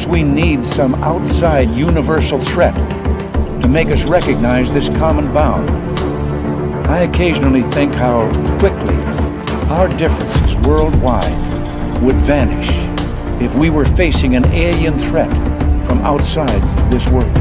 we need some outside universal threat to make us recognize this common bound. I occasionally think how quickly our differences worldwide would vanish if we were facing an alien threat from outside this world.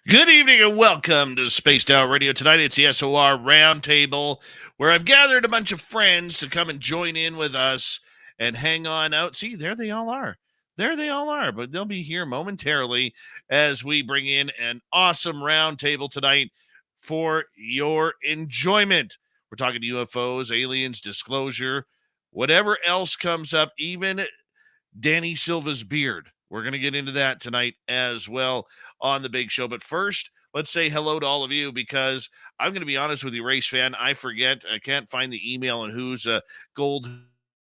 Good evening and welcome to Spaced Out Radio. Tonight it's the SOR Roundtable, where I've gathered a bunch of friends to come and join in with us and hang on out. See, there they all are. There they all are, but they'll be here momentarily as we bring in an awesome roundtable tonight for your enjoyment. We're talking UFOs, aliens, disclosure, whatever else comes up, even Danny Silva's beard. We're going to get into that tonight as well on the big show. But first, let's say hello to all of you, because I'm going to be honest with you, race fan. I forget. I can't find the email and who's gold,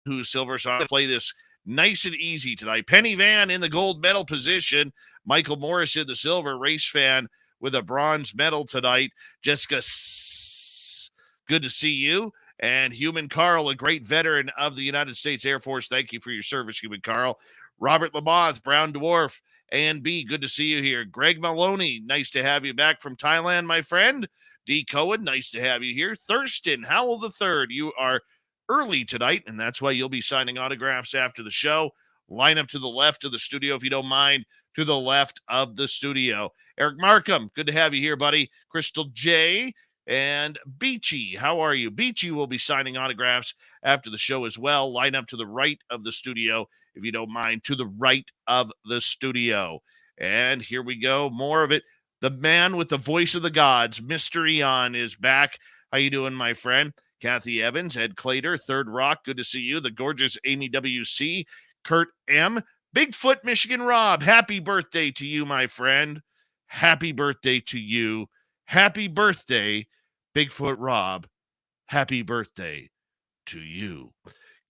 who's silver. So I'm going to play this nice and easy tonight. Penny Van in the gold medal position. Michael Morris in the silver. Race fan with a bronze medal tonight. Jessica, good to see you. And Human Carl, a great veteran of the United States Air Force. Thank you for your service, Human Carl. Robert Lamoth, Brown Dwarf, and B, good to see you here. Greg Maloney, nice to have you back from Thailand, my friend. D. Cohen, nice to have you here. Thurston Howell III, you are early tonight, and that's why you'll be signing autographs after the show. Line up to the left of the studio, if you don't mind, to the left of the studio. Eric Markham, good to have you here, buddy. Crystal J. And Beachy, how are you? Beachy will be signing autographs after the show as well. Line up to the right of the studio, if you don't mind, to the right of the studio. And here we go, more of it. The man with the voice of the gods, Mr. Eon, is back. How you doing, my friend? Kathy Evans, Ed Clater, Third Rock, good to see you. The gorgeous Amy W.C., Kurt M., Bigfoot, Michigan Rob, happy birthday to you, my friend. Happy birthday to you. Happy birthday, Bigfoot Rob. Happy birthday to you.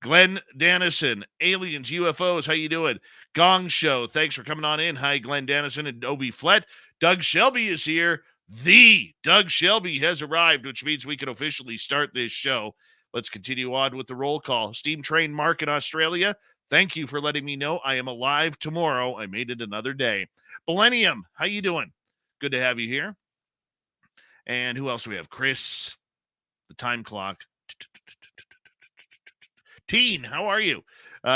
Glenn Dannison, Aliens, UFOs, how you doing? Gong Show, thanks for coming on in. Hi, Glenn Dannison and Obie Flett. Doug Shelby is here. The Doug Shelby has arrived, which means we can officially start this show. Let's continue on with the roll call. Steam Train Mark in Australia, thank you for letting me know I am alive tomorrow. I made it another day. Millennium, how you doing? Good to have you here. And who else do we have? Chris, the time clock. Teen, how are you?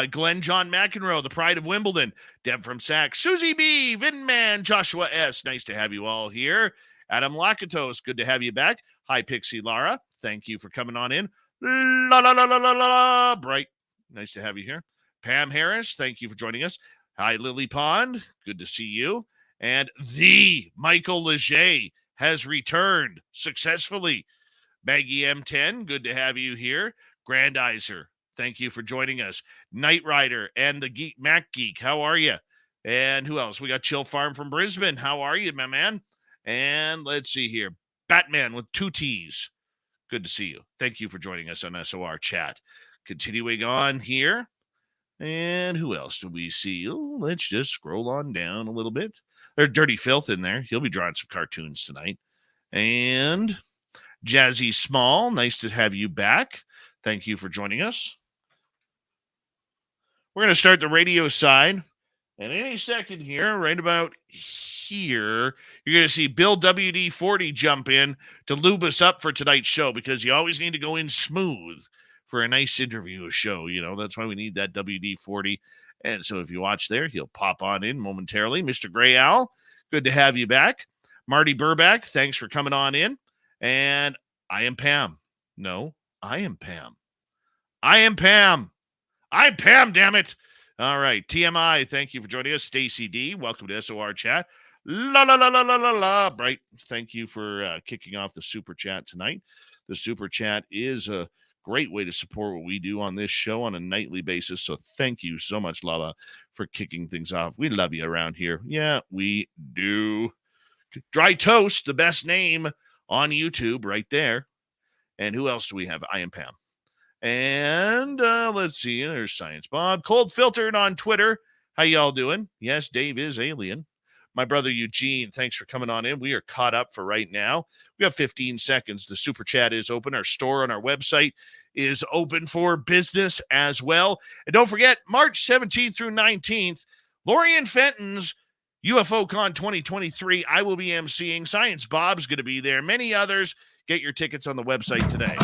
Glenn John McEnroe, the pride of Wimbledon. Deb from Sac. Susie B, Vinman, Joshua S. Nice to have you all here. Adam Lakatos, good to have you back. Hi, Pixie Lara. Thank you for coming on in. La la la la la la. Bright. Nice to have you here. Pam Harris, thank you for joining us. Hi, Lily Pond. Good to see you. And the Michael Leger has returned successfully. Maggie M10, good to have you here. Grandizer, thank you for joining us. Knight Rider and the Geek Mac Geek, how are you? And who else? We got Chill Farm from Brisbane. How are you, my man? And let's see here. Batman with 2 T's. Good to see you. Thank you for joining us on SOR Chat. Continuing on here. And who else do we see? Oh, let's just scroll on down a little bit. There's Dirty Fylth in there. He'll be drawing some cartoons tonight. And Jazzy Small, nice to have you back. Thank you for joining us. We're going to start the radio side. And any second here, right about here, you're going to see Bill WD-40 jump in to lube us up for tonight's show, because you always need to go in smooth for a nice interview show. You know, that's why we need that WD-40. And so if you watch there, he'll pop on in momentarily. Mr. Gray Owl, good to have you back. Marty Burback, thanks for coming on in. And I am Pam. No, I am Pam. I am Pam. I'm Pam, damn it. All right. TMI, thank you for joining us. Stacy D, welcome to SOR Chat. La la la la la la la. Bright, thank you for kicking off the super chat tonight. The super chat is a great way to support what we do on this show on a nightly basis. So thank you so much, Lala, for kicking things off. We love you around here. Yeah, we do. Dry Toast, the best name on YouTube right there. And who else do we have? I am Pam. And let's see. There's Science Bob. Cold Filtered on Twitter. How y'all doing? Yes, Dave is alien. My brother Eugene, thanks for coming on in. We are caught up for right now. We have 15 seconds. The super chat is open. Our store on our website is open for business as well. And don't forget, March 17th through 19th, Lorian Fenton's UFOCon 2023. I will be emceeing. Science Bob's going to be there. Many others. Get your tickets on the website today.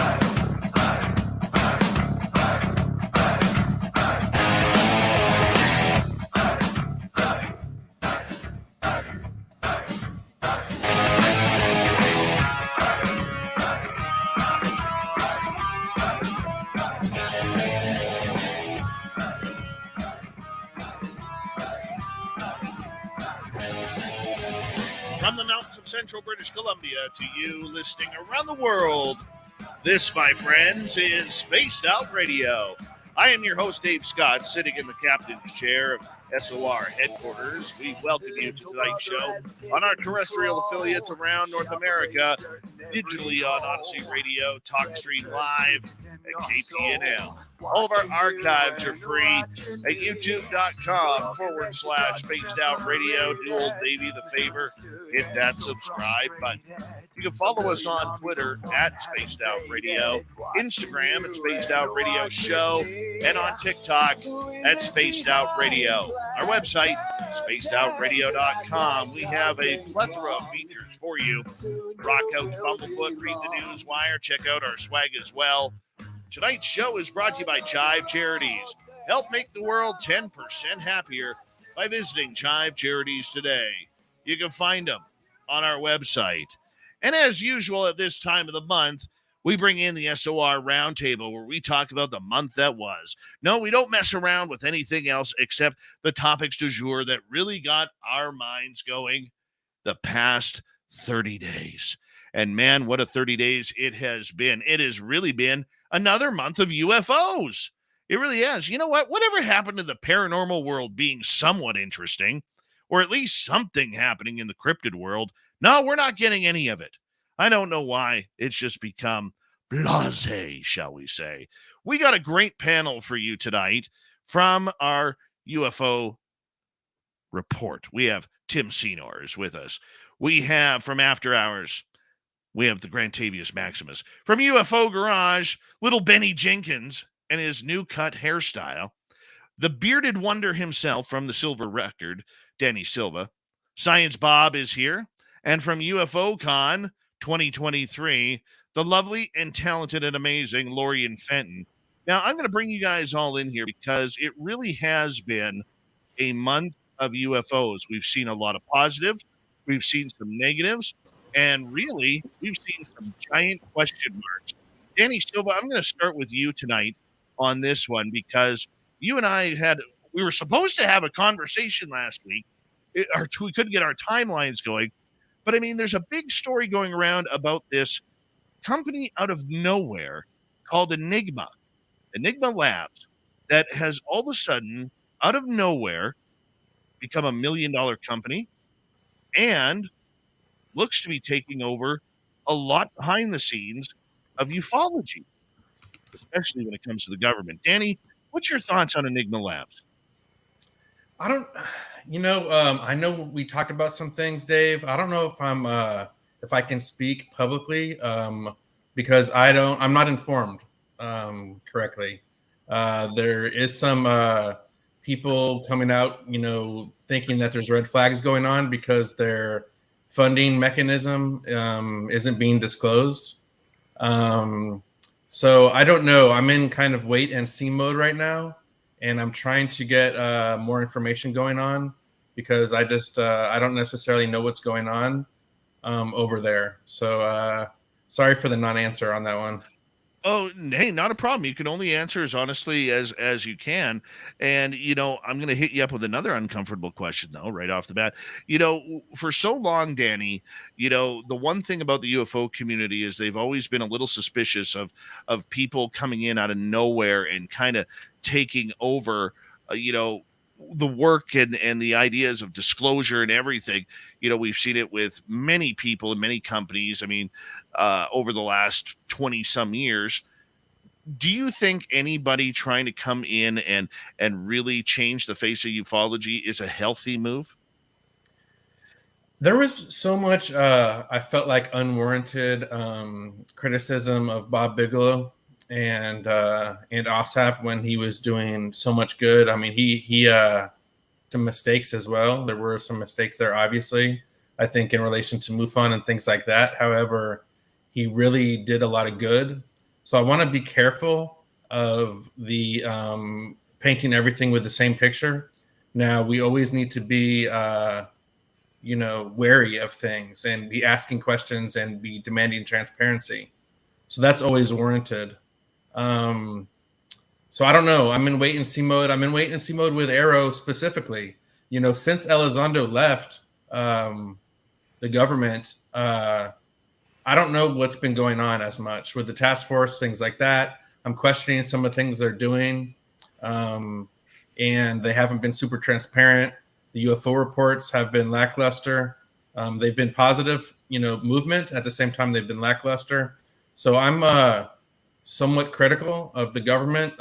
From the mountains of central British Columbia to you listening around the world, this, my friends, is Spaced Out Radio. I am your host, Dave Scott, sitting in the captain's chair of SOR headquarters. We welcome you to tonight's show on our terrestrial affiliates around North America, digitally on Odyssey Radio, TalkStream Live, and KPNL. All of our archives are free at youtube.com/Spaced Out Radio. Do old Davey the favor, hit that subscribe button. You can follow us on Twitter at Spaced Out Radio, Instagram at Spaced Out Radio Show, and on TikTok at Spaced Out Radio. Our website, spacedoutradio.com. We have a plethora of features for you. Rock out to Bumblefoot, read the news wire, check out our swag as well. Tonight's show is brought to you by CHIVE Charities. Help make the world 10% happier by visiting CHIVE Charities today. You can find them on our website. And as usual at this time of the month, we bring in the SOR Roundtable where we talk about the month that was. No, we don't mess around with anything else except the topics du jour that really got our minds going the past 30 days. And man, what a 30 days it has been. It has really been another month of UFOs. It really has. You know what? Whatever happened to the paranormal world being somewhat interesting, or at least something happening in the cryptid world? No, we're not getting any of it. I don't know why. It's just become blasé, shall we say. We got a great panel for you tonight from our UFO report. We have Tim Senor is with us. We have from After Hours, we have the Grantavius Maximus. From UFO Garage, little Benny Jenkins and his new cut hairstyle. The bearded wonder himself from the Silver Record, Danny Silva. Science Bob is here. And from UFOCon 2023, the lovely and talented and amazing Lorian Fenton. Now, I'm going to bring you guys all in here because it really has been a month of UFOs. We've seen a lot of positives. We've seen some negatives. And really, we've seen some giant question marks. Danny Silva, I'm going to start with you tonight on this one because you and I we were supposed to have a conversation last week. We couldn't get our timelines going. But I mean, there's a big story going around about this company out of nowhere called ENIGMA Labs, that has all of a sudden, out of nowhere, become $1 million company and looks to be taking over a lot behind the scenes of ufology, especially when it comes to the government. Danny, what's your thoughts on ENIGMA Labs? I know we talked about some things, Dave. I don't know if I can speak publicly because I'm not informed correctly. There is some people coming out, thinking that there's red flags going on because their funding mechanism isn't being disclosed. So I don't know. I'm in kind of wait and see mode right now. And I'm trying to get more information going on because I don't necessarily know what's going on over there. So sorry for the non-answer on that one. Oh, hey, not a problem. You can only answer as honestly as you can. And I'm going to hit you up with another uncomfortable question though, right off the bat. For so long, Danny, the one thing about the UFO community is they've always been a little suspicious of people coming in out of nowhere and kind of taking over, the work and the ideas of disclosure and everything. We've seen it with many people and many companies. I mean, over the last 20 some years. Do you think anybody trying to come in and really change the face of ufology is a healthy move? There was so much I felt like unwarranted criticism of Bob Bigelow and OSAP when he was doing so much good. I mean, he some mistakes as well. There were some mistakes there, obviously. I think in relation to MUFON and things like that. However, he really did a lot of good. So I want to be careful of the painting everything with the same picture. Now we always need to be wary of things and be asking questions and be demanding transparency. So that's always warranted. So I don't know. I'm in wait and see mode. I'm in wait and see mode with AARO specifically. Since Elizondo left the government, I don't know what's been going on as much with the task force, things like that. I'm questioning some of the things they're doing, and they haven't been super transparent. The UFO reports have been lackluster. They've been positive, movement. At the same time, they've been lackluster. So I'm somewhat critical of the government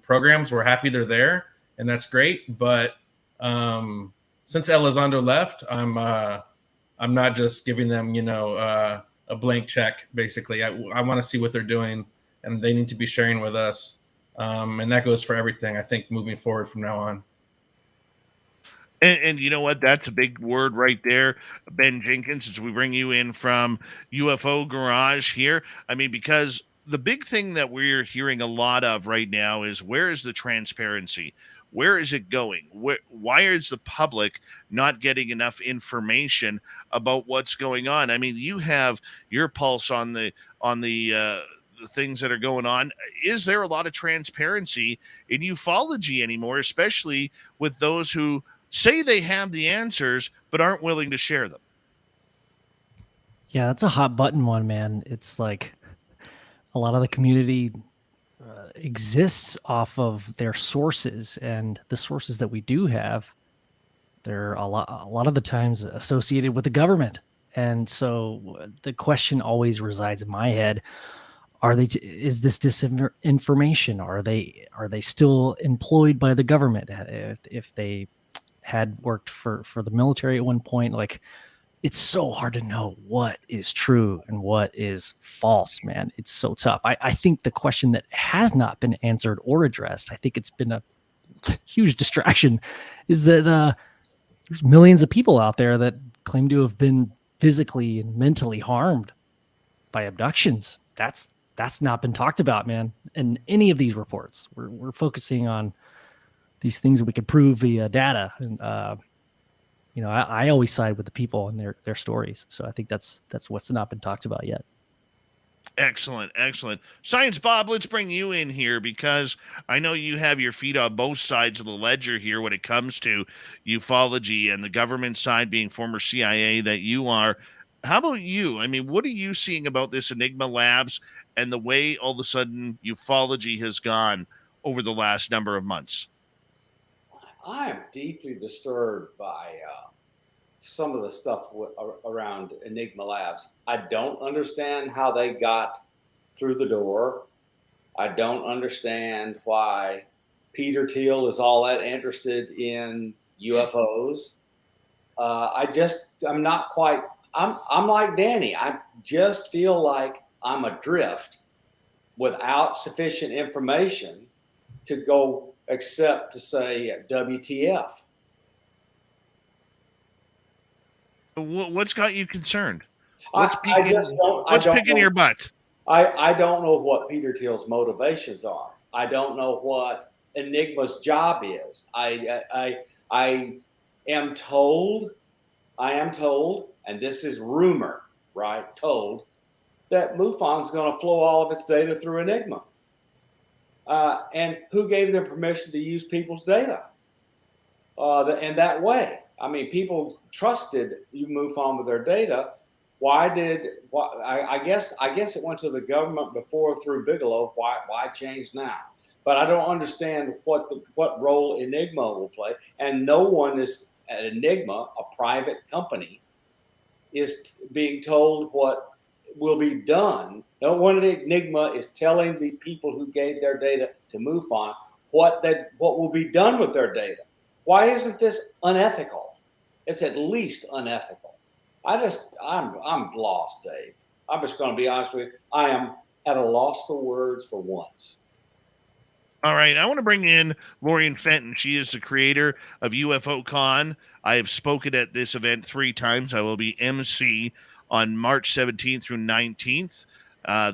programs. We're happy they're there, and that's great. But since Elizondo left, I'm not just giving them, a blank check. Basically, I want to see what they're doing, and they need to be sharing with us. And that goes for everything, I think, moving forward from now on. And you know what? That's a big word right there, Ben Jenkins, as we bring you in from UFO Garage here. I mean, because the big thing that we're hearing a lot of right now is, where is the transparency? Where is it going? Why is the public not getting enough information about what's going on? I mean, you have your pulse on the things that are going on. Is there a lot of transparency in ufology anymore, especially with those who say they have the answers but aren't willing to share them? Yeah, that's a hot button one, man. It's like a lot of the community exists off of their sources, and the sources that we do have, they're a lot of the times associated with the government. And so the question always resides in my head: is this disinformation? Are they still employed by the government? If they had worked for the military at one point, like, it's so hard to know what is true and what is false, man. It's so tough. I think the question that has not been answered or addressed, I think it's been a huge distraction, is that there's millions of people out there that claim to have been physically and mentally harmed by abductions. That's not been talked about, man. In any of these reports, we're focusing on these things that we could prove via data. And I always side with the people and their stories. So I think that's what's not been talked about yet. Excellent. Science Bob, let's bring you in here, because I know you have your feet on both sides of the ledger here when it comes to ufology, and the government side, being former CIA that you are. How about you? I mean, what are you seeing about this Enigma Labs and the way all of a sudden ufology has gone over the last number of months? I am deeply disturbed by some of the stuff around Enigma Labs. I don't understand how they got through the door. I don't understand why Peter Thiel is all that interested in UFOs. I'm not quite. I'm like Danny. I just feel like I'm adrift without sufficient information to go, except to say WTF. What's got you concerned? What's picking your butt? I don't know what Peter Thiel's motivations are. I don't know what Enigma's job is. I am told, and this is rumor, right? Told that MUFON's going to flow all of its data through Enigma. And who gave them permission to use people's data in that way? I mean, people trusted MUFON with their data. I guess it went to the government before through Bigelow. Why change now? But I don't understand what role Enigma will play. And no one is at Enigma, a private company, is being told what will be done. No one at Enigma is telling the people who gave their data to MUFON what will be done with their data. Why isn't this unethical? It's at least unethical. I'm lost, Dave. I'm just going to be honest with you. I am at a loss for words for once. All right, I want to bring in Lorian Fenton. She is the creator of UFO Con. I have spoken at this event 3 times. I will be MC on March 17th through 19th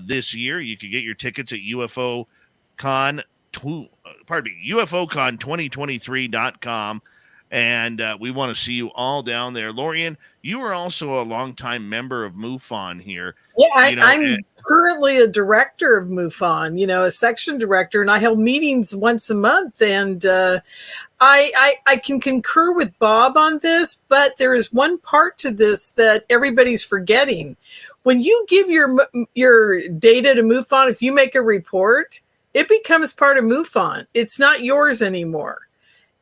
this year. You can get your tickets at UFOCon2023.com. And we want to see you all down there. Lorian, you are also a longtime member of MUFON here. Yeah, I'm currently a director of MUFON, a section director, and I hold meetings once a month. And I can concur with Bob on this, but there is one part to this that everybody's forgetting. When you give your data to MUFON, if you make a report, it becomes part of MUFON. It's not yours anymore.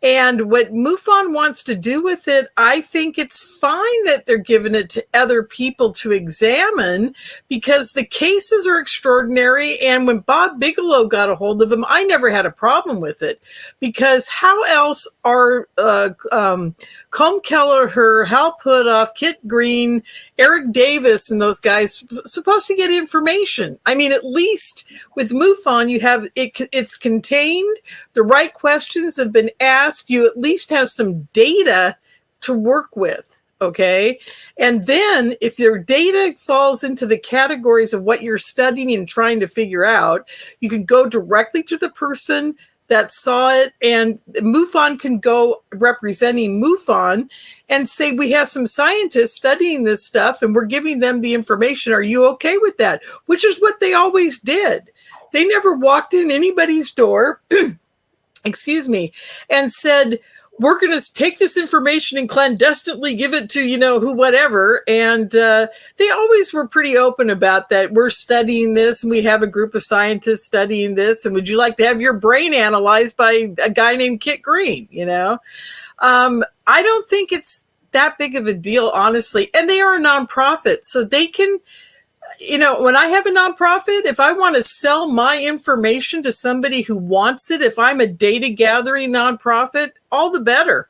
And what MUFON wants to do with it, I think it's fine that they're giving it to other people to examine because the cases are extraordinary. And when Bob Bigelow got a hold of them, I never had a problem with it because how else are Colm Kelleher, Hal Puthoff, Kit Green, Eric Davis, and those guys supposed to get information? I mean, at least with MUFON, you have it's contained. The right questions have been asked. You at least have some data to work with, okay? And then if your data falls into the categories of what you're studying and trying to figure out, you can go directly to the person that saw it, and MUFON can go representing MUFON and say, we have some scientists studying this stuff and we're giving them the information. Are you okay with that? Which is what they always did. They never walked in anybody's door excuse me, and said, we're going to take this information and clandestinely give it to, who, whatever. And they always were pretty open about that. We're studying this and we have a group of scientists studying this. And would you like to have your brain analyzed by a guy named Kit Green? I don't think it's that big of a deal, honestly. And they are a nonprofit, so they can, when I have a nonprofit, if I want to sell my information to somebody who wants it, if I'm a data gathering nonprofit, all the better.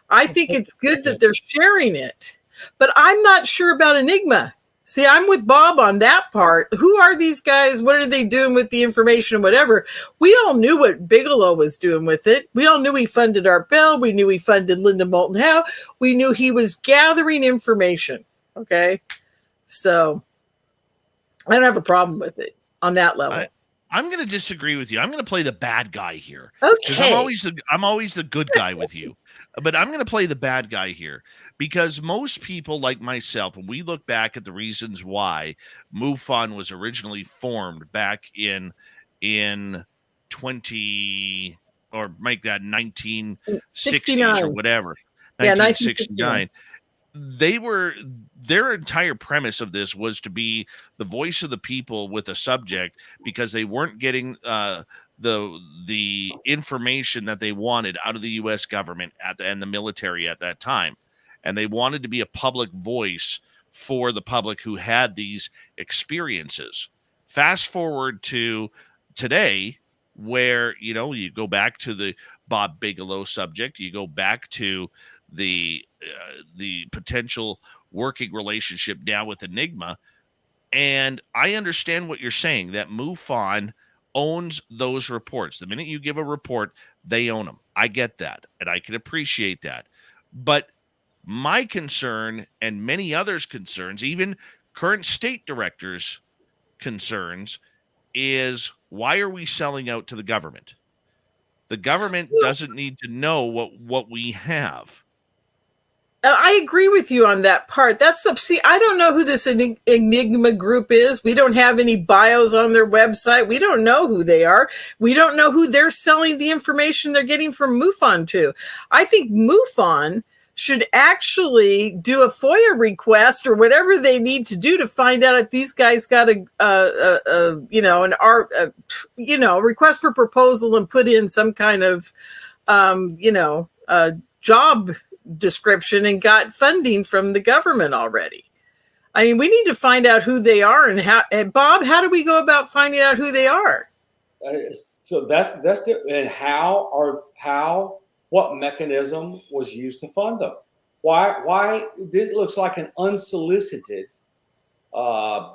I think it's good that they're sharing it. But I'm not sure about Enigma. See, I'm with Bob on that part. Who are these guys? What are they doing with the information, whatever? We all knew what Bigelow was doing with it. We all knew he funded Art Bell. We knew he funded Linda Moulton Howe. We knew he was gathering information. Okay. So I don't have a problem with it on that level. I'm going to disagree with you. I'm going to play the bad guy here. Okay. I'm always the good guy with you. But I'm going to play the bad guy here because most people like myself, when we look back at the reasons why MUFON was originally formed back in 20 or make that 1960s or whatever, 1969. Their entire premise of this was to be the voice of the people with a subject because they weren't getting the information that they wanted out of the U.S. government and the military at that time. And they wanted to be a public voice for the public who had these experiences. Fast forward to today where, you go back to the Bob Bigelow subject, you go back to the potential working relationship now with Enigma. And I understand what you're saying, that MUFON owns those reports. The minute you give a report, they own them. I get that, and I can appreciate that. But my concern and many others' concerns, even current state directors' concerns, is why are we selling out to the government? The government doesn't need to know what we have. I agree with you on that part. See, I don't know who this Enigma group is. We don't have any bios on their website. We don't know who they are. We don't know who they're selling the information they're getting from MUFON to. I think MUFON should actually do a FOIA request or whatever they need to do to find out if these guys got a request for proposal and put in some kind of job description and got funding from the government already. I mean, we need to find out who they are and how. And Bob, how do we go about finding out who they are? So that's and what mechanism was used to fund them? Why this looks like an unsolicited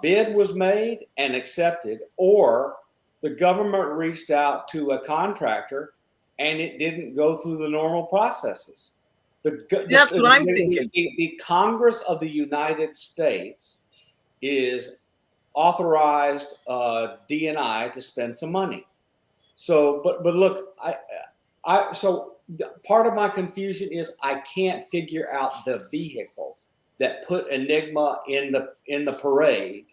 bid was made and accepted, or the government reached out to a contractor and it didn't go through the normal processes. That's what I'm thinking. The Congress of the United States is authorized DNI to spend some money. So, but look, so part of my confusion is I can't figure out the vehicle that put Enigma in the parade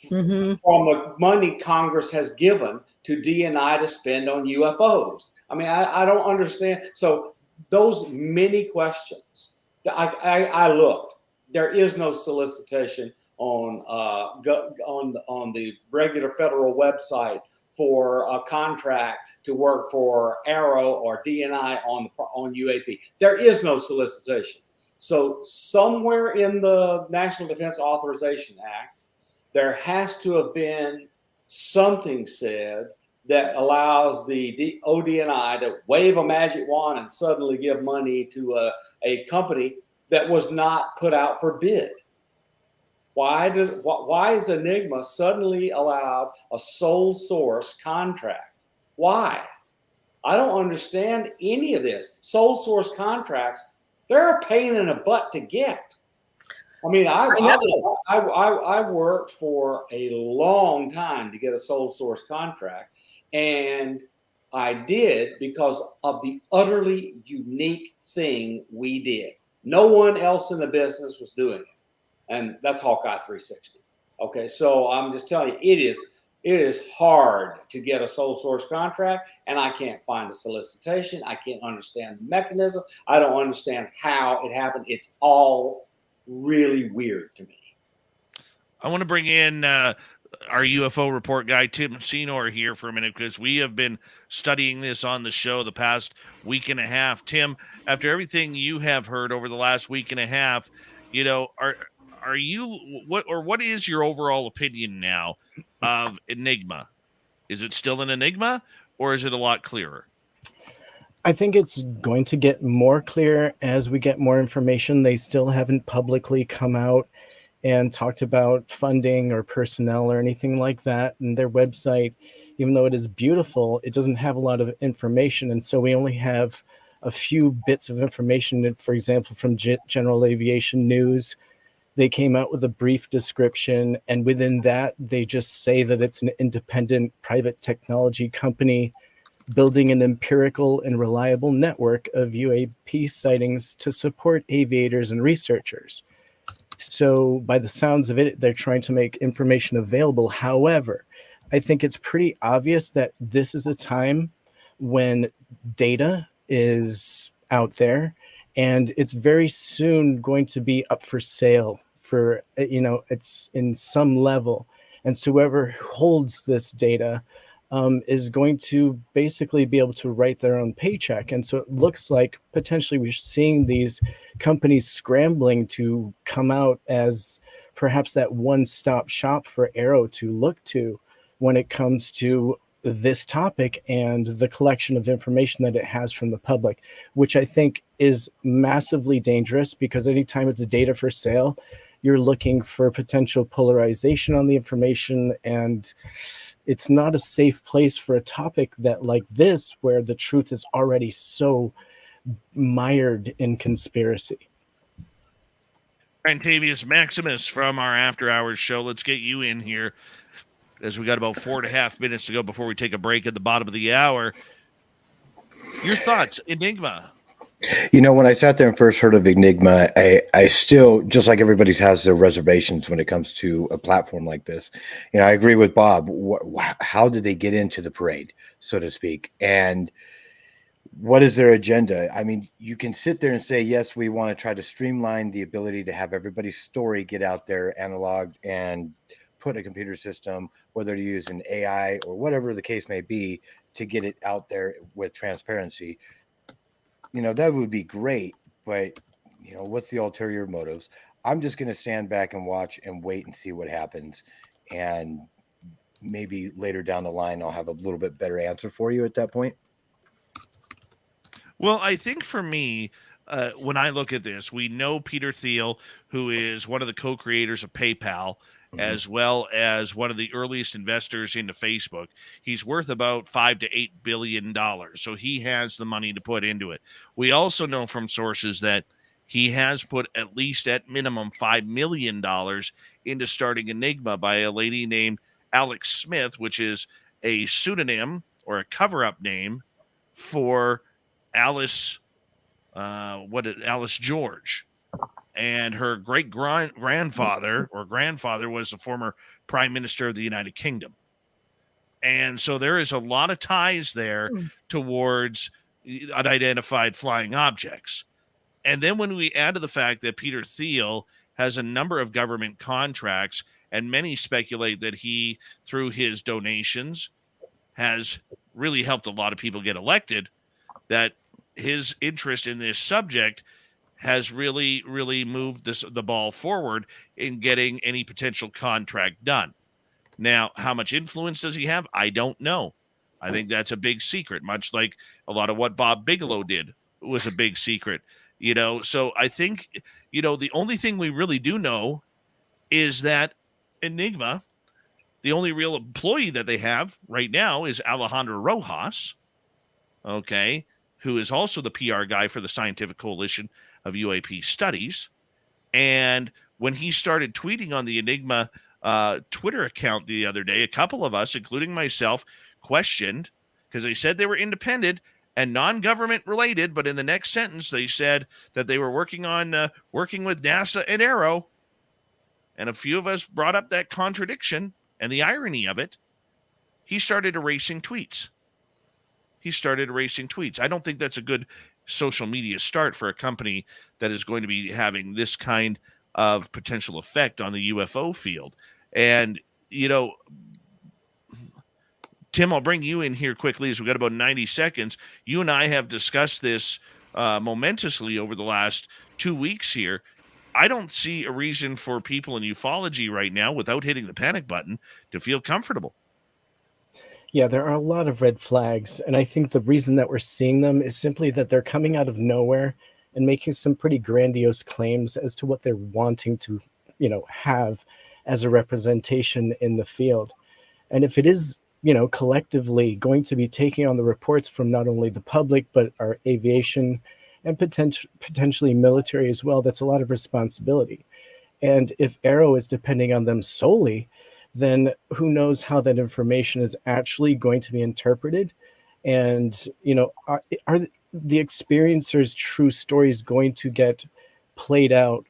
from the money Congress has given to DNI to spend on UFOs. I mean, I don't understand. So those many questions, I looked. There is no solicitation on the regular federal website for a contract to work for AARO or DNI on UAP. There is no solicitation. So somewhere in the National Defense Authorization Act, there has to have been something said that allows the ODNI to wave a magic wand and suddenly give money to a company that was not put out for bid. Why is Enigma suddenly allowed a sole source contract? Why? I don't understand any of this. Sole source contracts, they're a pain in the butt to get. I mean, I worked for a long time to get a sole source contract, and I did because of the utterly unique thing we did. No one else in the business was doing it, and that's Hawkeye 360. Okay, so I'm just telling you, it is hard to get a sole source contract, and I can't find a solicitation. I can't understand the mechanism. I don't understand how it happened. It's all really weird to me. I want to bring in our UFO report guy, Tim Senor, here for a minute, because we have been studying this on the show the past week and a half. Tim, after everything you have heard over the last week and a half, you know, what is your overall opinion now of Enigma? Is it still an enigma, or is it a lot clearer? I think it's going to get more clear as we get more information. They still haven't publicly come out and talked about funding or personnel or anything like that. And their website, even though it is beautiful, it doesn't have a lot of information. And so we only have a few bits of information. For example, from General Aviation News, they came out with a brief description. And within that, they just say that it's an independent private technology company building an empirical and reliable network of UAP sightings to support aviators and researchers. So by the sounds of it, they're trying to make information available. However, I think it's pretty obvious that this is a time when data is out there, and it's very soon going to be up for sale for, it's in some level. And so whoever holds this data is going to basically be able to write their own paycheck. And so it looks like potentially we're seeing these companies scrambling to come out as perhaps that one-stop shop for AARO to look to when it comes to this topic and the collection of information that it has from the public, which I think is massively dangerous, because anytime it's data for sale, you're looking for potential polarization on the information, and it's not a safe place for a topic that like this, where the truth is already so mired in conspiracy. Rantavius Maximus from our After Hours show. Let's get you in here, as we got about 4.5 minutes to go before we take a break at the bottom of the hour. Your thoughts, Enigma. You know, when I sat there and first heard of Enigma, I still, just like everybody has their reservations when it comes to a platform like this. You know, I agree with Bob. How did they get into the parade, so to speak? And what is their agenda? I mean, you can sit there and say, yes, we want to try to streamline the ability to have everybody's story get out there analog and put a computer system, whether to use an AI or whatever the case may be, to get it out there with transparency. You know, that would be great, but you know, what's the ulterior motives? I'm just going to stand back and watch and wait and see what happens. And maybe later down the line, I'll have a little bit better answer for you at that point. Well, I think for me, when I look at this, we know Peter Thiel, who is one of the co-creators of PayPal, as well as one of the earliest investors into Facebook. He's worth about $5 to $8 billion. So he has the money to put into it. We also know from sources that he has put at least at minimum $5 million into starting Enigma by a lady named Alex Smith, which is a pseudonym or a cover-up name for Alice George. And her great grandfather was the former prime minister of the United Kingdom. And so there is a lot of ties there towards unidentified flying objects. And then when we add to the fact that Peter Thiel has a number of government contracts, and many speculate that he, through his donations, has really helped a lot of people get elected, that his interest in this subject has really, really moved the ball forward in getting any potential contract done. Now, how much influence does he have? I don't know. I think that's a big secret, much like a lot of what Bob Bigelow did was a big secret. You know, so I think, you know, the only thing we really do know is that Enigma, the only real employee that they have right now is Alejandro Rojas, okay, who is also the PR guy for the Scientific Coalition of UAP Studies. And when he started tweeting on the Enigma Twitter account the other day, a couple of us, including myself, questioned, because they said they were independent and non-government related, but in the next sentence they said that they were working with NASA and AARO. And a few of us brought up that contradiction and the irony of it. He started erasing tweets. I don't think that's a good social media start for a company that is going to be having this kind of potential effect on the UFO field. And, you know, Tim, I'll bring you in here quickly as we've got about 90 seconds. You and I have discussed this momentously over the last 2 weeks here. I don't see a reason for people in ufology right now, without hitting the panic button, to feel comfortable. Yeah, there are a lot of red flags. And I think the reason that we're seeing them is simply that they're coming out of nowhere and making some pretty grandiose claims as to what they're wanting to, you know, have as a representation in the field. And if it is, you know, collectively going to be taking on the reports from not only the public, but our aviation and potentially military as well, that's a lot of responsibility. And if AARO is depending on them solely, then who knows how that information is actually going to be interpreted. And, you know, are the experiencers' true stories going to get played out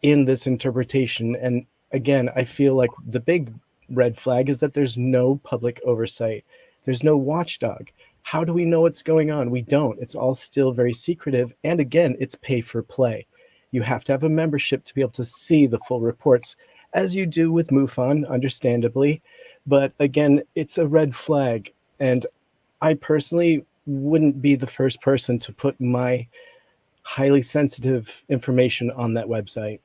in this interpretation? And again, I feel like the big red flag is that there's no public oversight. There's no watchdog. How do we know what's going on? We don't. It's all still very secretive. And again, it's pay for play. You have to have a membership to be able to see the full reports, as you do with MUFON, understandably. But again, it's a red flag. And I personally wouldn't be the first person to put my highly sensitive information on that website.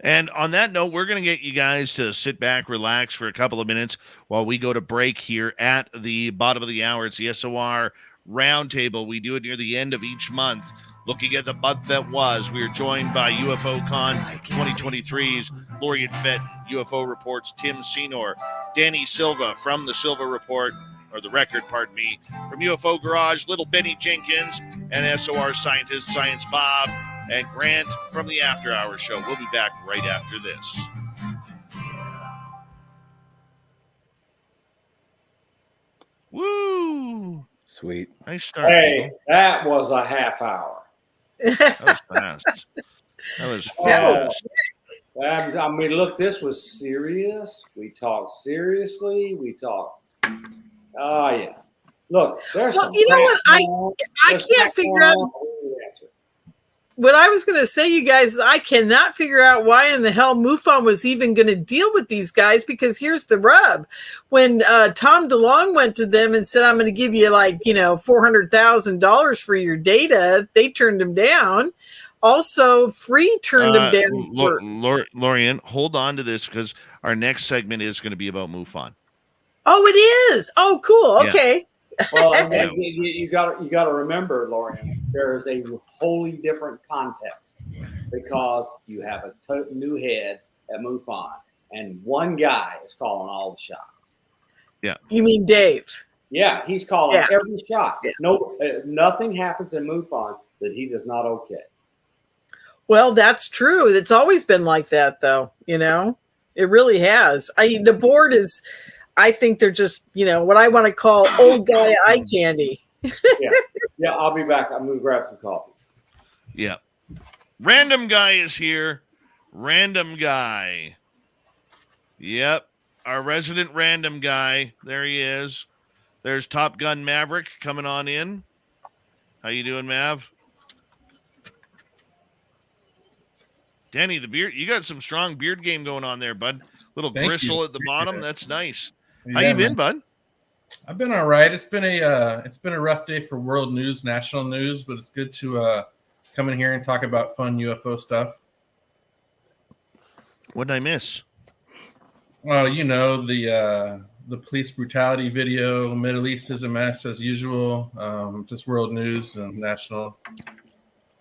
And on that note, we're going to get you guys to sit back, relax for a couple of minutes while we go to break here at the bottom of the hour. It's the SOR Roundtable. We do it near the end of each month. Looking at the month that was, we are joined by UFOCon 2023's Laureate Fett UFO Reports, Tim Senor, Danny Silva from the Silva Report, or the Record, pardon me, from UFO Garage, Little Benny Jenkins, and SOR Scientist, Science Bob, and Grant from the After Hours Show. We'll be back right after this. Woo! Sweet. Nice start, Hey, people. that was a half hour. That was fast. That was That was fast. I mean, look, this was serious. We talked seriously. We talked. Oh, yeah. Look, there's Well, some you know what? I there's can't crap figure going out on. We'll answer. what I was going to say, you guys. Is I cannot figure out why in the hell MUFON was even going to deal with these guys, because here's the rub. When Tom DeLonge went to them and said, I'm going to give you like, $400,000 for your data, they turned him down. Also, Free turned him down. Lorian, hold on to this because our next segment is going to be about MUFON. Oh, it is. Oh, cool. Yeah. Okay. Well, you got to remember, Lorian, there is a wholly different context because you have a new head at MUFON, and one guy is calling all the shots. Yeah. You mean Dave? Yeah, he's calling Yeah. every shot. No, nothing happens in MUFON that he does not okay. Well, that's true. It's always been like that, though. It really has. The board is. I think they're just, what I want to call old guy eye candy. Yeah, I'll be back. I'm going to grab some coffee. Yeah. Random guy is here. Random guy. Yep. Our resident random guy. There he is. There's Top Gun Maverick coming on in. How you doing, Mav? Danny, the beard. You got some strong beard game going on there, bud. Little Thank gristle you. at the Appreciate bottom. it. That's nice. Yeah, How you been, man. bud? I've been all right. It's been a rough day for world news, national news, but it's good to come in here and talk about fun UFO stuff. What did I miss? Well, the police brutality video. Middle East is a mess as usual. Just world news and national.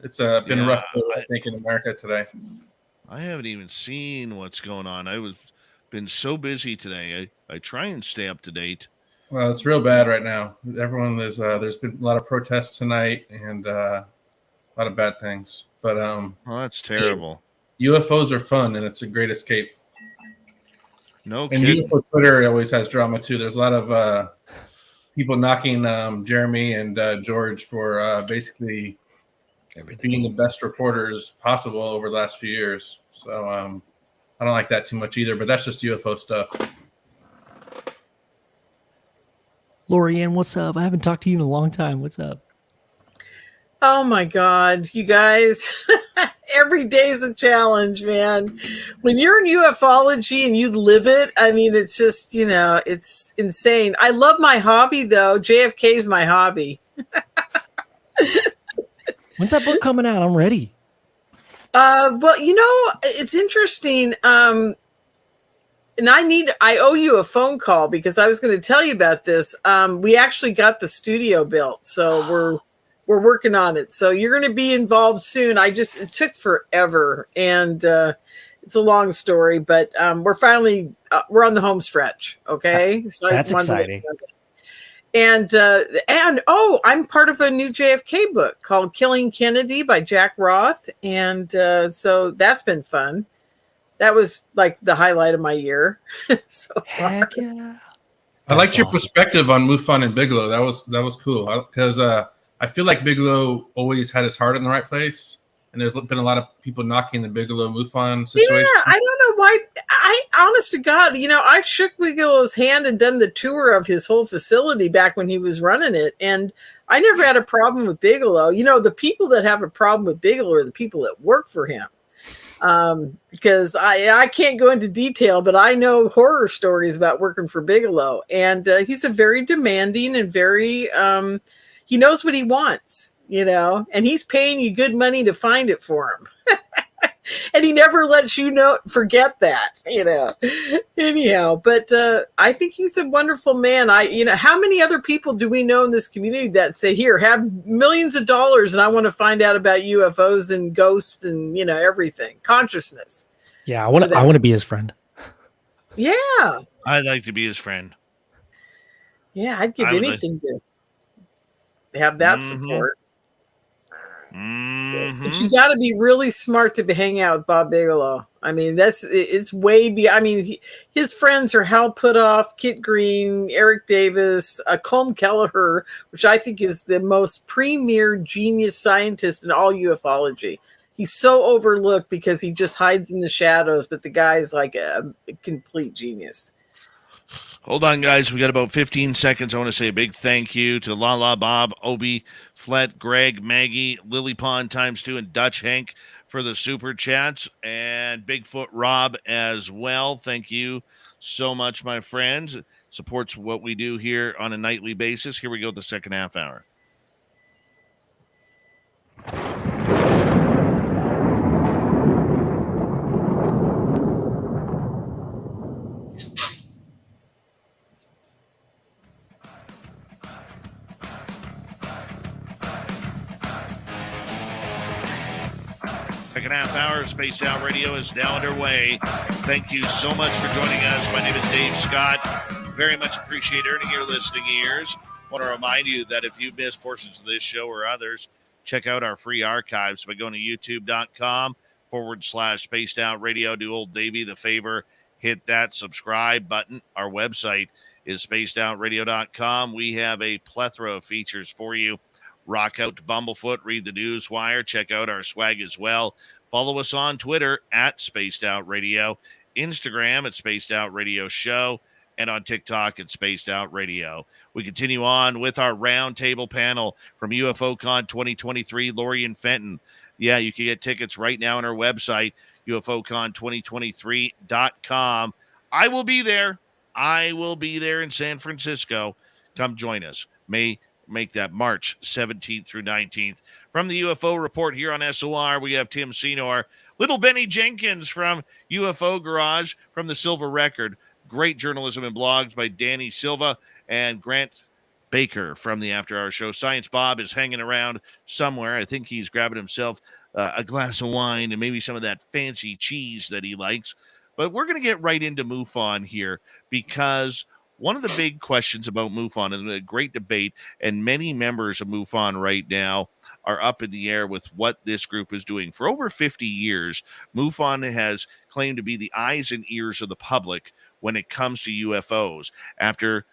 It's been a rough day, I think, in America today. I haven't even seen what's going on. Been so busy today. I try and stay up to date. Well, it's real bad right now. Everyone there's been a lot of protests tonight and a lot of bad things. But Oh, that's terrible. UFOs are fun and it's a great escape. No And kidding. UFO Twitter always has drama too. There's a lot of people knocking Jeremy and George for basically being the best reporters possible over the last few years. So I don't like that too much either, but that's just UFO stuff. Lorianne, what's up? I haven't talked to you in a long time. What's up? Oh my God, you guys. Every day is a challenge, man. When you're in ufology and you live it, I mean, it's just, it's insane. I love my hobby, though. JFK is my hobby. When's that book coming out? I'm ready. Well, it's interesting. And I owe you a phone call because I was going to tell you about this. We actually got the studio built, so we're working on it. So you're going to be involved soon. It took forever, and it's a long story, but we're finally we're on the home stretch. Okay, so That's exciting. And I'm part of a new JFK book called Killing Kennedy by Jack Roth. And so that's been fun. That was like the highlight of my year so far. Heck yeah. I liked your awesome. perspective on MUFON and Bigelow. That was cool because I feel like Bigelow always had his heart in the right place. And there's been a lot of people knocking the Bigelow MUFON situation. Yeah, I don't know why. Honest to God, I've shook Bigelow's hand and done the tour of his whole facility back when he was running it. And I never had a problem with Bigelow. The people that have a problem with Bigelow are the people that work for him. Because I can't go into detail, but I know horror stories about working for Bigelow. And he's a very demanding and very, he knows what he wants, and he's paying you good money to find it for him. And he never lets forget that, anyhow, but I think he's a wonderful man. How many other people do we know in this community that say, here, have millions of dollars and I want to find out about UFOs and ghosts and, everything, consciousness. Yeah, I want to be his friend. Yeah. I'd like to be his friend. Yeah, I'd give anything to have that support. Mm-hmm. But you got to be really smart to hang out with Bob Bigelow. I mean, it's way beyond. I mean, his friends are Hal Puthoff, Kit Green, Eric Davis, Colm Kelleher, which I think is the most premier genius scientist in all ufology. He's so overlooked because he just hides in the shadows, but the guy's like a complete genius. Hold on, guys. We got about 15 seconds. I want to say a big thank you to Lala Bob, Obi, Flet, Greg, Maggie, Lily Pond ×2, and Dutch Hank for the super chats, and Bigfoot Rob as well. Thank you so much, my friends. It supports what we do here on a nightly basis. Here we go with the second half hour. Second half hour of Spaced Out Radio is now underway. Thank you so much for joining us. My name is Dave Scott. Very much appreciate earning your listening ears. I want to remind you that if you missed portions of this show or others, check out our free archives by going to youtube.com/Spaced Out Radio. Do old Davey the favor, hit that subscribe button. Our website is spacedoutradio.com. We have a plethora of features for you. Rock out to Bumblefoot, read the news wire, check out our swag as well. Follow us on Twitter at Spaced Out Radio, Instagram at Spaced Out Radio Show, and on TikTok at Spaced Out Radio. We continue on with our roundtable panel from UFOCon 2023, Lori and Fenton. Yeah, you can get tickets right now on our website, UFOCon2023.com. I will be there. I will be there in San Francisco. Come join us. Make that March 17th through 19th. From the UFO Report here on SOR, we have Tim Senor, Little Benny Jenkins from UFO Garage from the Silver Record. Great journalism and blogs by Danny Silva, and Grant Baker from the After Hour Show. Science Bob is hanging around somewhere. I think he's grabbing himself a glass of wine and maybe some of that fancy cheese that he likes. But we're going to get right into MUFON here, because one of the big questions about MUFON is a great debate, and many members of MUFON right now are up in the air with what this group is doing. For over 50 years, MUFON has claimed to be the eyes and ears of the public when it comes to UFOs. After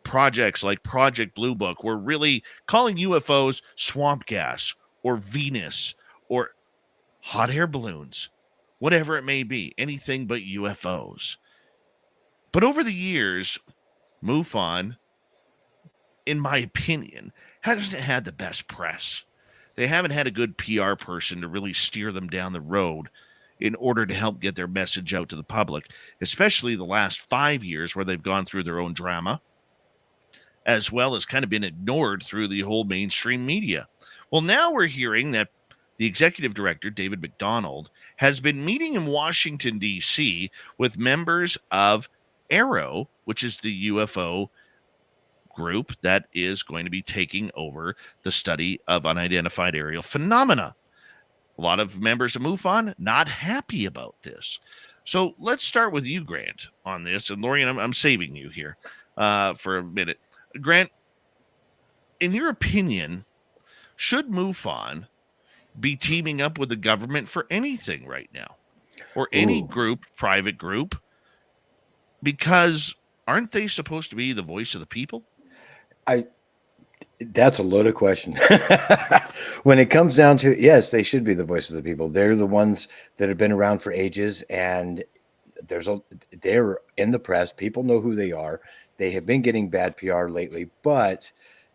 projects like Project Blue Book, we're really calling UFOs swamp gas or Venus or hot air balloons, whatever it may be, anything but UFOs. But over the years, MUFON, in my opinion, hasn't had the best press. They haven't had a good PR person to really steer them down the road in order to help get their message out to the public, especially the last 5 years where they've gone through their own drama, as well as kind of been ignored through the whole mainstream media. Well, now we're hearing that the executive director, David McDonald, has been meeting in Washington, D.C. with members of AARO, which is the UFO group that is going to be taking over the study of unidentified aerial phenomena. A lot of members of MUFON not happy about this. So let's start with you, Grant, on this. And Lorian, I'm saving you here for a minute. Grant, in your opinion, should MUFON be teaming up with the government for anything right now? Or any group, private group? Because aren't they supposed to be the voice of the people? That's a loaded question. When it comes down to, yes, they should be the voice of the people. They're the ones that have been around for ages, and they're in the press. People know who they are. They have been getting bad PR lately, but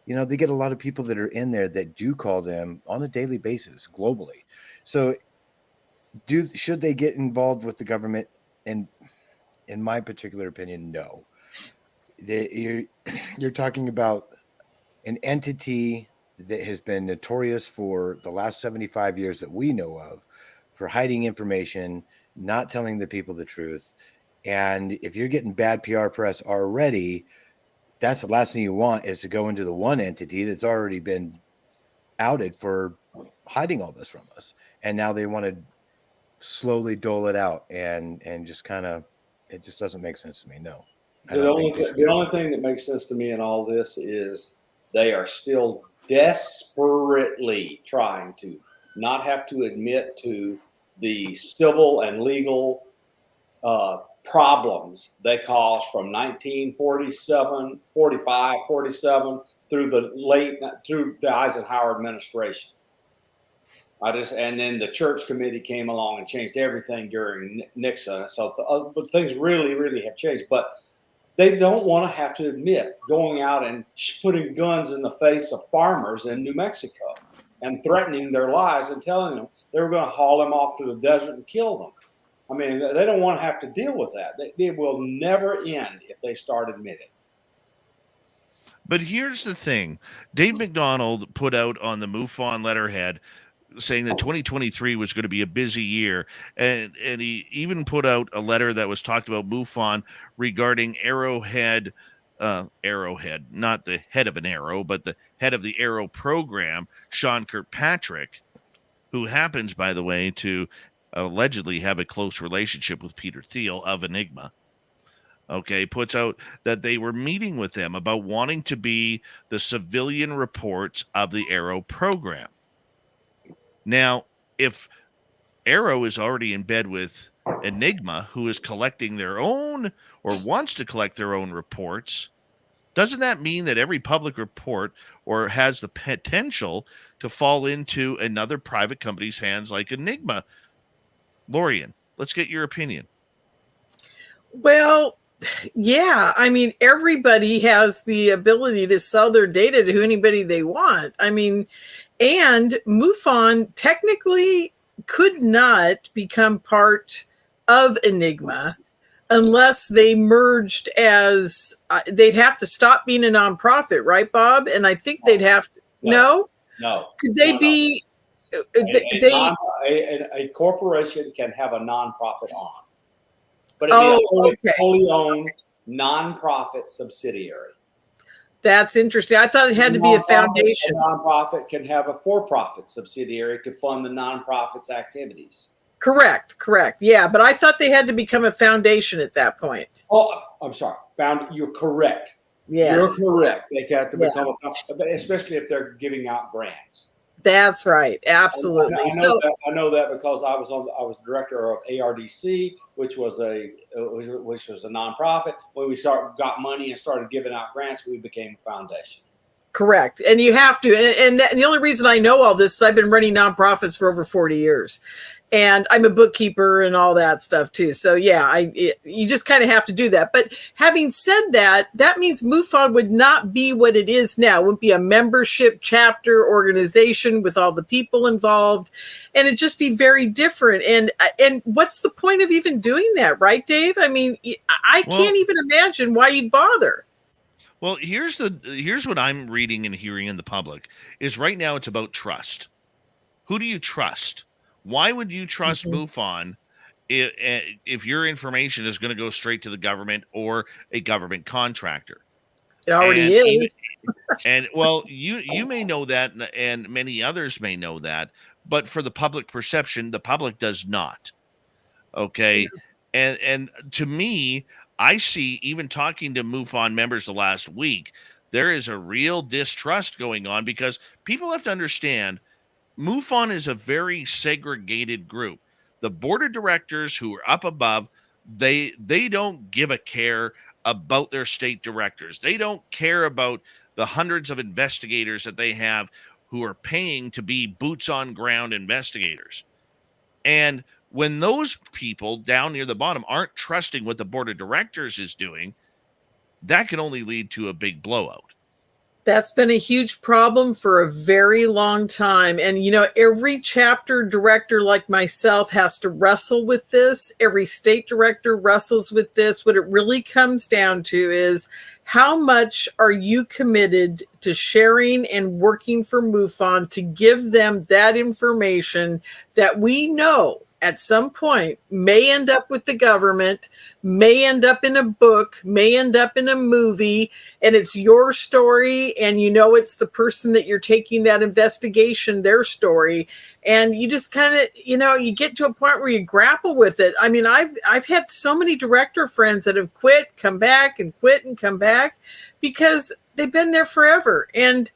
they get a lot of people that are in there that do call them on a daily basis globally. So should they get involved with the government? And in my particular opinion, no. You're talking about an entity that has been notorious for the last 75 years that we know of for hiding information, not telling the people the truth. And if you're getting bad PR press already, that's the last thing you want, is to go into the one entity that's already been outed for hiding all this from us. And now they want to slowly dole it out and just kind of, it just doesn't make sense to me. No. The only thing that makes sense to me in all this is they are still desperately trying to not have to admit to the civil and legal problems they caused from 1947, 45, 47 through the Eisenhower administration. And then the church committee came along and changed everything during Nixon. So but things really, really have changed. But they don't want to have to admit going out and putting guns in the face of farmers in New Mexico and threatening their lives and telling them they were going to haul them off to the desert and kill them. I mean, they don't want to have to deal with that. It will never end if they start admitting. But here's the thing. Dave McDonald put out on the MUFON letterhead saying that 2023 was going to be a busy year. And he even put out a letter that was talked about MUFON regarding Arrowhead, not the head of an arrow, but the head of the AARO program, Sean Kirkpatrick, who happens, by the way, to allegedly have a close relationship with Peter Thiel of Enigma. Okay, puts out that they were meeting with them about wanting to be the civilian reports of the AARO program. Now, if AARO is already in bed with Enigma, who is collecting their own or wants to collect their own reports, doesn't that mean that every public report or has the potential to fall into another private company's hands like Enigma? Lorian, let's get your opinion. Well, yeah, I mean, everybody has the ability to sell their data to anybody they want. I mean, and MUFON technically could not become part of Enigma unless they merged as they'd have to stop being a nonprofit, right, Bob? And I think they'd have to, no? Could they be? A corporation can have a nonprofit arm, but it'd be a wholly owned nonprofit subsidiary. That's interesting. I thought it had to be a foundation. A nonprofit can have a for-profit subsidiary to fund the nonprofit's activities. Correct. Yeah, but I thought they had to become a foundation at that point. Oh, I'm sorry. You're correct. Yes. You're correct. They have to become especially if they're giving out grants. That's right. Absolutely. I know that because I was director of ARDC, which was a nonprofit. When we got money and started giving out grants, we became a foundation. Correct. And you have to. And the only reason I know all this is I've been running nonprofits for over 40 years. And I'm a bookkeeper and all that stuff too. So yeah, you just kind of have to do that. But having said that, that means MUFON would not be what it is now. It wouldn't be a membership chapter organization with all the people involved, and it'd just be very different. And what's the point of even doing that, right, Dave? I mean, I can't even imagine why you'd bother. Well, here's what I'm reading and hearing in the public is right now it's about trust. Who do you trust? Why would you trust MUFON if your information is going to go straight to the government or a government contractor? It already is. And well, you may know that, and many others may know that, but for the public perception, the public does not. Okay, and to me, I see, even talking to MUFON members the last week, there is a real distrust going on because people have to understand. MUFON is a very segregated group. The board of directors who are up above, they don't give a care about their state directors. They don't care about the hundreds of investigators that they have who are paying to be boots on ground investigators. And when those people down near the bottom aren't trusting what the board of directors is doing, that can only lead to a big blowout. That's been a huge problem for a very long time. And, every chapter director like myself has to wrestle with this. Every state director wrestles with this. What it really comes down to is how much are you committed to sharing and working for MUFON to give them that information that we know at some point may end up with the government, may end up in a book, may end up in a movie, and it's your story, and it's the person that you're taking that investigation, their story, and you just kind of, you get to a point where you grapple with it. I mean, I've had so many director friends that have quit, come back, and quit and come back because they've been there forever. And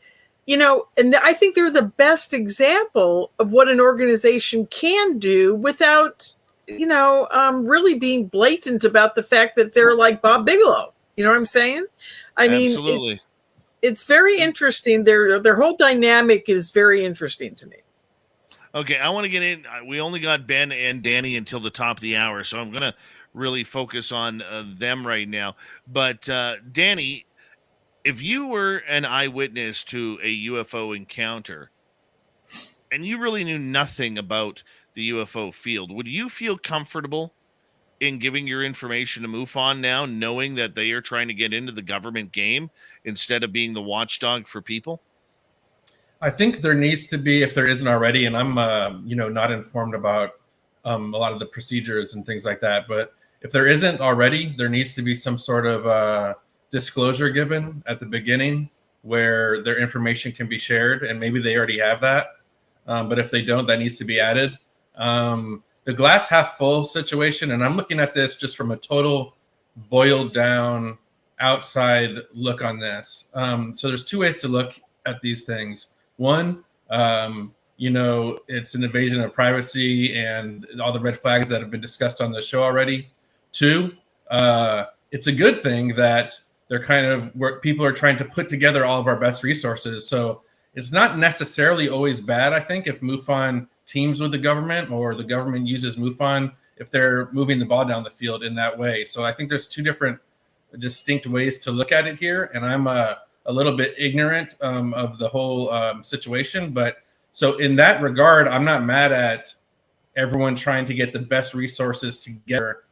And I think they're the best example of what an organization can do without, really being blatant about the fact that they're like Bob Bigelow. You know what I'm saying? I mean, Absolutely. it's very interesting. Their whole dynamic is very interesting to me. Okay, I want to get in. We only got Ben and Danny until the top of the hour, so I'm going to really focus on them right now. But Danny, if you were an eyewitness to a UFO encounter and you really knew nothing about the UFO field, would you feel comfortable in giving your information to MUFON now, knowing that they are trying to get into the government game instead of being the watchdog for people? I think there needs to be, if there isn't already, and I'm not informed about a lot of the procedures and things like that, but if there isn't already, there needs to be some sort of disclosure given at the beginning where their information can be shared, and maybe they already have that. But if they don't, that needs to be added. The glass half full situation, and I'm looking at this just from a total boiled down outside look on this. So there's two ways to look at these things. One, it's an invasion of privacy and all the red flags that have been discussed on the show already. Two, it's a good thing that they're kind of where people are trying to put together all of our best resources. So it's not necessarily always bad, I think, if MUFON teams with the government or the government uses MUFON if they're moving the ball down the field in that way. So I think there's two different distinct ways to look at it here. And I'm a little bit ignorant of the whole situation. But so in that regard, I'm not mad at everyone trying to get the best resources together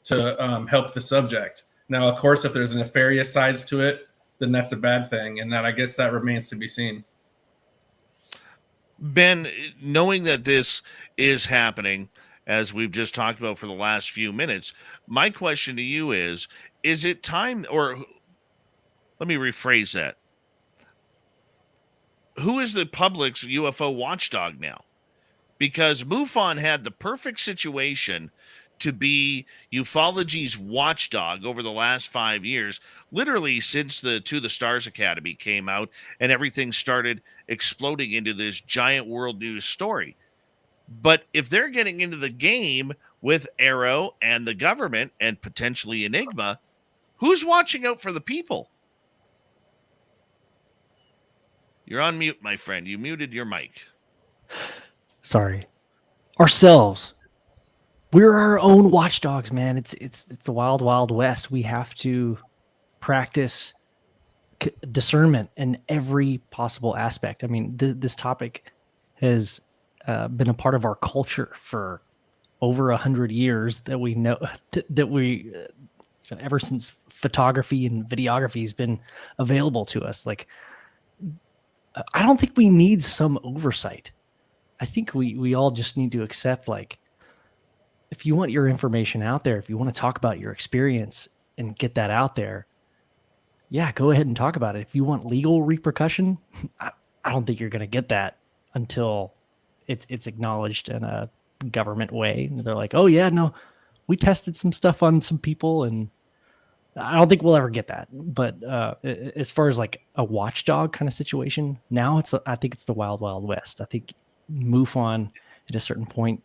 to help the subject. Now, of course, if there's nefarious sides to it, then that's a bad thing. And I guess that remains to be seen. Ben, knowing that this is happening, as we've just talked about for the last few minutes, my question to you is it time, or let me rephrase that. Who is the public's UFO watchdog now? Because MUFON had the perfect situation to be ufology's watchdog over the last 5 years, literally since the To the Stars Academy came out and everything started exploding into this giant world news story. But if they're getting into the game with AARO and the government and potentially ENIGMA, who's watching out for the people? You're on mute, my friend. You muted your mic. Sorry. Ourselves. We're our own watchdogs, man. It's the wild, wild west. We have to practice discernment in every possible aspect. I mean, this topic has been a part of our culture for over 100 years that we know that we ever since photography and videography has been available to us. Like, I don't think we need some oversight. I think we all just need to accept, like, if you want your information out there, if you want to talk about your experience and get that out there, yeah, go ahead and talk about it. If you want legal repercussion, I don't think you're going to get that until it's acknowledged in a government way. And they're like, oh yeah, no, we tested some stuff on some people, and I don't think we'll ever get that. But as far as like a watchdog kind of situation, now I think it's the wild, wild west. I think MUFON at a certain point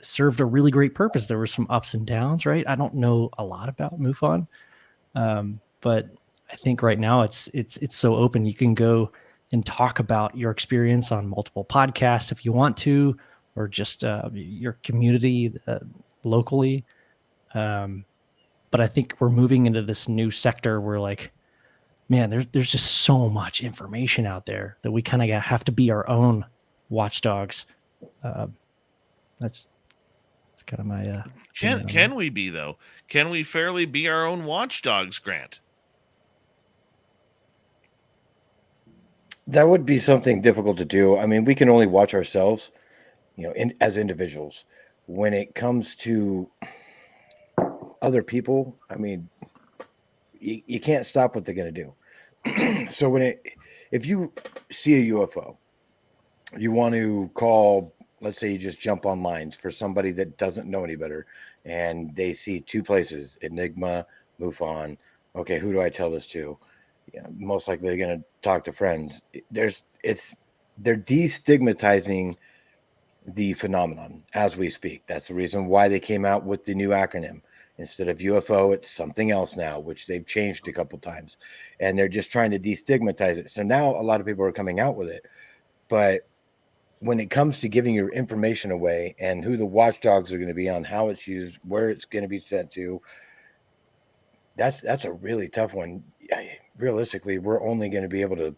served a really great purpose. There were some ups and downs, right? I don't know a lot about MUFON, but I think right now it's so open. You can go and talk about your experience on multiple podcasts if you want to, or just your community locally. But I think we're moving into this new sector where, like, man, there's just so much information out there that we kind of have to be our own watchdogs. That's kind of my can we be, though? Can we fairly be our own watchdogs, Grant? That would be something difficult to do. I mean, we can only watch ourselves, as individuals. When it comes to other people, I mean, you can't stop what they're going to do. So if you see a UFO, you want to call, let's say you just jump on lines for somebody that doesn't know any better, and they see two places, ENIGMA, MUFON. Okay, who do I tell this to? most likely they're going to talk to friends. They're destigmatizing the phenomenon as we speak. That's the reason why they came out with the new acronym. Instead of UFO, it's something else now, which they've changed a couple times, and they're just trying to destigmatize it. So now a lot of people are coming out with it, but when it comes to giving your information away and who the watchdogs are going to be on, how it's used, where it's going to be sent to, that's a really tough one. Realistically, we're only going to be able to,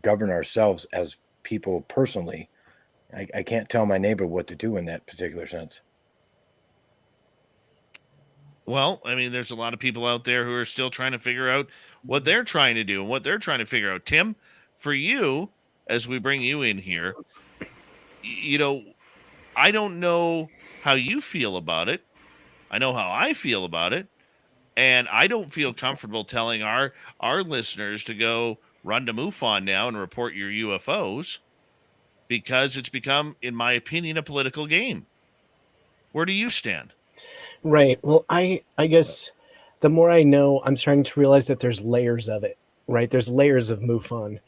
govern ourselves as people personally. I can't tell my neighbor what to do in that particular sense. Well, I mean, there's a lot of people out there who are still trying to figure out what they're trying to do and what they're trying to figure out. Tim, for you, as we bring you in here, I don't know how you feel about it. I know how I feel about it. And I don't feel comfortable telling our listeners to go run to MUFON now and report your UFOs, because it's become, in my opinion, a political game. Where do you stand? Right. Well, I guess the more I know, I'm starting to realize that there's layers of it, right? There's layers of MUFON.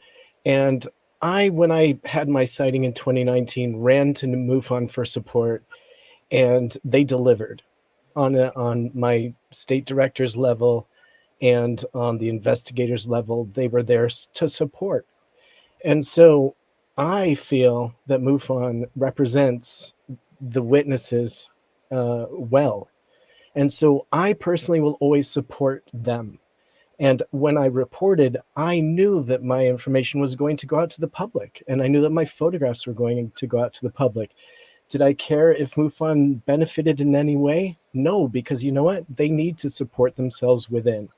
And when I had my sighting in 2019, ran to MUFON for support, and they delivered on my state director's level and on the investigators level. They were there to support. And so I feel that MUFON represents the witnesses well. And so I personally will always support them. And when I reported, I knew that my information was going to go out to the public, and I knew that my photographs were going to go out to the public. Did I care if MUFON benefited in any way? No, because you know what? They need to support themselves within.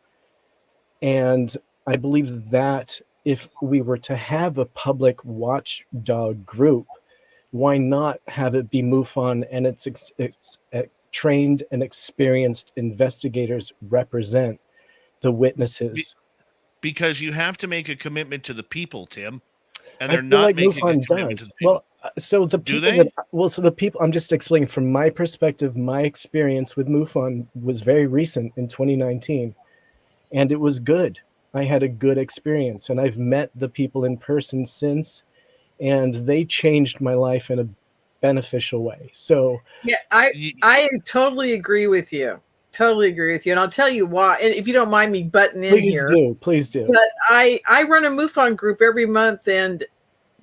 And I believe that if we were to have a public watchdog group, why not have it be MUFON and its trained and experienced investigators represent the witnesses? Because you have to make a commitment to the people, Tim, and they're I feel not like making MUFON a commitment does. to the people. Well, so the Do people they? the people, I'm just explaining from my perspective. My experience with MUFON was very recent in 2019, and it was good. I had a good experience, and I've met the people in person since, and they changed my life in a beneficial way. So Yeah, I totally agree with you. Totally agree with you. And I'll tell you why. And if you don't mind me butting in here. Please do. But I run a MUFON group every month, and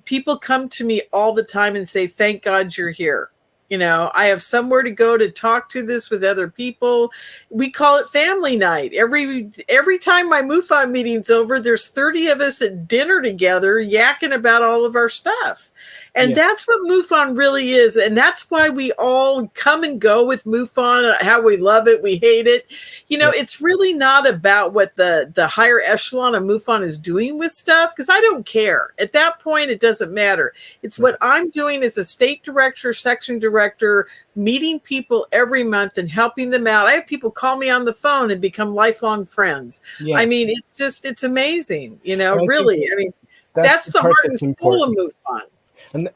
people come to me all the time and say, thank God you're here. I have somewhere to go to talk to this with other people. We call it family night. Every time my MUFON meeting's over, there's 30 of us at dinner together yakking about all of our stuff. And that's what MUFON really is. And that's why we all come and go with MUFON, how we love it, we hate it. It's really not about what the higher echelon of MUFON is doing with stuff, because I don't care. At that point, it doesn't matter. It's what I'm doing as a state director, section director, meeting people every month and helping them out. I have people call me on the phone and become lifelong friends. I mean, it's amazing, really. I mean, that's the heart and soul of MUFON.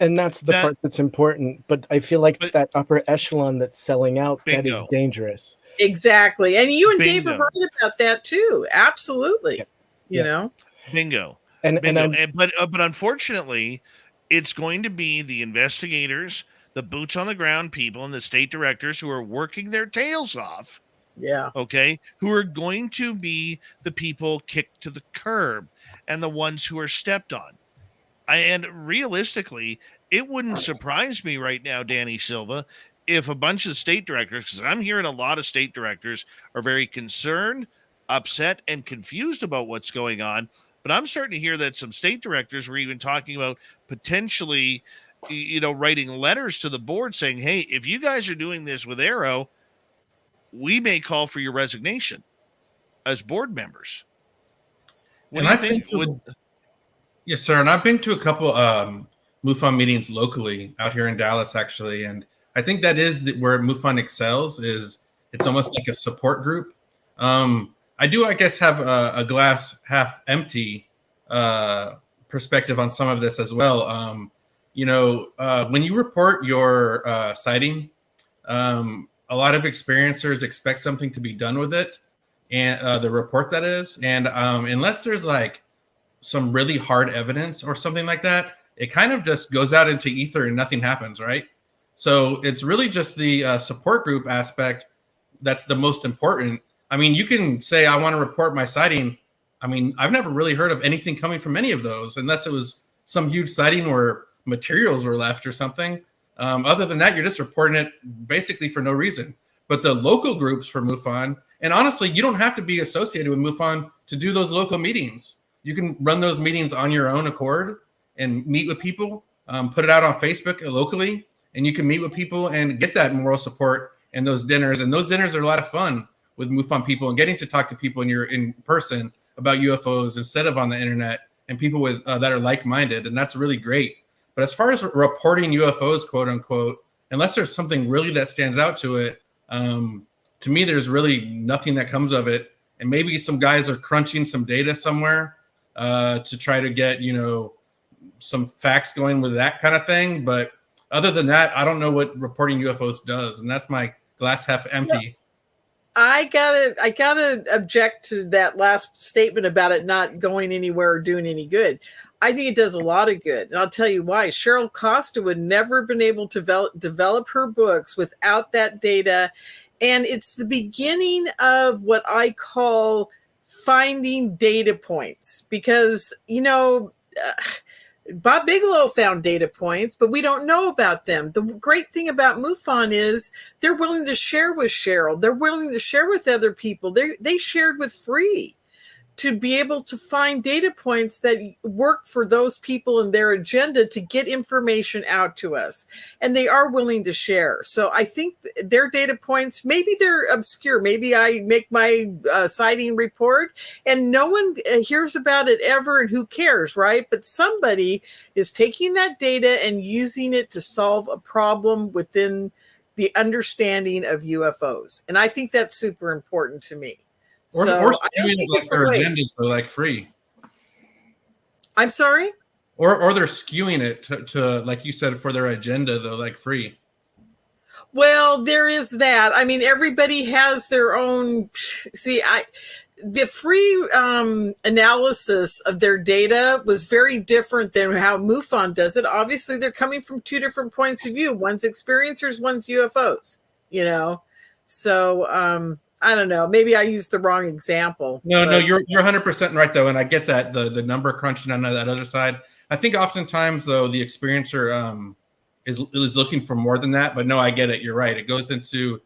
And that's the part that's important. But I feel like it's that upper echelon that's selling out that is dangerous. Exactly. And you and Dave are right about that too. Absolutely. Bingo. But unfortunately, it's going to be the investigators, the boots on the ground people, and the state directors who are working their tails off. Yeah. Okay. Who are going to be the people kicked to the curb and the ones who are stepped on. And realistically, it wouldn't surprise me right now, Danny Silva, if a bunch of state directors, because I'm hearing a lot of state directors are very concerned, upset, and confused about what's going on. But I'm starting to hear that some state directors were even talking about potentially, writing letters to the board saying, hey, if you guys are doing this with AARO, we may call for your resignation as board members. What do you think? Yes, sir. And I've been to a couple MUFON meetings locally out here in Dallas, actually. And I think that is where MUFON excels, is it's almost like a support group. I do, I guess, have a glass half empty perspective on some of this as well. When you report your sighting, a lot of experiencers expect something to be done with it. and the report that is. And unless there's like some really hard evidence or something like that, it kind of just goes out into ether and nothing happens, right? So it's really just the support group aspect that's the most important. I mean, you can say, I want to report my sighting. I mean, I've never really heard of anything coming from any of those, unless it was some huge sighting where materials were left or something. Other than that, you're just reporting it basically for no reason. But the local groups for MUFON, and honestly, you don't have to be associated with MUFON to do those local meetings. You can run those meetings on your own accord and meet with people, put it out on Facebook locally, and you can meet with people and get that moral support and those dinners. And those dinners are a lot of fun with MUFON people and getting to talk to people in person about UFOs instead of on the internet, and people with that are like-minded, and that's really great. But as far as reporting UFOs, quote unquote, unless there's something really that stands out to it, to me, there's really nothing that comes of it. And maybe some guys are crunching some data somewhere to try to get, some facts going with that kind of thing. But other than that, I don't know what reporting UFOs does, and that's my glass half empty. I gotta object to that last statement about it not going anywhere or doing any good. I think it does a lot of good, and I'll tell you why. Cheryl Costa would never have been able to develop her books without that data, and it's the beginning of what I call finding data points, because Bob Bigelow found data points, but we don't know about them. The great thing about MUFON is they're willing to share with Cheryl. They're willing to share with other people. They shared with Free to be able to find data points that work for those people and their agenda to get information out to us. And they are willing to share. So I think their data points, maybe they're obscure. Maybe I make my sighting report and no one hears about it ever, and who cares, right? But somebody is taking that data and using it to solve a problem within the understanding of UFOs. And I think that's super important to me. Or So I don't skewing think like it's a their waste. agendas, though, like Free. I'm sorry? Or they're skewing it to, like you said, for their agenda, though, like Free. Well, there is that. I mean, everybody has their own. See, the Free analysis of their data was very different than how MUFON does it. Obviously, they're coming from two different points of view. One's experiencers, one's UFOs. So I don't know. Maybe I used the wrong example. No, you're 100% right, though, and I get that the number crunching on that other side. I think oftentimes, though, the experiencer is looking for more than that. But no, I get it. You're right. It goes into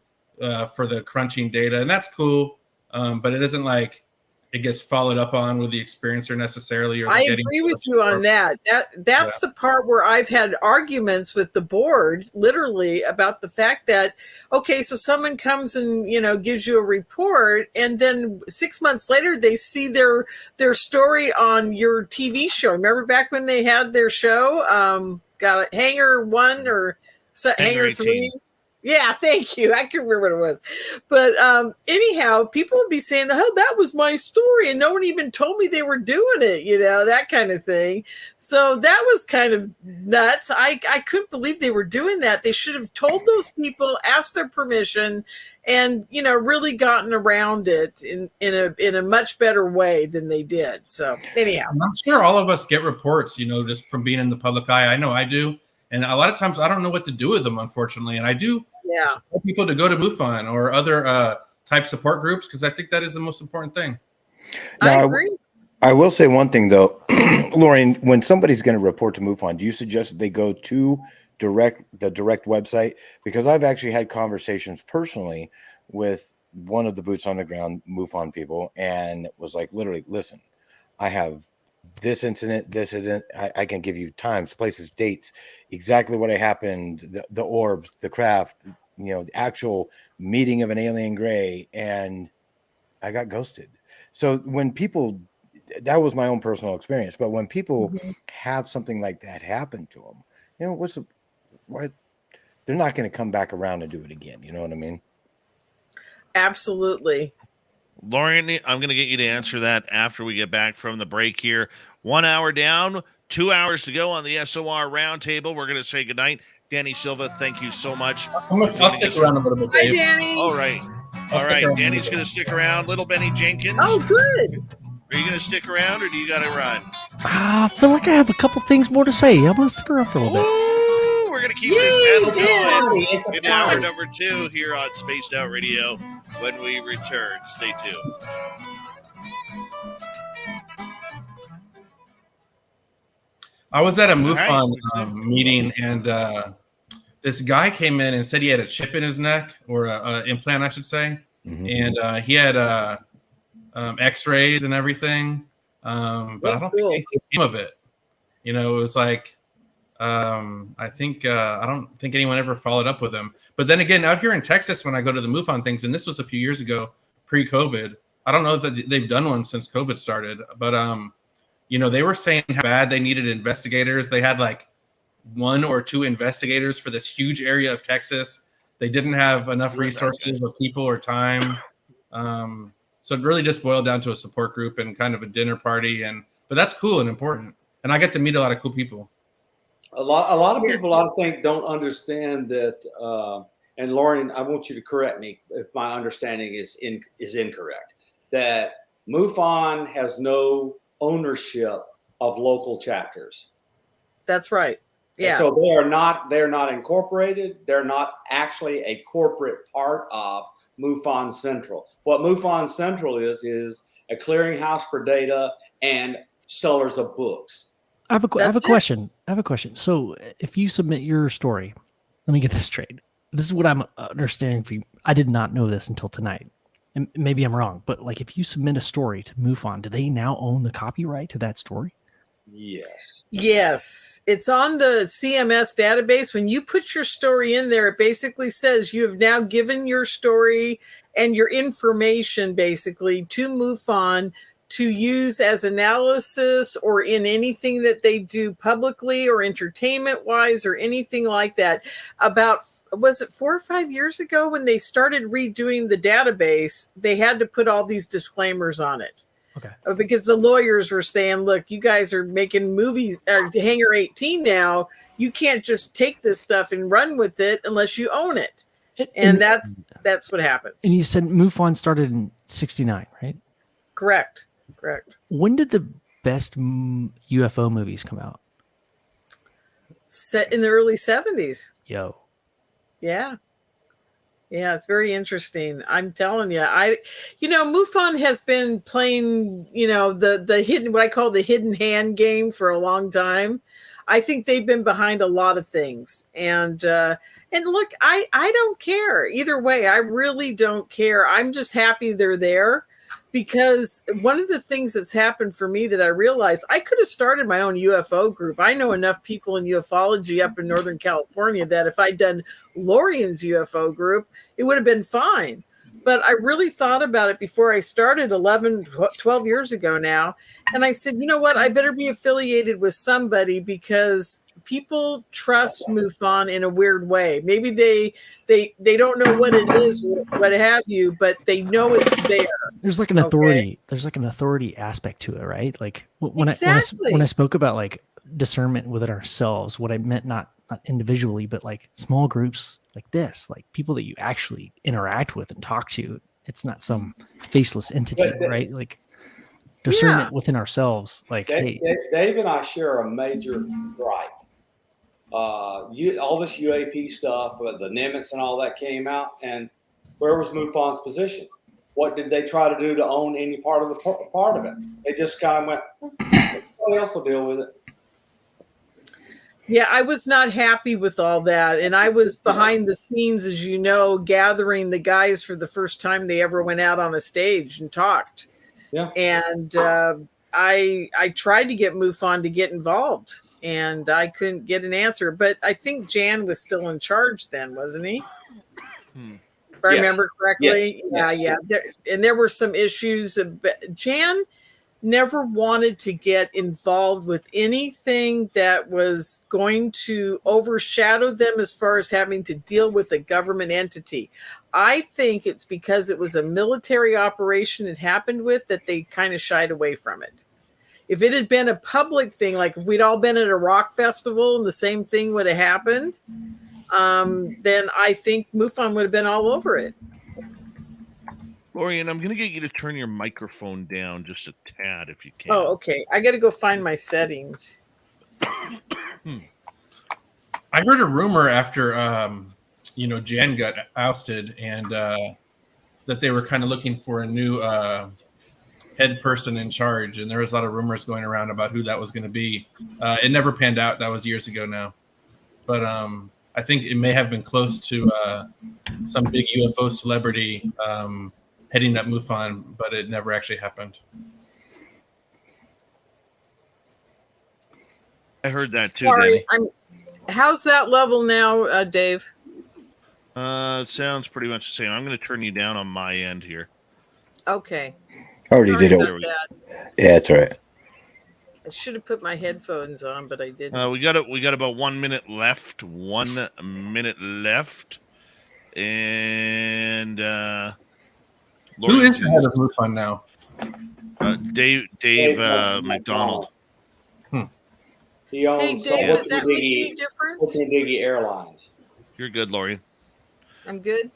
for the crunching data, and that's cool. But it isn't like it gets followed up on with the experiencer necessarily. Or I agree with you on that. That's the part where I've had arguments with the board, literally, about the fact that, okay, so someone comes and gives you a report, and then 6 months later they see their story on your TV show. Remember back when they had their show, got a Hangar 1 or Hangar 3? Yeah, thank you. I can't remember what it was. But anyhow, people would be saying, oh, that was my story, and no one even told me they were doing it, that kind of thing. So that was kind of nuts. I couldn't believe they were doing that. They should have told those people, asked their permission, and, really gotten around it in a much better way than they did. So anyhow. I'm sure all of us get reports, just from being in the public eye. I know I do. And a lot of times I don't know what to do with them, unfortunately. And I do tell people to go to MUFON or other type support groups, because I think that is the most important thing. Now, I agree. I will say one thing, though. Lauren, when somebody's going to report to MUFON, do you suggest that they go to the direct website? Because I've actually had conversations personally with one of the boots on the ground MUFON people, and was like, literally, listen, I have this incident, I can give you times, places, dates, exactly what happened, the orbs, the craft, the actual meeting of an alien gray, and I got ghosted. So when people, that was my own personal experience, but when people have something like that happen to them, why they're not going to come back around and do it again. You know what I mean? Absolutely. Lauren, I'm going to get you to answer that after we get back from the break here. 1 hour down, 2 hours to go on the SOR Roundtable. We're going to say goodnight. Danny Silva, thank you so much. I'll stick around a little bit, Hi, Dave. Danny. All right. I'll All stick right, around Danny's a going to stick around. Little Benny Jenkins, Oh, good. are you going to stick around or do you got to run? I feel like I have a couple things more to say. I'm gonna stick around for a little bit. Ooh, we're going to keep Yay, this panel yeah. going It's a in hour party. number 2 here on Spaced Out Radio when we return. Stay tuned. I was at a right. MUFON meeting, and this guy came in and said he had a chip in his neck, or a implant, I should say, and he had X-rays and everything, but I don't think anything came of it. You know, it was like I don't think anyone ever followed up with him. But then again, out here in Texas, when I go to the MUFON things, and this was a few years ago, pre-COVID, I don't know that they've done one since COVID started, but you know, they were saying how bad they needed investigators. They had like 1 or 2 investigators for this huge area of Texas. They didn't have enough resources or people or time. So it really just boiled down to a support group and kind of a dinner party. But that's cool and important. And I get to meet a lot of cool people. A lot of people, I think, don't understand that. And Lauren, I want you to correct me if my understanding is incorrect. That MUFON has no ownership of local chapters. That's right. Yeah. So they're not incorporated. They're not actually a corporate part of MUFON Central. What MUFON Central is a clearinghouse for data and sellers of books. I have a question. So if you submit your story, let me get this straight. This is what I'm understanding for you. I did not know this until tonight. And maybe I'm wrong, but like if you submit a story to MUFON, do they now own the copyright to that story? Yes. It's on the CMS database. When you put your story in there, it basically says you have now given your story and your information basically to MUFON to use as analysis or in anything that they do publicly or entertainment wise or anything like that. About, was it 4 or 5 years ago when they started redoing the database, they had to put all these disclaimers on it. Okay. Because the lawyers were saying, look, you guys are making movies, Hangar 18 now. You can't just take this stuff and run with it unless you own it. And that's what happens. And you said MUFON started in 1969, right? Correct. When did the best UFO movies come out? Set in the early 70s. Yo. Yeah. Yeah, it's very interesting. I'm telling you, MUFON has been playing, the hidden, what I call the hidden hand game for a long time. I think they've been behind a lot of things. And look, I don't care either way. I really don't care. I'm just happy they're there. Because one of the things that's happened for me that I realized, I could have started my own UFO group. I know enough people in ufology up in Northern California that if I'd done Lorian's UFO group, it would have been fine. But I really thought about it before I started 12 years ago now. And I said, you know what? I better be affiliated with somebody because people trust MUFON in a weird way. Maybe they don't know what it is, what have you, but they know it's there. There's like an authority. There's like an authority aspect to it, right? Like when I spoke about like discernment within ourselves, what I meant not individually, but like small groups like this, like people that you actually interact with and talk to. It's not some faceless entity, right? Like discernment within ourselves. Like, Dave and I share a major gripe. All this UAP stuff, the Nimitz and all that came out, and where was MUFON's position? What did they try to do to own any part of it? They just kind of went, somebody else will deal with it. Yeah, I was not happy with all that. And I was behind the scenes, as you know, gathering the guys for the first time they ever went out on a stage and talked. Yeah. And I tried to get MUFON to get involved, and I couldn't get an answer. But I think Jan was still in charge then, wasn't he? If I remember correctly. Yes. Yeah. There were some issues. Jan never wanted to get involved with anything that was going to overshadow them as far as having to deal with a government entity. I think it's because it was a military operation it happened with that they kind of shied away from it. If it had been a public thing, like if we'd all been at a rock festival and the same thing would have happened, then I think MUFON would have been all over it. Lorian, I'm going to get you to turn your microphone down just a tad if you can. Oh, okay. I got to go find my settings. I heard a rumor after, Jan got ousted and that they were kind of looking for a new head person in charge. And there was a lot of rumors going around about who that was going to be. It never panned out. That was years ago now. But I think it may have been close to some big UFO celebrity heading up MUFON, but it never actually happened. I heard that too, Sorry, Danny. How's that level now, Dave? It sounds pretty much the same. I'm going to turn you down on my end here. Okay. I already Sorry did about it. that. Yeah, that's all right. I should have put my headphones on, but I didn't. We got about 1 minute left. 1 minute left. And Who is the head of MUFON now? Dave McDonald. He owns Hey, Dave, does that make any difference? Diggy Airlines. You're good, Lori. I'm good.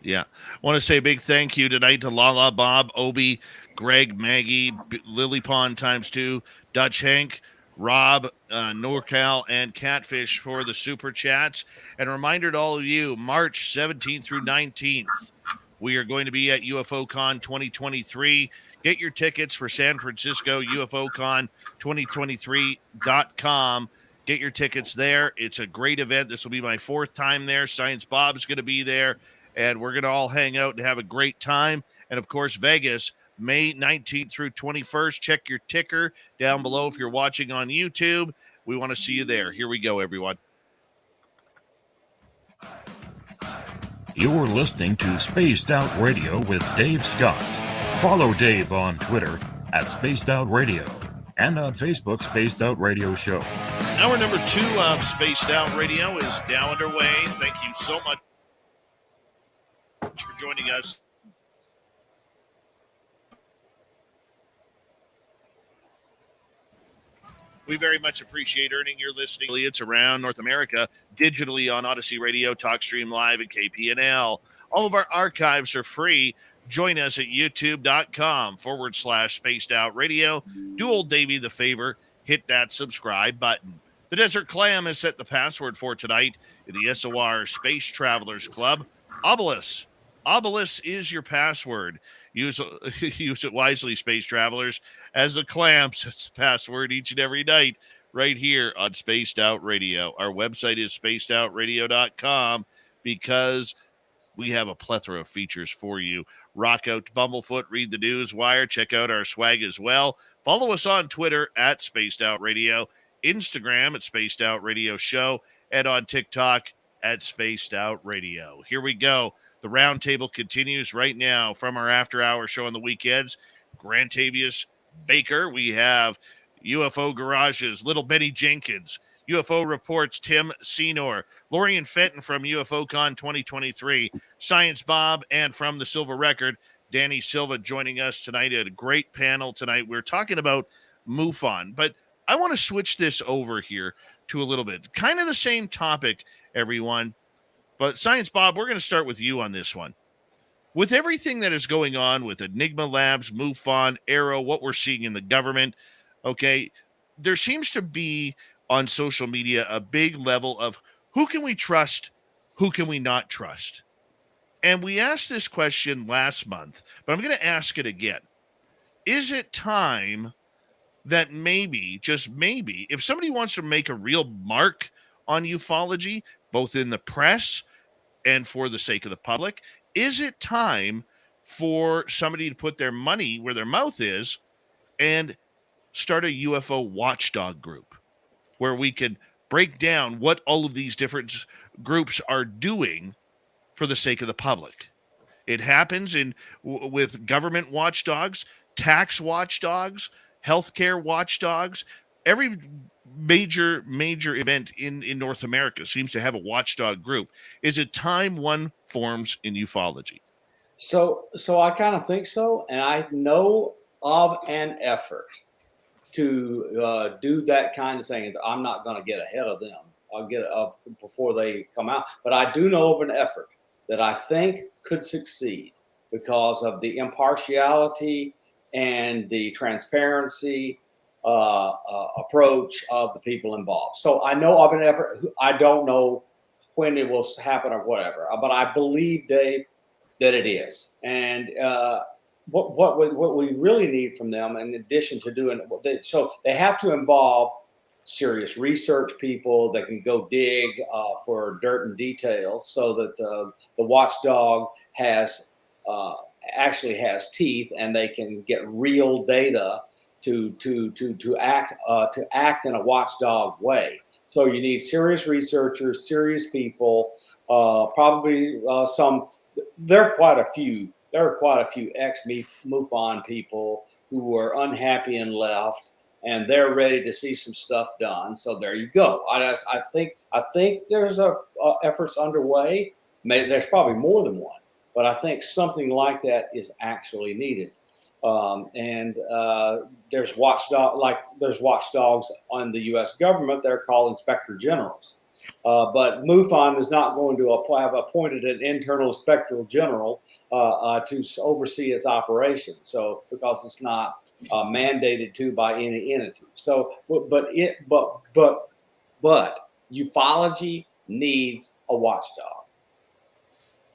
Yeah. I want to say a big thank you tonight to Lala, Bob, Obi, Greg, Maggie, Lily Pond ×2, Dutch Hank, Rob, NorCal, and Catfish for the super chats. And a reminder to all of you, March 17th through 19th, we are going to be at UFOCon 2023. Get your tickets for San Francisco, UFOCon2023.com. Get your tickets there. It's a great event. This will be my 4th time there. Science Bob's going to be there, and we're going to all hang out and have a great time. And, of course, Vegas, May 19th through 21st. Check your ticker down below if you're watching on YouTube. We want to see you there. Here we go, everyone. You're listening to Spaced Out Radio with Dave Scott. Follow Dave on Twitter at Spaced Out Radio and on Facebook, Spaced Out Radio Show. Hour number 2 of Spaced Out Radio is now underway. Thank you so much for joining us. We very much appreciate earning your listening affiliates around North America, digitally on Odyssey Radio, TalkStream Live, and KPNL. All of our archives are free. Join us at youtube.com/Spaced Out Radio. Do old Davey the favor, hit that subscribe button. The Desert Clam has set the password for tonight in the SOR Space Travelers Club. Obelisk. Obelisk is your password. Use it wisely, space travelers, as the Clam sets the password each and every night right here on Spaced Out Radio. Our website is spacedoutradio.com because we have a plethora of features for you. Rock out to Bumblefoot, read the news wire, check out our swag as well. Follow us on Twitter at Spaced Out Radio, Instagram at Spaced Out Radio Show, and on TikTok at Spaced Out Radio. Here we go. The roundtable continues right now from our after-hour show on the weekends. Grantavius Baker. We have UFO Garages, Little Benny Jenkins, UFO Reports, Tim Senor, Lorian Fenton from UFOCon 2023, Science Bob, and from the Silver Record, Danny Silva joining us tonight at a great panel tonight. We're talking about MUFON, but I want to switch this over here to a little bit. Kind of the same topic, everyone. But Science Bob, we're going to start with you on this one. With everything that is going on with Enigma Labs, MUFON, AARO, what we're seeing in the government, okay, there seems to be on social media a big level of who can we trust, who can we not trust? And we asked this question last month, but I'm going to ask it again. Is it time that maybe, just maybe, if somebody wants to make a real mark on ufology, both in the press and for the sake of the public, is it time for somebody to put their money where their mouth is and start a UFO watchdog group where we can break down what all of these different groups are doing for the sake of the public? It happens with government watchdogs, tax watchdogs, healthcare watchdogs. Every major event in North America seems to have a watchdog group. Is it time one forms in ufology? So I kind of think so, and I know of an effort to do that kind of thing. I'm not going to get ahead of them. I'll get up before they come out, but I do know of an effort that I think could succeed. because of the impartiality and the transparency approach of the people involved. So I know of an effort. I don't know when it will happen or whatever, but I believe, Dave, that it is. And what we really need from them, in addition to doing it, so they have to involve serious research people that can go dig for dirt and details, so that the watchdog actually has teeth, and they can get real data to act in a watchdog way. So you need serious researchers, serious people, probably some. There are quite a few ex-MUFON people who were unhappy and left, and they're ready to see some stuff done. So there you go. I think there's efforts underway. Maybe there's probably more than one, but I think something like that is actually needed. There's watchdogs on the U.S. government. They're called inspector generals. But MUFON is not going to have appointed an internal inspector general to oversee its operations. So because it's not mandated to by any entity. So, but ufology needs a watchdog.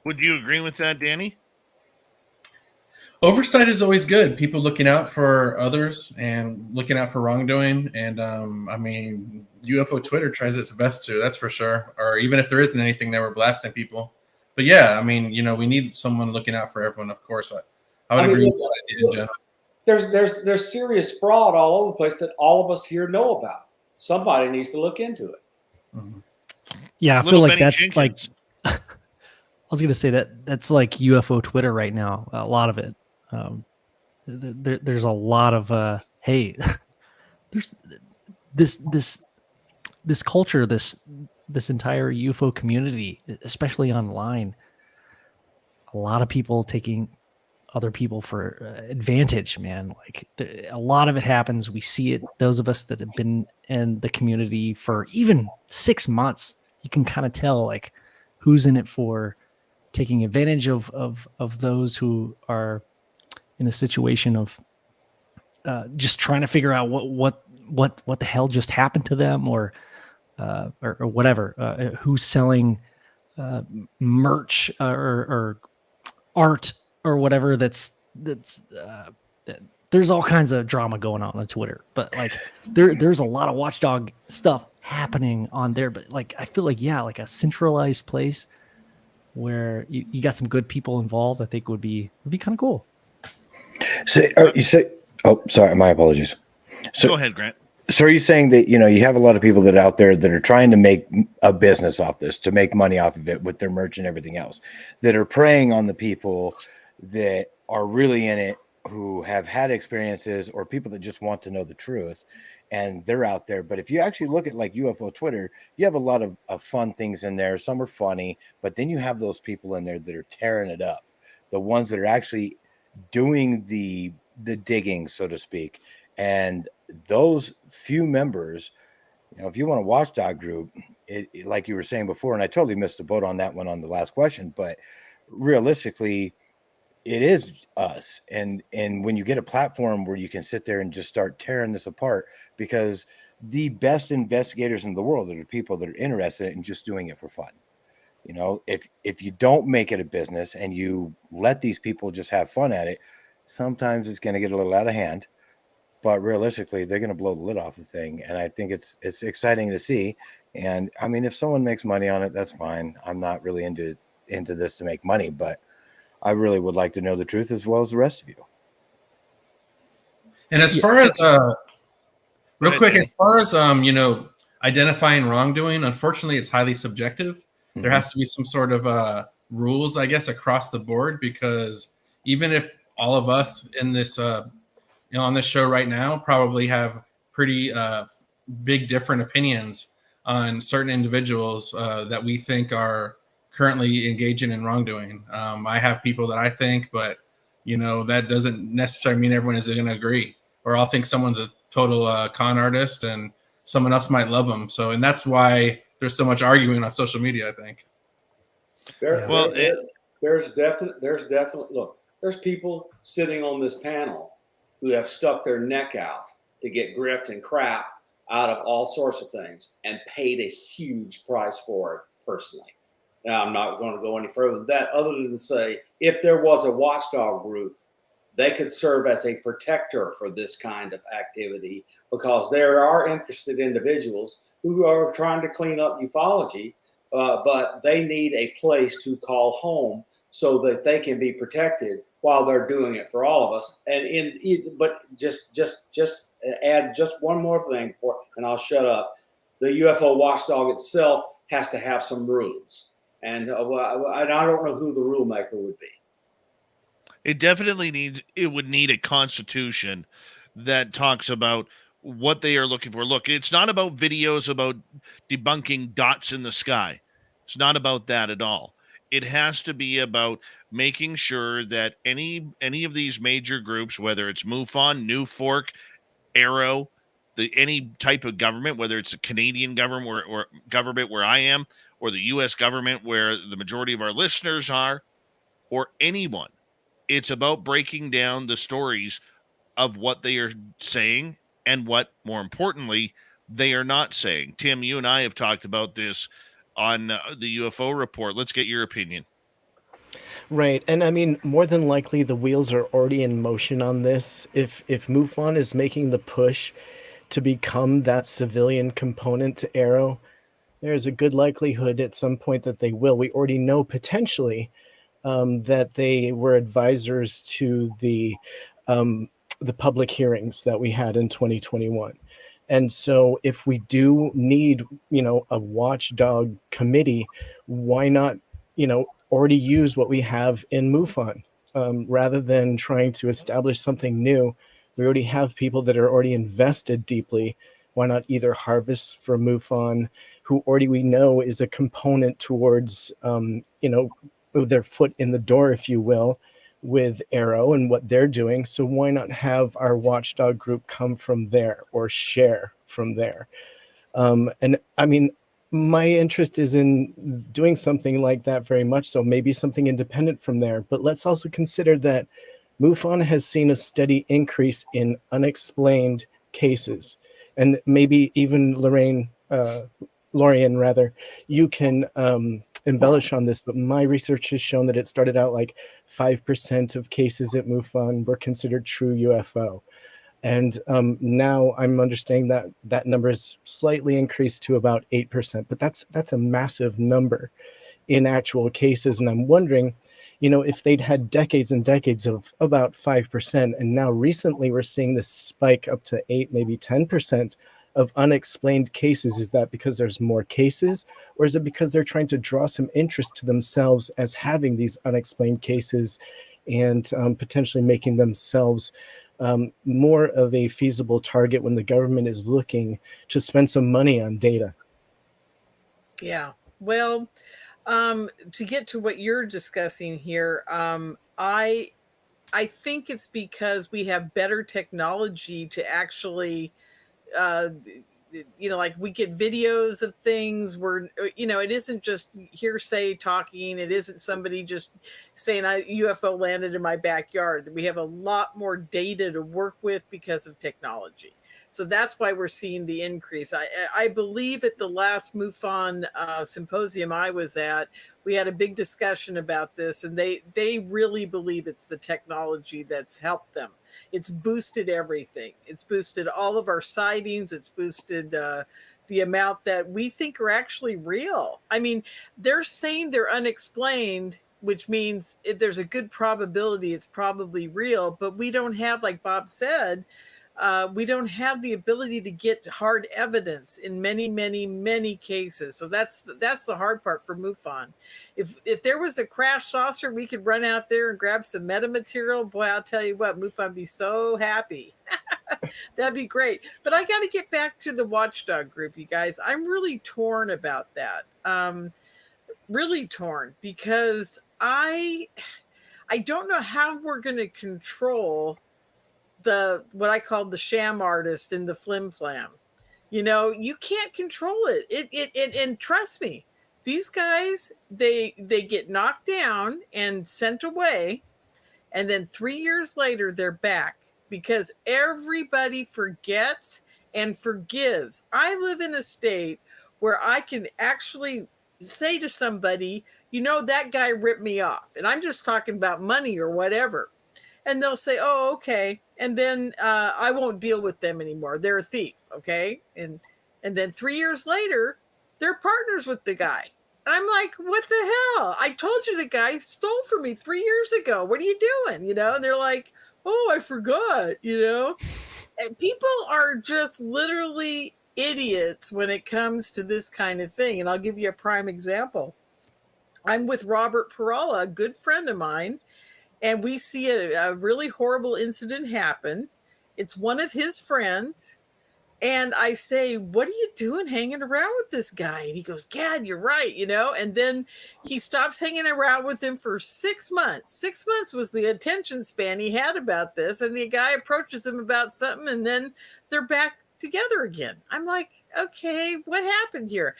Would you agree with that, Danny? Oversight is always good. People looking out for others and looking out for wrongdoing. And I mean, UFO Twitter tries its best to, that's for sure. Or even if there isn't anything, they were blasting people. But yeah, I mean, we need someone looking out for everyone. Of course, I would agree with that idea in general. There's serious fraud all over the place that all of us here know about. Somebody needs to look into it. Mm-hmm. Yeah, I feel like that's Jenkins. Like. I was gonna say that's like UFO Twitter right now. A lot of it. There's a lot of hey, there's this culture, this entire UFO community, especially online. A lot of people taking other people for advantage, man. Like a lot of it happens. We see it. Those of us that have been in the community for even 6 months, you can kind of tell like who's in it for taking advantage of those who are in a situation of just trying to figure out what the hell just happened to them, or whatever. Who's selling merch or art or whatever. There's all kinds of drama going on Twitter, but like there's a lot of watchdog stuff happening on there. But like I feel like like a centralized place where you got some good people involved, I think would be kind of cool. Oh, sorry, my apologies. So, go ahead, Grant. So are you saying that, you have a lot of people that are out there that are trying to make a business off this, to make money off of it with their merch and everything else, that are preying on the people that are really in it, who have had experiences, or people that just want to know the truth, and they're out there? But if you actually look at like UFO Twitter, you have a lot of fun things in there. Some are funny, but then you have those people in there that are tearing it up, the ones that are actually doing the digging, so to speak. And those few members, if you want a watchdog group, it, like you were saying before, and I totally missed the boat on that one on the last question, but realistically, it is us. And when you get a platform where you can sit there and just start tearing this apart, because the best investigators in the world are the people that are interested in just doing it for fun. If you don't make it a business and you let these people just have fun at it, sometimes it's going to get a little out of hand, but realistically, they're going to blow the lid off the thing. And I think it's exciting to see. And I mean, if someone makes money on it, that's fine. I'm not really into this to make money, but I really would like to know the truth as well as the rest of you. And as far as real quick, as far as identifying wrongdoing, unfortunately, it's highly subjective. Mm-hmm. There has to be some sort of rules, I guess, across the board, because even if all of us in this on this show right now probably have pretty big different opinions on certain individuals that we think are currently engaging in wrongdoing. I have people that I think, but that doesn't necessarily mean everyone is going to agree, or I'll think someone's a total con artist and someone else might love them. So, and that's why there's so much arguing on social media, I think. There's definitely look, There's people sitting on this panel who have stuck their neck out to get grift and crap out of all sorts of things and paid a huge price for it personally. Now, I'm not going to go any further than that, other than to say, if there was a watchdog group, they could serve as a protector for this kind of activity, because there are interested individuals who are trying to clean up ufology, but they need a place to call home so that they can be protected while they're doing it for all of us. But just add just one more thing and I'll shut up. The UFO watchdog itself has to have some rules, and I don't know who the rule maker would be. It definitely would need a constitution that talks about what they are looking for. Look, it's not about videos about debunking dots in the sky. It's not about that at all. It has to be about making sure that any of these major groups, whether it's MUFON, New Fork, AARO, any type of government, whether it's a Canadian government or government where I am, or the U.S. government where the majority of our listeners are, or anyone. It's about breaking down the stories of what they are saying and what, more importantly, they are not saying. Tim, you and I have talked about this on the UFO report. Let's get your opinion. Right. And I mean, more than likely, the wheels are already in motion on this. If MUFON is making the push to become that civilian component to AARO, there's a good likelihood at some point that they will. We already know potentially that they were advisors to the public hearings that we had in 2021. And so if we do need, a watchdog committee, why not, already use what we have in MUFON rather than trying to establish something new? We already have people that are already invested deeply. Why not either harvest from MUFON, who already we know is a component towards, their foot in the door, if you will, with AARO and what they're doing. So why not have our watchdog group come from there or share from there? And I mean, my interest is in doing something like that very much so, maybe something independent from there. But let's also consider that MUFON has seen a steady increase in unexplained cases. And maybe even Lorian, you can embellish on this, but my research has shown that it started out like 5% of cases at MUFON were considered true UFO. And now I'm understanding that that number is slightly increased to about 8%, but that's a massive number in actual cases. And I'm wondering, if they'd had decades and decades of about 5%, and now recently we're seeing this spike up to 8, maybe 10% of unexplained cases. Is that because there's more cases, or is it because they're trying to draw some interest to themselves as having these unexplained cases and potentially making themselves more of a feasible target when the government is looking to spend some money on data? Yeah. Well, to get to what you're discussing here, I think it's because we have better technology to actually like we get videos of things where, it isn't just hearsay talking. It isn't somebody just saying UFO landed in my backyard. We have a lot more data to work with because of technology. So that's why we're seeing the increase. I believe at the last MUFON symposium I was at, we had a big discussion about this, and they really believe it's the technology that's helped them. It's boosted everything. It's boosted all of our sightings. It's boosted the amount that we think are actually real. I mean, they're saying they're unexplained, which means there's a good probability it's probably real, but we don't have, like Bob said, we don't have the ability to get hard evidence in many, many, many cases. So that's the hard part for MUFON. If there was a crash saucer, we could run out there and grab some metamaterial. Boy, I'll tell you what, MUFON would be so happy. That'd be great. But I got to get back to the watchdog group, you guys. I'm really torn about that. Really torn, because I don't know how we're going to control what I call the sham artist in the flim flam. You can't control it. And trust me, these guys, they get knocked down and sent away, And then 3 years later, they're back because everybody forgets and forgives. I live in a state where I can actually say to somebody, you know, that guy ripped me off. And I'm just talking about money or whatever. And they'll say, oh, okay. And then I won't deal with them anymore. They're a thief. Okay. And then 3 years later, they're partners with the guy. And I'm like, what the hell? I told you the guy stole from me 3 years ago. What are you doing? You know, and they're like, oh, I forgot, you know. And people are just literally idiots when it comes to this kind of thing. And I'll give you a prime example. I'm with Robert Perala, a good friend of mine, and we see a really horrible incident happen. It's one of his friends. And I say, what are you doing hanging around with this guy? And he goes, Gad, you're right, you know. And then he stops hanging around with him for 6 months. 6 months was the attention span he had about this. And the guy approaches him about something, and then they're back together again. I'm like, okay, what happened here?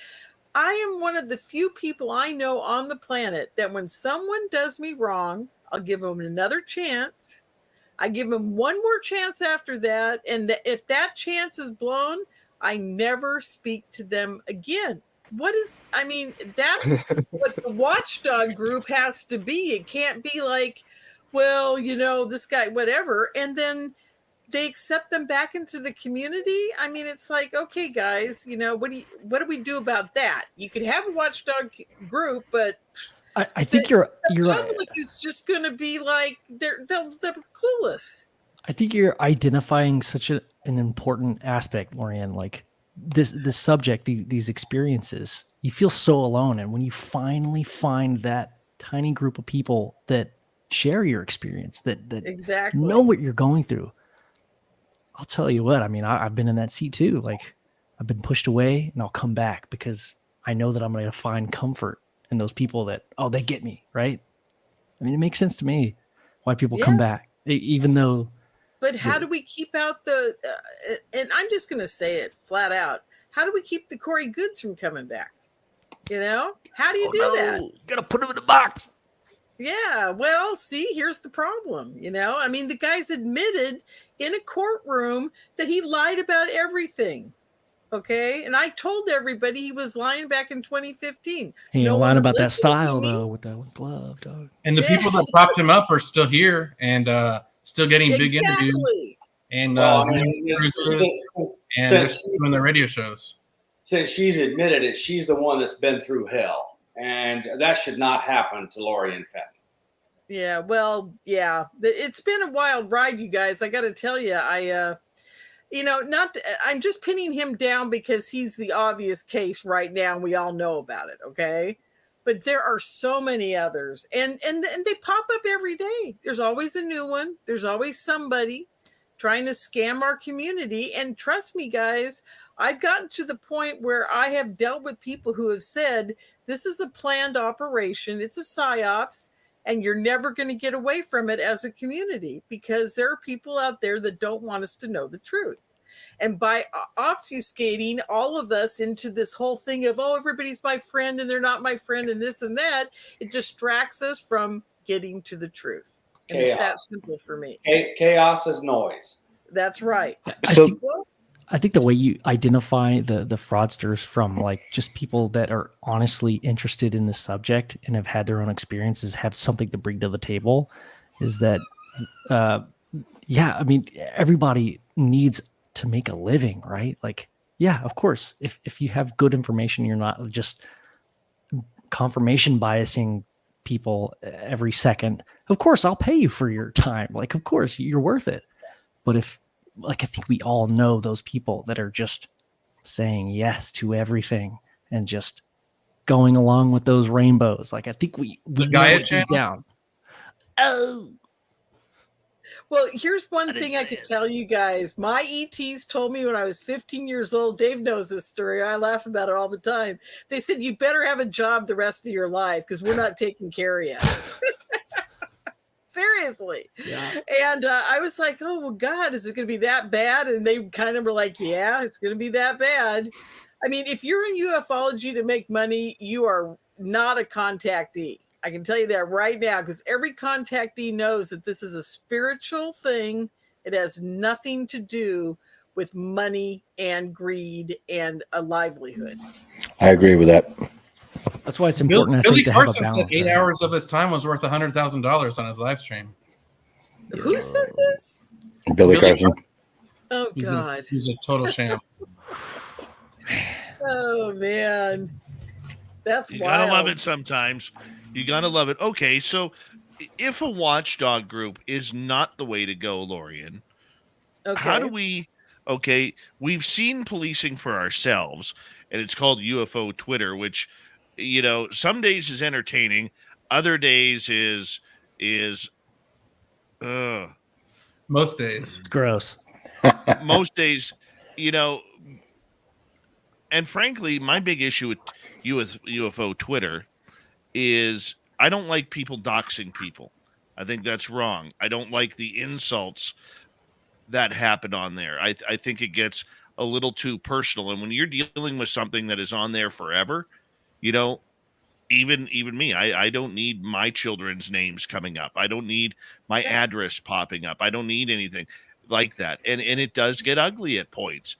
I am one of the few people I know on the planet that when someone does me wrong, I'll give them another chance. I give them one more chance after that. And if that chance is blown, I never speak to them again. That's what the watchdog group has to be. It can't be like, well, you know, this guy, whatever. And then they accept them back into the community. I mean, it's like, okay, guys, you know, what do we do about that? You could have a watchdog group, but I think you're public is just going to be like they're clueless. I think you're identifying such an important aspect, Lorianne. Like this subject, these experiences, you feel so alone, and when you finally find that tiny group of people that share your experience, that exactly know what you're going through, I'll tell you what. I mean, I've been in that seat too. Like I've been pushed away, and I'll come back because I know that I'm going to find comfort. And those people that, oh, they get me, right? I mean, it makes sense to me why people come back, even though. But how do we keep out the, and I'm just going to say it flat out, how do we keep the Corey Goods from coming back? You know, how do you do that? You got to put them in the box. Yeah, well, see, here's the problem. You know, I mean, the guy's admitted in a courtroom that he lied about everything. Okay. And I told everybody he was lying back in 2015. He ain't lying about that style, though, with that glove, dog. And the people that propped him up are still here and still getting big interviews. And they're still doing their radio shows. Since she's admitted it, she's the one that's been through hell. And that should not happen to Lorianne Fenton. Yeah, well, yeah. It's been a wild ride, you guys. I got to tell you, I'm just pinning him down because he's the obvious case right now, and we all know about it, okay? But there are so many others, and they pop up every day. There's always a new one. There's always somebody trying to scam our community. And trust me, guys, I've gotten to the point where I have dealt with people who have said, this is a planned operation. It's a psyops. And you're never going to get away from it as a community because there are people out there that don't want us to know the truth. And by obfuscating all of us into this whole thing of, oh, everybody's my friend and they're not my friend and this and that, it distracts us from getting to the truth. And it's that simple for me. Chaos is noise. That's right. I think the way you identify the fraudsters from like just people that are honestly interested in the subject and have had their own experiences, have something to bring to the table, is that, I mean, everybody needs to make a living, right? Like, yeah, of course, if you have good information, you're not just confirmation biasing people every second. Of course, I'll pay you for your time. Like, of course, you're worth it. But if, like, I think we all know those people that are just saying yes to everything and just going along with those rainbows. Like, I think we know it deep down. Oh, well, here's one thing I can tell you guys. My ETs told me when I was 15 years old, Dave knows this story. I laugh about it all the time. They said, you better have a job the rest of your life because we're not taking care of you. Seriously. Yeah. And I was like, oh, well, God, is it going to be that bad? And they kind of were like, yeah, it's going to be that bad. I mean, if you're in ufology to make money, you are not a contactee. I can tell you that right now, because every contactee knows that this is a spiritual thing. It has nothing to do with money and greed and a livelihood. I agree with that. That's why it's important, I Billy think, to have a Carson said balance. 8 right? hours of his time was worth $100,000 on his live stream. Who said this? Billy Billy Carson. Oh, God. He's a total sham. Oh, man. That's You wild. gotta love it sometimes. You gotta love it. Okay, so if a watchdog group is not the way to go, Lorian, Okay. how do we? Okay, we've seen policing for ourselves, and it's called UFO Twitter, which, you know, some days is entertaining, other days is Most days. It's gross. most days, you know. And frankly, my big issue with UFO Twitter is I don't like people doxing people. I think that's wrong. I don't like the insults that happen on there. I think it gets a little too personal. And when you're dealing with something that is on there forever, you know, even me, I don't need my children's names coming up. I don't need my address popping up. I don't need anything like that. And it does get ugly at points.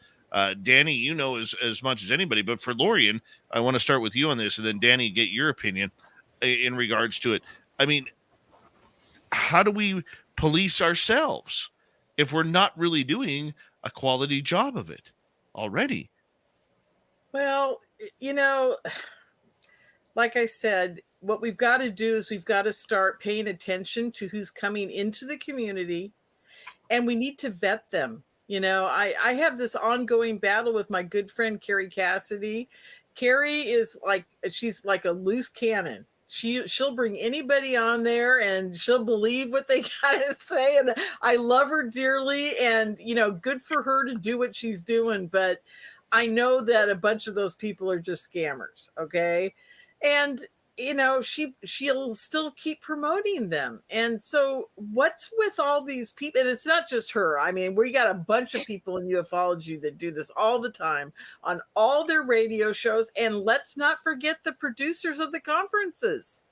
Danny, you know as much as anybody, but for Lorian, I want to start with you on this, and then Danny, get your opinion in regards to it. I mean, how do we police ourselves if we're not really doing a quality job of it already? Well, you know, like I said, what we've got to do is we've got to start paying attention to who's coming into the community, and we need to vet them. You know, I have this ongoing battle with my good friend Carrie Cassidy. Carrie is like, she's like a loose cannon. She'll bring anybody on there and she'll believe what they gotta say. And I love her dearly, and you know, good for her to do what she's doing. But I know that a bunch of those people are just scammers. Okay. And you know, she'll still keep promoting them. And so what's with all these people? And it's not just her. I mean, we got a bunch of people in ufology that do this all the time on all their radio shows. And let's not forget the producers of the conferences.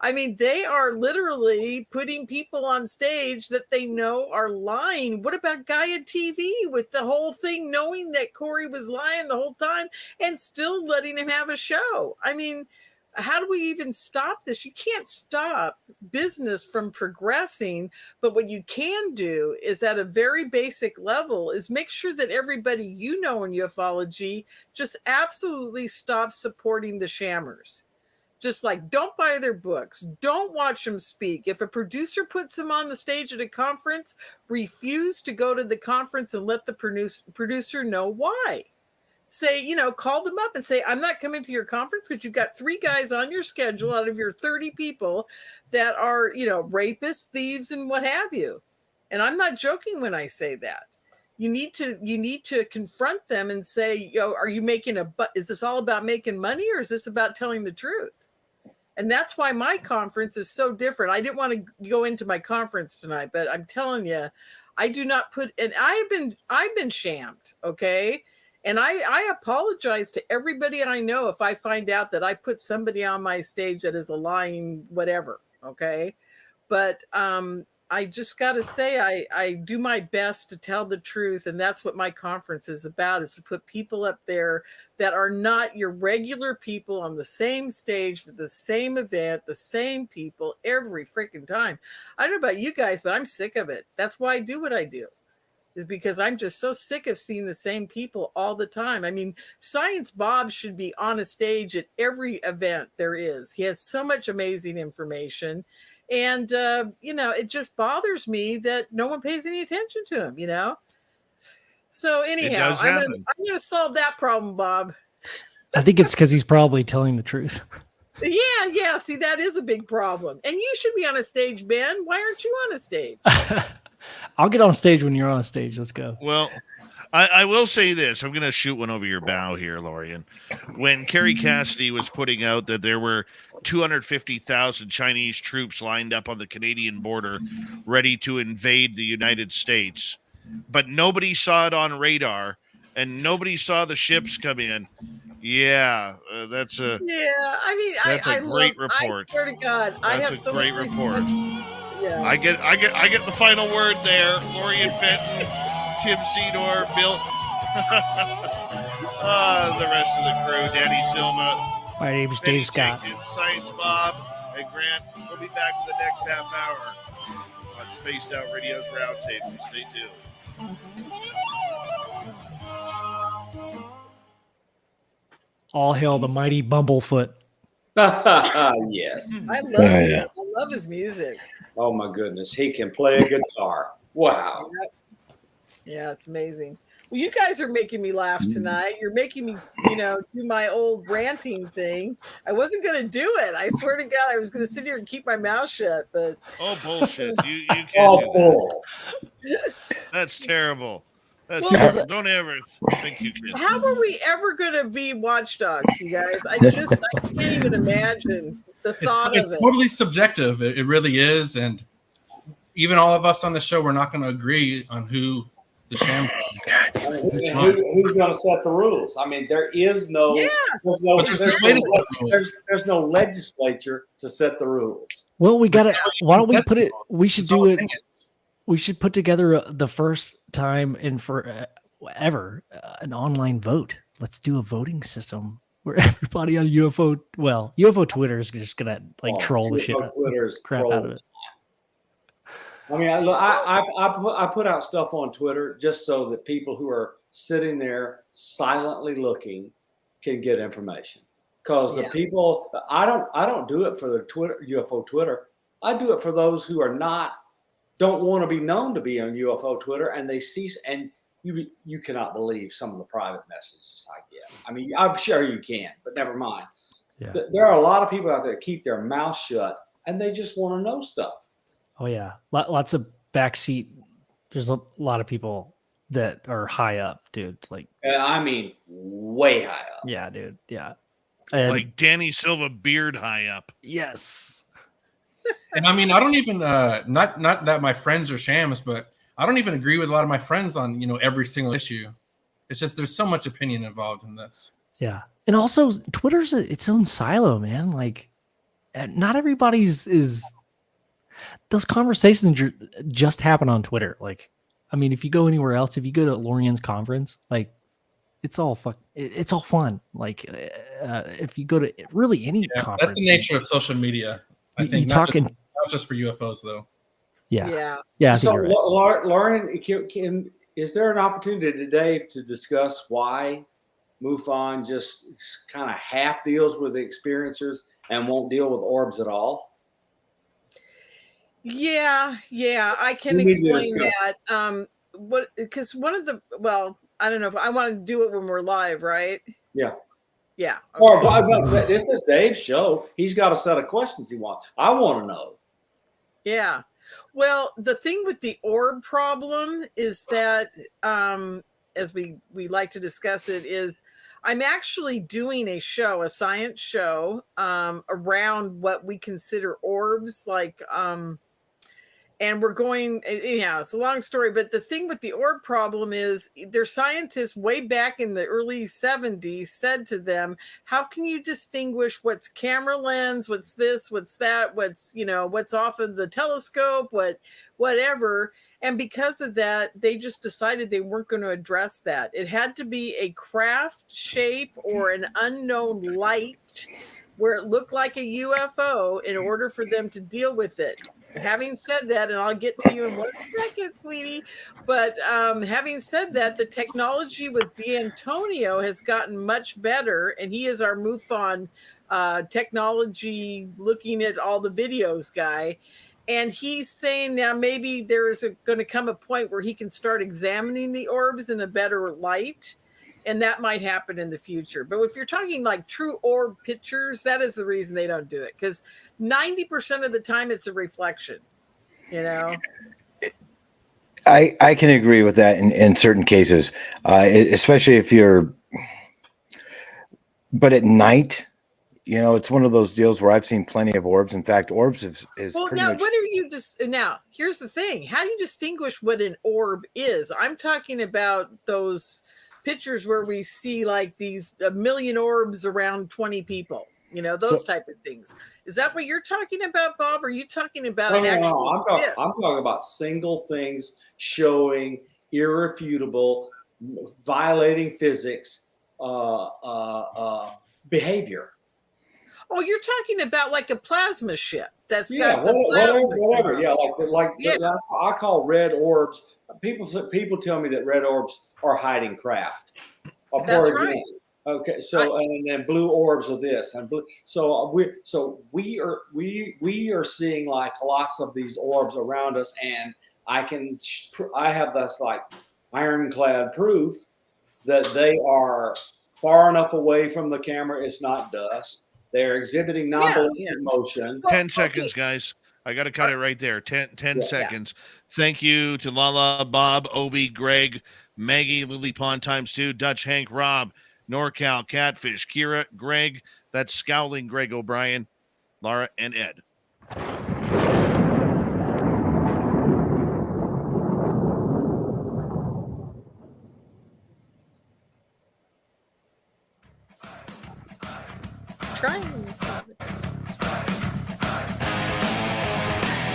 I mean, they are literally putting people on stage that they know are lying. What about Gaia TV with the whole thing, knowing that Corey was lying the whole time and still letting him have a show? I mean, how do we even stop this? You can't stop business from progressing, but what you can do is at a very basic level is make sure that everybody you know in ufology just absolutely stops supporting the shammers. Just like, don't buy their books, don't watch them speak. If a producer puts them on the stage at a conference, refuse to go to the conference and let the producer know why. Say, you know, call them up and say, I'm not coming to your conference because you've got 3 guys on your schedule out of your 30 people that are, you know, rapists, thieves, and what have you. And I'm not joking when I say that. You need to confront them and say, yo, are you making is this all about making money, or is this about telling the truth? And that's why my conference is so different. I didn't want to go into my conference tonight, but I'm telling you, I do not put, and I've been shammed. Okay. And I apologize to everybody I know if I find out that I put somebody on my stage that is a lying whatever, okay? But I just got to say I do my best to tell the truth, and that's what my conference is about, is to put people up there that are not your regular people on the same stage for the same event, the same people every freaking time. I don't know about you guys, but I'm sick of it. That's why I do what I do. Is because I'm just so sick of seeing the same people all the time. I mean, Science Bob should be on a stage at every event there is. He has so much amazing information. And, you know, it just bothers me that no one pays any attention to him, you know? So anyhow, I'm going to solve that problem, Bob. I think it's because he's probably telling the truth. Yeah. See, that is a big problem. And you should be on a stage, Ben. Why aren't you on a stage? I'll get on stage when you're on a stage. Let's go. Well, I will say this. I'm going to shoot one over your bow here, Lorian. When Carrie Cassidy was putting out that there were 250,000 Chinese troops lined up on the Canadian border ready to invade the United States, but nobody saw it on radar and nobody saw the ships come in, Yeah, that's a Yeah, I mean, That's a I great love, report. I swear to God, I have That's a so much great report. respect. Yeah. I get the final word there. Lorian Fenton, Tim Cedar, Bill, the rest of the crew, Danny Silva, My name's Benny Dave Scott. Jenkins, Science Bob, and Grant. We'll be back in the next half hour on Spaced Out Radio's Roundtable. Stay tuned. All hail the mighty Bumblefoot. Yes. I love yeah. him. I love his music. Oh my goodness, he can play a guitar. Wow. Yeah, it's amazing. Well, you guys are making me laugh tonight. You're making me, do my old ranting thing. I wasn't going to do it. I swear to God, I was going to sit here and keep my mouth shut. But Oh, bullshit. You can't Oh, do bull. that. That's terrible. That's Well, terrible. Don't ever think you can. how are we ever going to be watchdogs, you guys? I can't even imagine the thought It's of it. totally subjective. It really is. And even all of us on the show, we're not going to agree on who the shams are. Who's going to set the rules? I mean, there is no, Yeah. there's no legislature to set the rules. Well, we gotta. Why don't we put it? We should It's all do it. opinions. We should put together the first time in for ever an online vote. Let's do a voting system where everybody on UFO Twitter is just gonna troll the shit Twitter's crap out of it. I mean, I put out stuff on Twitter just so that people who are sitting there silently looking can get information. Because the people, I don't do it for the UFO Twitter. I do it for those who are don't want to be known to be on UFO Twitter, and they cease. And you cannot believe some of the private messages I get. I mean, I'm sure you can, but never mind. Yeah. There are a lot of people out there that keep their mouth shut, and they just want to know stuff. Oh yeah, lots of backseat. There's a lot of people that are high up, dude. I mean, way high up. Yeah, dude. Yeah. And Like Danny Silva beard high up. yes. And I mean, I don't even not that my friends are shams, but I don't even agree with a lot of my friends on every single issue. It's just there's so much opinion involved in this. Yeah, and also Twitter's its own silo, man. Like, not everybody's is. Those conversations just happen on Twitter. Like, I mean, if you go anywhere else, if you go to Lorian's conference, it's all it's all fun. Like, if you go to really any conference, that's the nature of social media. I think not just for UFOs though. Yeah. I think So, you're right. Lauren, is there an opportunity today to discuss why MUFON just kind of half deals with the experiencers and won't deal with orbs at all? Yeah, I can You need to explain discuss. that. Because one of I don't know if I want to do it when we're live, right? Yeah. Yeah. Or this is Dave's show. He's got a set of questions he wants. I want to know. Yeah. Well, the thing with the orb problem is that, as we like to discuss it, is I'm actually doing a science show, around what we consider orbs, and we're going, it's a long story, but the thing with the orb problem is their scientists way back in the early 70s said to them, how can you distinguish what's camera lens, what's this, what's that, what's off of the telescope, whatever. And because of that, they just decided they weren't going to address that. It had to be a craft shape or an unknown light where it looked like a UFO in order for them to deal with it. Having said that, and I'll get to you in 1 second, sweetie, but having said that, the technology with D'Antonio has gotten much better, and he is our MUFON technology looking at all the videos guy. And he's saying now maybe there's going to come a point where he can start examining the orbs in a better light. And that might happen in the future. But if you're talking like true orb pictures, that is the reason they don't do it. Because 90% of the time it's a reflection, I can agree with that in certain cases, especially if you're, but at night, it's one of those deals where I've seen plenty of orbs. In fact, orbs is well, pretty now, much. what are you now, here's the thing. How do you distinguish what an orb is? I'm talking about those pictures where we see like these a million orbs around 20 people, those type of things. Is that what you're talking about, Bob? Or are you talking about an actual ship? I'm talking about single things showing irrefutable, violating physics behavior. Oh, you're talking about like a plasma ship that's got the plasma. Whatever. Yeah, I call red orbs. People tell me that red orbs are hiding craft. That's right. Okay, so and then blue orbs are this and blue. So we are seeing like lots of these orbs around us, and I have this like ironclad proof that they are far enough away from the camera. It's not dust. They're exhibiting non-ballistic motion. 10 seconds, guys. I got to cut it right there. 10 seconds. Thank you to Lala, Bob, Obi, Greg, Maggie, Lily Pond ×2, Dutch Hank, Rob, NorCal, Catfish, Kira, Greg, that's Scowling Greg O'Brien, Laura, and Ed.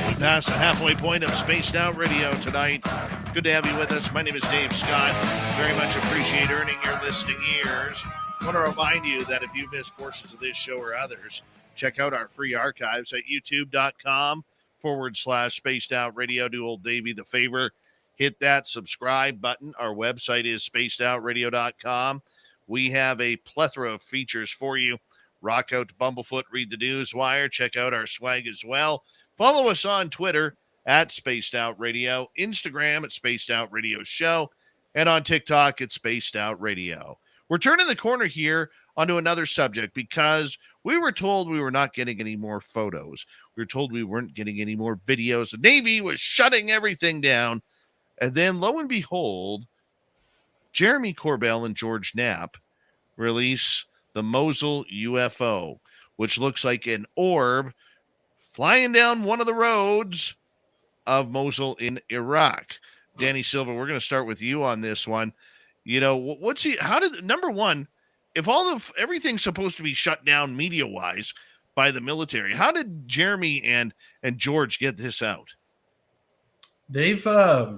We pass the halfway point of Spaced Out Radio tonight. Good to have you with us. My name is Dave Scott. Very much appreciate earning your listening ears. I want to remind you that if you missed portions of this show or others, check out our free archives at youtube.com/Spaced Out Radio. Do old Davey the favor. Hit that subscribe button. Our website is spacedoutradio.com. We have a plethora of features for you. Rock out to Bumblefoot, read the news wire, check out our swag as well. Follow us on Twitter at Spaced Out Radio, Instagram at Spaced Out Radio Show, and on TikTok at Spaced Out Radio. We're turning the corner here onto another subject because we were told we were not getting any more photos. We were told we weren't getting any more videos. The Navy was shutting everything down. And then, lo and behold, Jeremy Corbell and George Knapp release the Mosul UFO, which looks like an orb flying down one of the roads of Mosul in Iraq. Danny Silva, we're going to start with you on this one. Number one, if everything's supposed to be shut down media-wise by the military, how did Jeremy and George get this out? They've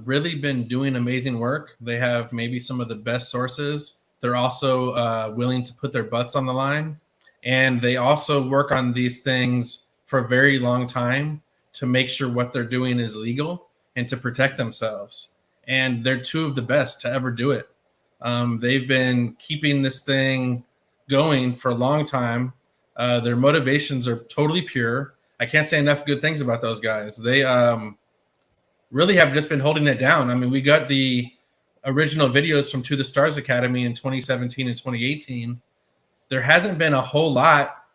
really been doing amazing work. They have maybe some of the best sources. They're also willing to put their butts on the line. And they also work on these things for a very long time to make sure what they're doing is legal and to protect themselves. And they're two of the best to ever do it. They've been keeping this thing going for a long time. Their motivations are totally pure. I can't say enough good things about those guys. They really have just been holding it down. I mean, we got the original videos from To the Stars Academy in 2017 and 2018. There hasn't been a whole lot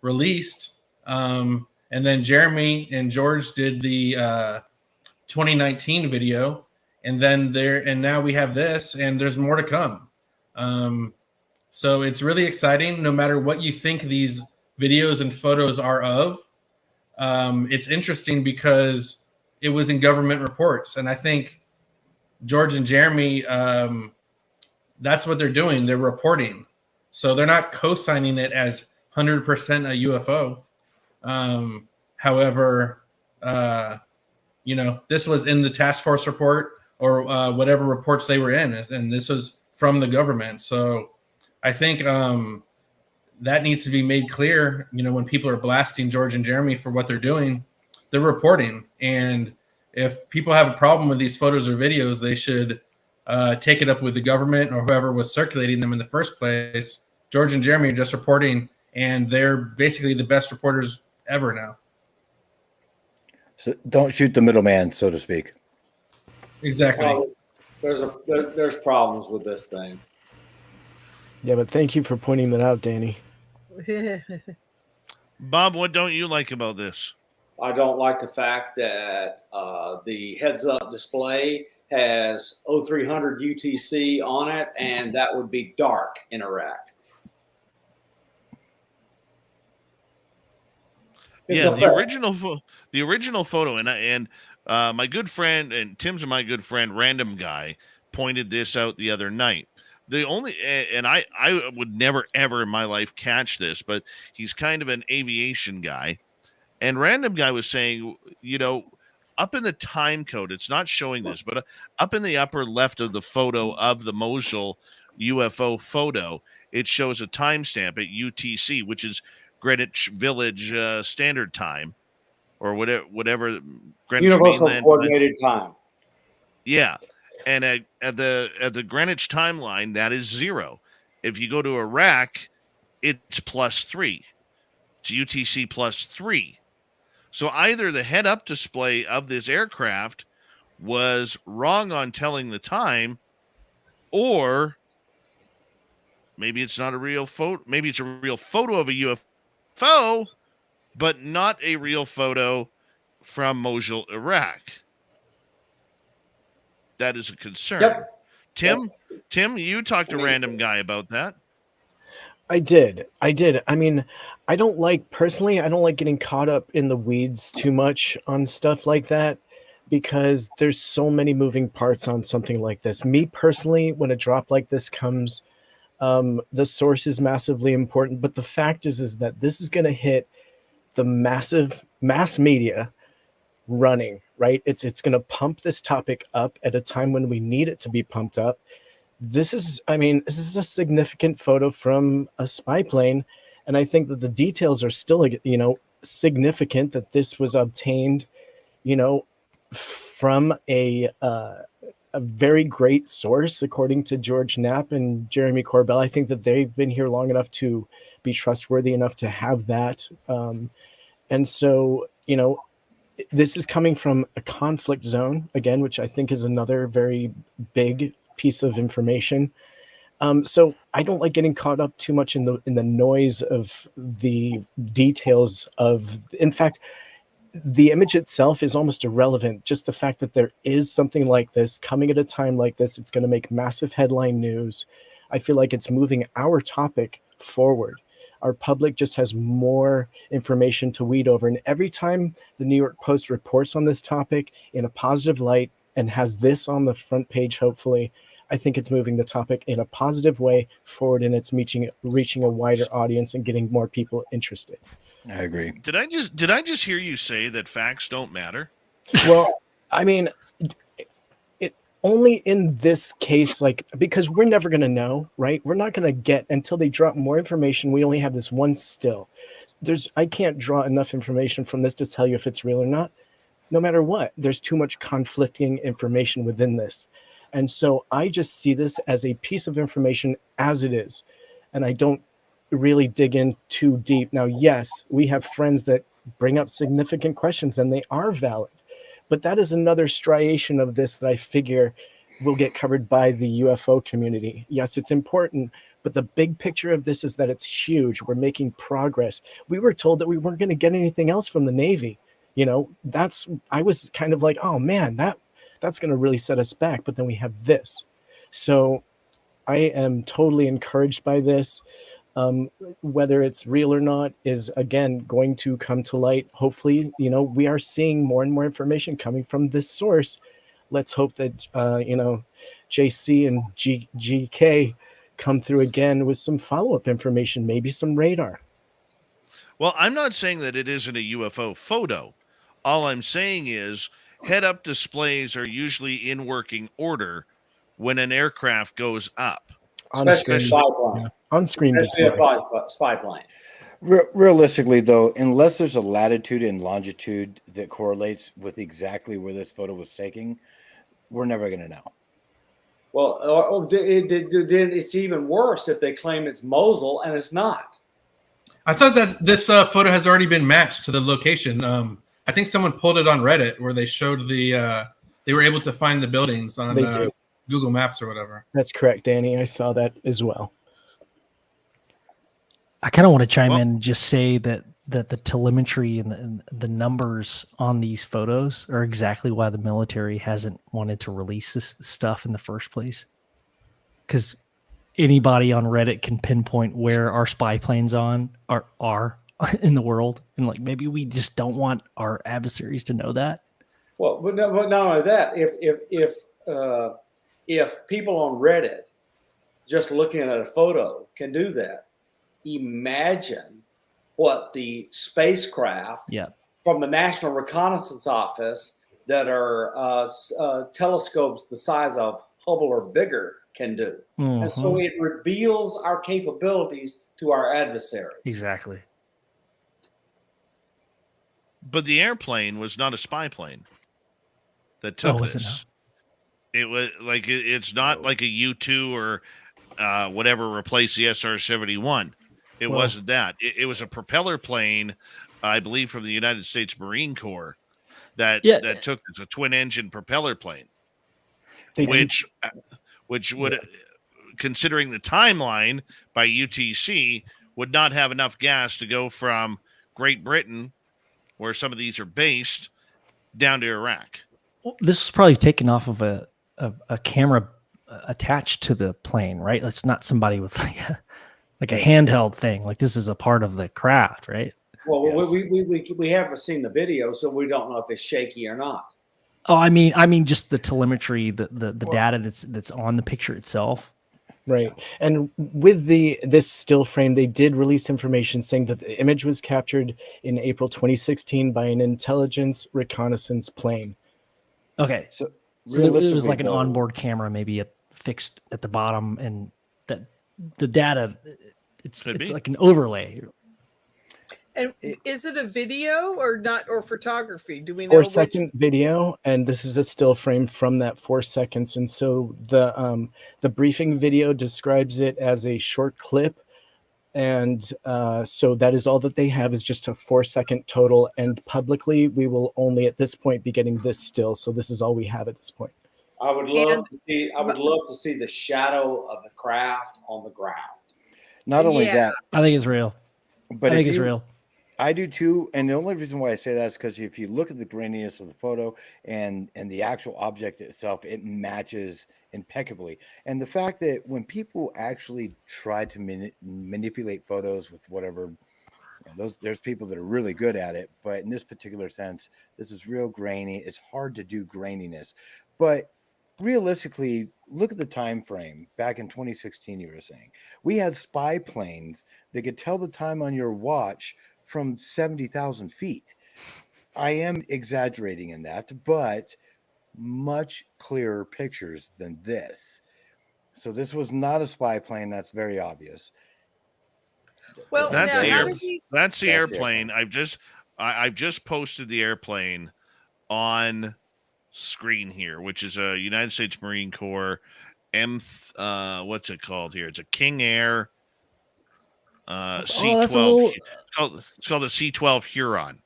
released. And then Jeremy and George did the 2019 video, and now we have this, and there's more to come. So it's really exciting. No matter what you think these videos and photos are of, it's interesting because it was in government reports, and I think George and Jeremy, that's what they're doing. They're reporting. So they're not co-signing it as 100% a UFO. However, this was in the task force report or whatever reports they were in, and this was from the government. So I think that needs to be made clear. When people are blasting George and Jeremy for what they're doing, they're reporting. And if people have a problem with these photos or videos, they should take it up with the government or whoever was circulating them in the first place. George and Jeremy are just reporting, and they're basically the best reporters ever now. So don't shoot the middleman, so to speak. Exactly. There's problems with this thing. Yeah, but thank you for pointing that out, Danny. Bob, what don't you like about this? I don't like the fact that the heads-up display has 0300 UTC on it, and that would be dark in Iraq. The original photo, and my good friend and Tim's my good friend, Random Guy, pointed this out the other night. the only, and I would never ever in my life catch this, but he's kind of an aviation guy. And random guy was saying, up in the time code, it's not showing this, but up in the upper left of the photo of the Mosul UFO photo, it shows a timestamp at UTC, which is Greenwich Village Standard Time, or whatever Greenwich Universal Mainland Coordinated Time. Yeah, and at the Greenwich timeline, that is 0. If you go to Iraq, it's +3. It's UTC +3. So either the head-up display of this aircraft was wrong on telling the time, or maybe it's not a real photo. Maybe it's a real photo of a UFO, but not a real photo from Mosul, Iraq. That is a concern. Yep. Tim, you talked to random guy about that. I did. I mean, I don't like getting caught up in the weeds too much on stuff like that, because there's so many moving parts on something like this. Me personally, when a drop like this comes, the source is massively important. But the fact is that this is going to hit the massive mass media running, right? It's going to pump this topic up at a time when we need it to be pumped up. This is a significant photo from a spy plane, and I think that the details are still, significant, that this was obtained, from a very great source, according to George Knapp and Jeremy Corbell. I think that they've been here long enough to be trustworthy enough to have that, and so this is coming from a conflict zone again, which I think is another very big piece of information. So I don't like getting caught up too much in the noise of the details of. In fact, the image itself is almost irrelevant. Just the fact that there is something like this coming at a time like this, it's going to make massive headline news. I feel like it's moving our topic forward. Our public just has more information to weed over. And every time the New York Post reports on this topic in a positive light and has this on the front page, hopefully, I think it's moving the topic in a positive way forward, and it's reaching a wider audience and getting more people interested. I agree. Did I just hear you say that facts don't matter? Well, I mean, it only in this case, because we're never going to know, right? We're not going to get until they drop more information. We only have this one still. I can't draw enough information from this to tell you if it's real or not. No matter what, there's too much conflicting information within this. And so I just see this as a piece of information as it is. And I don't really dig in too deep. Now, yes, we have friends that bring up significant questions, and they are valid. But that is another striation of this that I figure will get covered by the UFO community. Yes, it's important, but the big picture of this is that it's huge. We're making progress. We were told that we weren't going to get anything else from the Navy. I was kind of like, oh man, that's going to really set us back. But then we have this. So I am totally encouraged by this. Whether it's real or not is, again, going to come to light. Hopefully, we are seeing more and more information coming from this source. Let's hope that, JC and GK come through again with some follow-up information, maybe some radar. Well, I'm not saying that it isn't a UFO photo. All I'm saying is head-up displays are usually in working order when an aircraft goes up. Especially spy plane. On-screen Especially display. a spy plane. Realistically, though, unless there's a latitude and longitude that correlates with exactly where this photo was taken, we're never going to know. Well, then it's even worse if they claim it's Mosul and it's not. I thought that this photo has already been matched to the location. I think someone pulled it on Reddit where they showed they were able to find the buildings on Google Maps or whatever. That's correct, Danny. I saw that as well. I kind of want to chime in and just say that the telemetry and the numbers on these photos are exactly why the military hasn't wanted to release this stuff in the first place. Because anybody on Reddit can pinpoint where our spy planes are in the world, and maybe we just don't want our adversaries to know that. Well, but not only that, if people on Reddit just looking at a photo can do that. Imagine what the spacecraft from the National Reconnaissance Office that are telescopes the size of Hubble or bigger can do. And so it reveals our capabilities to our adversaries. Exactly. But the airplane was not a spy plane that took this. It was like it's not like a U-2 or whatever replaced the SR-71. It wasn't that. It was a propeller plane, I believe, from the United States Marine Corps that took this, a twin-engine propeller plane, which would, considering the timeline by UTC, would not have enough gas to go from Great Britain, where some of these are based, down to Iraq. This was probably taken off of a camera attached to the plane, right? It's not somebody with like a handheld thing. Like this is a part of the craft, right? Well, we haven't seen the video, so we don't know if it's shaky or not. Oh, I mean, just the telemetry, the data that's on the picture itself. Right. And with this still frame, they did release information saying that the image was captured in April 2016 by an intelligence reconnaissance plane. Okay. So it was like an onboard camera, maybe fixed at the bottom, and that the data, it's like an overlay. And is it a video or not, or photography? Do we know? 4-second video, and this is a still frame from that 4 seconds. And so the briefing video describes it as a short clip, and so that is all that they have, is just a 4-second total. And publicly, we will only at this point be getting this still. So this is all we have at this point. I would love to see the shadow of the craft on the ground. Not only that, I think it's real. But I think it's real. I do too, and the only reason why I say that is because if you look at the graininess of the photo and the actual object itself, it matches impeccably. And the fact that when people actually try to manipulate photos with whatever, there's people that are really good at it, but in this particular sense, this is real grainy. It's hard to do graininess, but realistically, look at the time frame. Back in 2016, you were saying we had spy planes that could tell the time on your watch from 70,000 feet. I am exaggerating in that, but much clearer pictures than this. So this was not a spy plane. That's very obvious. Well, that's the airplane. I've just posted the airplane on screen here, which is a United States Marine Corps what's it called here? It's a King Air C-12. It's called a C-12 Huron.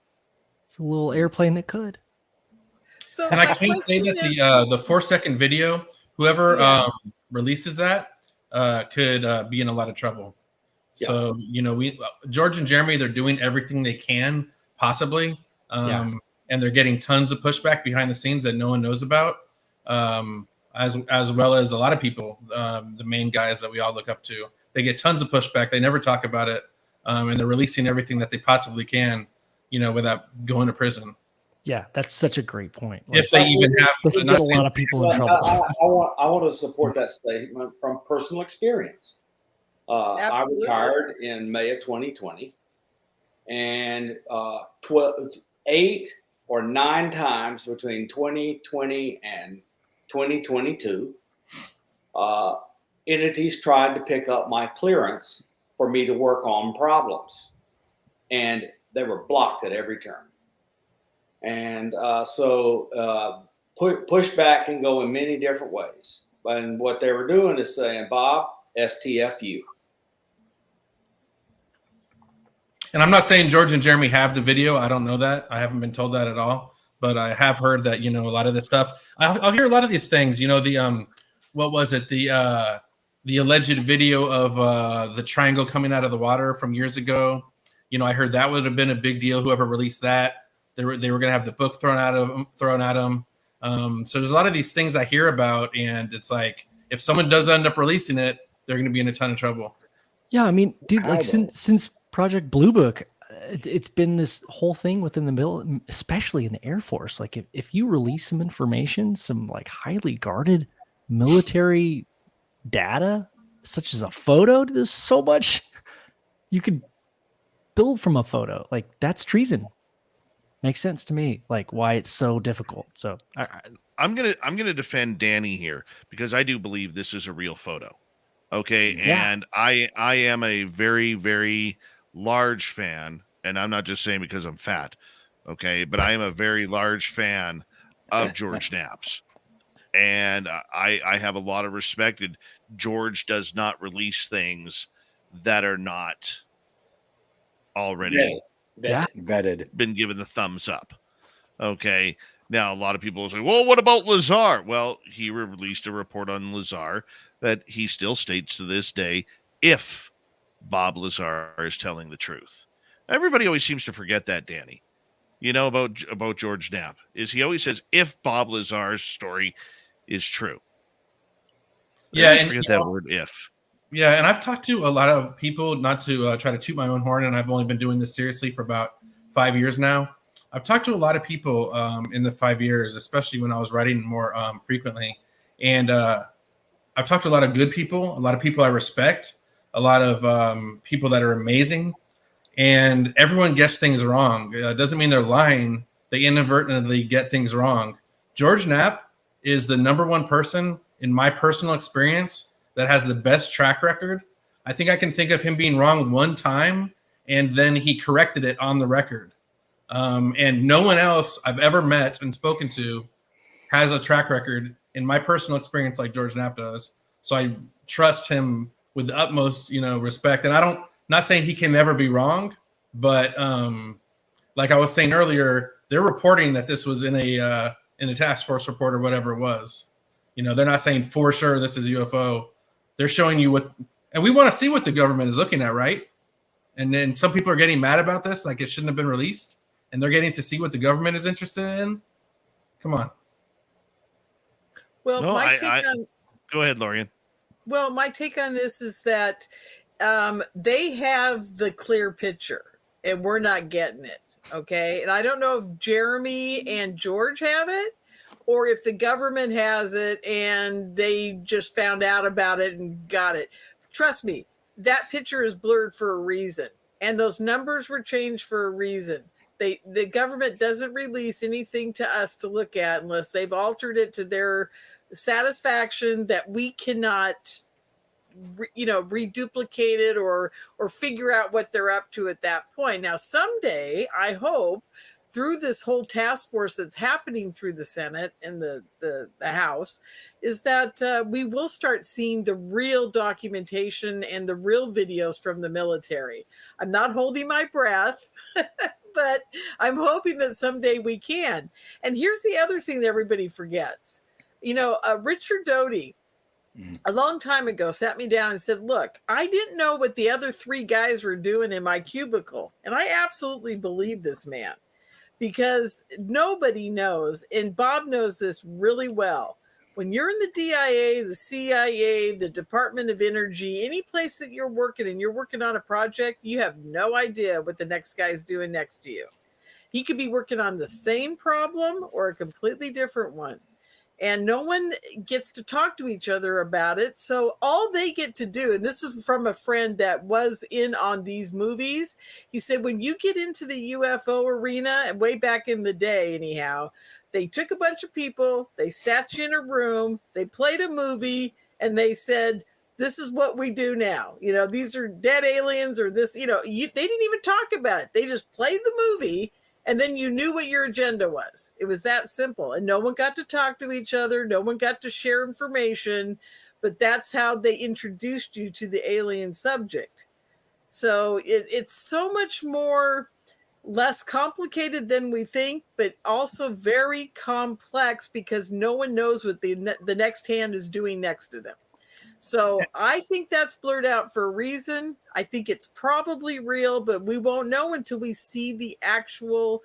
It's a little airplane that could. So, and I can say that the 4-second video, whoever releases that could be in a lot of trouble. Yeah. So George and Jeremy, they're doing everything they can possibly, and they're getting tons of pushback behind the scenes that no one knows about, as well as a lot of people, the main guys that we all look up to. They get tons of pushback. They never talk about it, and they're releasing everything that they possibly can, without going to prison. Yeah, that's such a great point. If they even have, they get a lot of people in trouble. I want to support that statement from personal experience. I retired in May of 2020, and 8 or 9 times between 2020 and 2022, entities tried to pick up my clearance for me to work on problems, and they were blocked at every turn. And so pushback can go in many different ways. And what they were doing is saying, Bob, STFU. And I'm not saying George and Jeremy have the video. I don't know that. I haven't been told that at all. But I have heard that, a lot of this stuff. I'll hear a lot of these things. What was it? The alleged video of the triangle coming out of the water from years ago. I heard that would have been a big deal. Whoever released that, they were going to have the book thrown at them. So there's a lot of these things I hear about, and it's like if someone does end up releasing it, they're going to be in a ton of trouble. Yeah, I mean, dude, like since Project Blue Book, it's been this whole thing within the middle, especially in the Air Force. Like if you release some information, some like highly guarded military data, such as a photo. There's so much you could build from a photo. Like, that's treason. Makes sense to me, like why it's so difficult. So I'm gonna defend Danny here because I do believe this is a real photo. Okay, Yeah. and I am a very, very large fan, and I'm not just saying because I'm fat. Okay, but I am a very large fan of George Knapp's, and I have a lot of respect. And George does not release things that are not already Vetted. been given the thumbs up. Okay. Now, a lot of people will say, well, what about Lazar? Well, he released a report on Lazar that he still states to this day, if Bob Lazar is telling the truth. Everybody always seems to forget that, Danny. You know, about George Knapp, is he always says, if Bob Lazar's story is true. Yeah, I and forget that word, if. Yeah, and I've talked to a lot of people, not to try to toot my own horn, and I've only been doing this seriously for about 5 years now. I've talked to a lot of people in the 5 years, especially when I was writing more frequently. And I've talked to a lot of good people, a lot of people I respect, a lot of people that are amazing. And everyone gets things wrong. It doesn't mean they're lying. They inadvertently get things wrong. George Knapp is the number one person in my personal experience that has the best track record. I think I can think of him being wrong one time, and then he corrected it on the record. And no one else I've ever met and spoken to has a track record in my personal experience like George Knapp does. So I trust him with the utmost, respect. And not saying he can never be wrong, but like I was saying earlier, they're reporting that this was in a task force report or whatever it was. They're not saying for sure this is UFO. They're showing you and we want to see what the government is looking at, right? And then some people are getting mad about this, like it shouldn't have been released, and they're getting to see what the government is interested in. Come on. Well, No, go ahead, Lorian. Well, my take on this is that they have the clear picture, and we're not getting it. Okay, and I don't know if Jeremy and George have it, or if the government has it and they just found out about it and got it. Trust me, that picture is blurred for a reason. And those numbers were changed for a reason. The government doesn't release anything to us to look at unless they've altered it to their satisfaction that we cannot reduplicate it or figure out what they're up to at that point. Now, someday, I hope, through this whole task force that's happening through the Senate and the House, is that we will start seeing the real documentation and the real videos from the military. I'm not holding my breath, but I'm hoping that someday we can. And here's the other thing that everybody forgets. Richard Doty, a long time ago, sat me down and said, look, I didn't know what the other three guys were doing in my cubicle. And I absolutely believe this man. Because nobody knows, and Bob knows this really well. When you're in the DIA, the CIA, the Department of Energy, any place that you're working and you're working on a project, you have no idea what the next guy's doing next to you. He could be working on the same problem or a completely different one. And no one gets to talk to each other about it. So all they get to do, and this is from a friend that was in on these movies, he said, when you get into the UFO arena, and way back in the day anyhow, they took a bunch of people, they sat you in a room, they played a movie, and they said, this is what we do now. These are dead aliens or this, they didn't even talk about it. They just played the movie. And then you knew what your agenda was. It was that simple. And no one got to talk to each other. No one got to share information. But that's how they introduced you to the alien subject. So it's so much less complicated than we think, but also very complex because no one knows what the next hand is doing next to them. So I think that's blurred out for a reason. I think it's probably real, but we won't know until we see the actual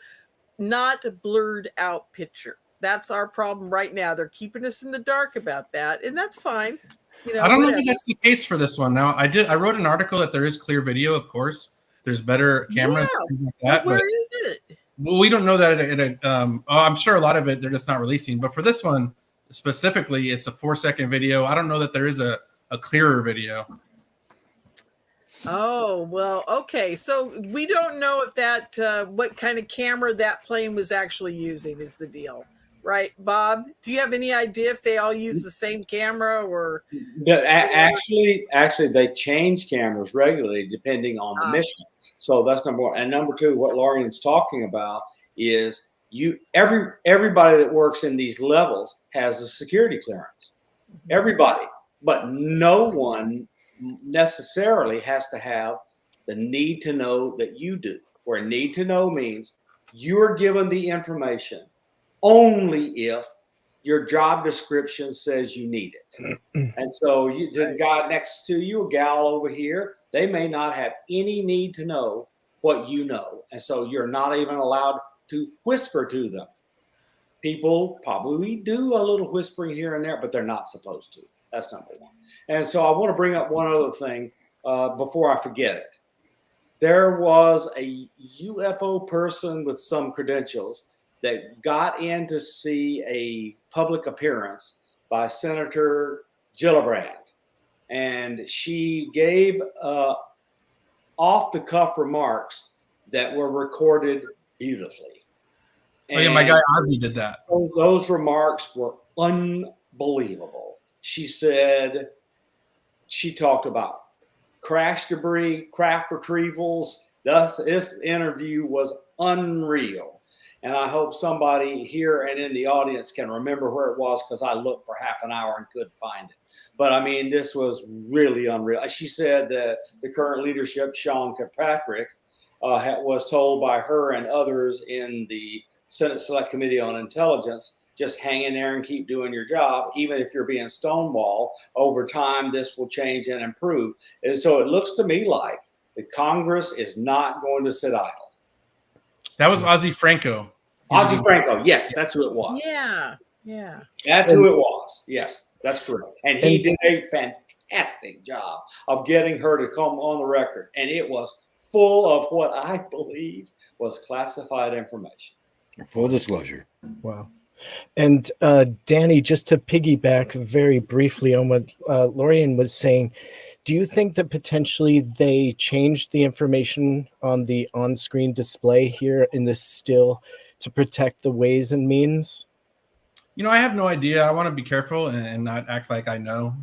not blurred out picture. That's our problem right now. They're keeping us in the dark about that, and that's fine. I don't know that that's the case for this one. Now, I wrote an article that there is clear video, of course. There's better cameras. Yeah, things like that, but where is it? Well, we don't know that. I'm sure a lot of it they're just not releasing. But for this one specifically, it's a 4-second video. I don't know that there is a a clearer video. Oh, well, okay. So we don't know if that what kind of camera that plane was actually using is the deal. Right, Bob? Do you have any idea if they all use the same camera or Actually, they change cameras regularly depending on the mission. So that's number one. And number two, what Laurian's talking about is everybody that works in these levels has a security clearance. Everybody, but no one necessarily has to have the need to know that you do. Where need to know means you're given the information only if your job description says you need it. And so the guy next to you, a gal over here, they may not have any need to know what you know. And so you're not even allowed to whisper to them. People probably do a little whispering here and there, but they're not supposed to. That's number one. And so I want to bring up one other thing before I forget it. There was a UFO person with some credentials that got in to see a public appearance by Senator Gillibrand. And she gave off-the-cuff remarks that were recorded beautifully. Oh, yeah, my guy Ozzy did that. Those remarks were unbelievable. She said, she talked about crash debris, craft retrievals. This interview was unreal. And I hope somebody here and in the audience can remember where it was, because I looked for half an hour and couldn't find it. But I mean, this was really unreal. She said that the current leadership, Sean Kirkpatrick, was told by her and others in the Senate Select Committee on Intelligence, just hang in there and keep doing your job. Even if you're being stonewalled, over time, this will change and improve. And so it looks to me like the Congress is not going to sit idle. That was Ozzy Franco. Ozzy Franco, yes, that's who it was. Yeah. That's who it was. Yes, that's correct. And he did a fantastic job of getting her to come on the record. And it was full of what I believe was classified information. Full disclosure. Wow. And Danny, just to piggyback very briefly on what Laurian was saying, do you think that potentially they changed the information on the on-screen display here in this still to protect the ways and means? You know, I have no idea. I want to be careful and not act like I know.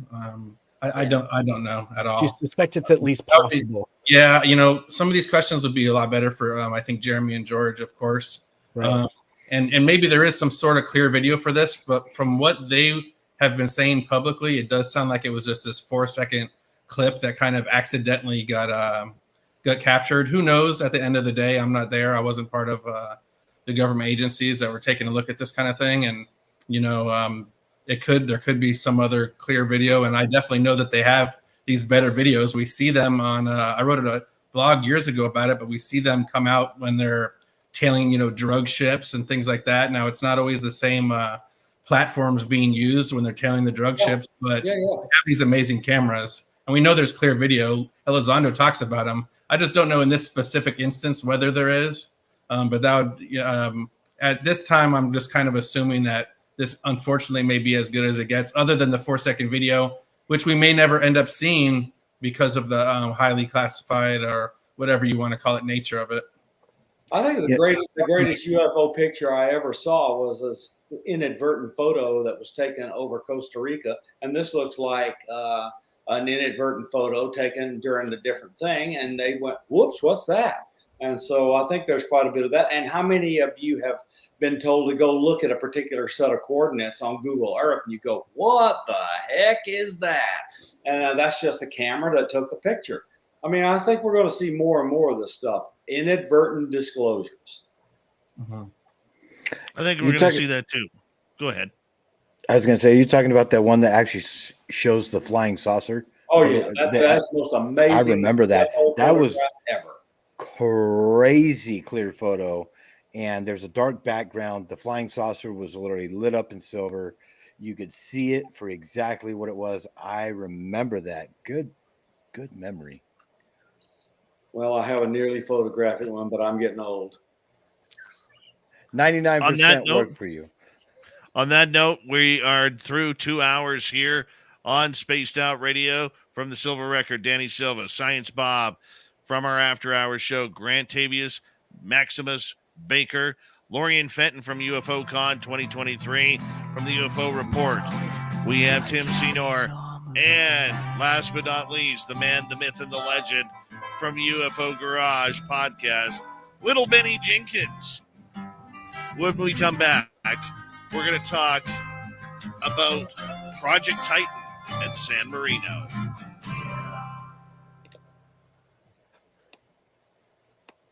I don't know at all. Do you suspect it's at least possible? Yeah, you know, some of these questions would be a lot better for I think Jeremy and George, of course. Right. And maybe there is some sort of clear video for this, but from what they have been saying publicly, it does sound like it was just this 4-second clip that kind of accidentally got captured. Who knows? At the end of the day, I'm not there. I wasn't part of the government agencies that were taking a look at this kind of thing, and you know, there could be some other clear video, and I definitely know that they have these better videos. We see them on. I wrote a blog years ago about it, but we see them come out when they're tailing, you know, drug ships and things like that. Now, it's not always the same platforms being used when they're tailing the drug ships, but they have these amazing cameras. And we know there's clear video. Elizondo talks about them. I just don't know in this specific instance whether there is. But that would, at this time, I'm just kind of assuming that this unfortunately may be as good as it gets, other than the 4-second video, which we may never end up seeing because of the highly classified or whatever you want to call it nature of it. I think the greatest UFO picture I ever saw was this inadvertent photo that was taken over Costa Rica. And this looks like an inadvertent photo taken during the different thing. And they went, whoops, what's that? And so I think there's quite a bit of that. And how many of you have been told to go look at a particular set of coordinates on Google Earth and you go, what the heck is that? And that's just a camera that took a picture. I mean, I think we're going to see more and more of this stuff. Inadvertent disclosures. Mm-hmm. I think we're going to see that too. Go ahead. I was going to say, you're talking about that one that actually shows the flying saucer. Oh yeah, that's the most amazing. I remember that. That was ever. Crazy clear photo, and there's a dark background. The flying saucer was literally lit up in silver. You could see it for exactly what it was. I remember that. Good memory. Well, I have a nearly photographic one, but I'm getting old. 99% worked for you. On that note, we are through 2 hours here on Spaced Out Radio. From the Silver Record, Danny Silva, Science Bob. From our After Hours show, Grant Tavius, Maximus Baker, Lorian Fenton from UFO Con 2023. From the UFO Report, we have Tim Senor. And last but not least, the man, the myth, and the legend from UFO Garage Podcast, Little Benny Jenkins. When we come back, we're going to talk about Project Titan and San Marino.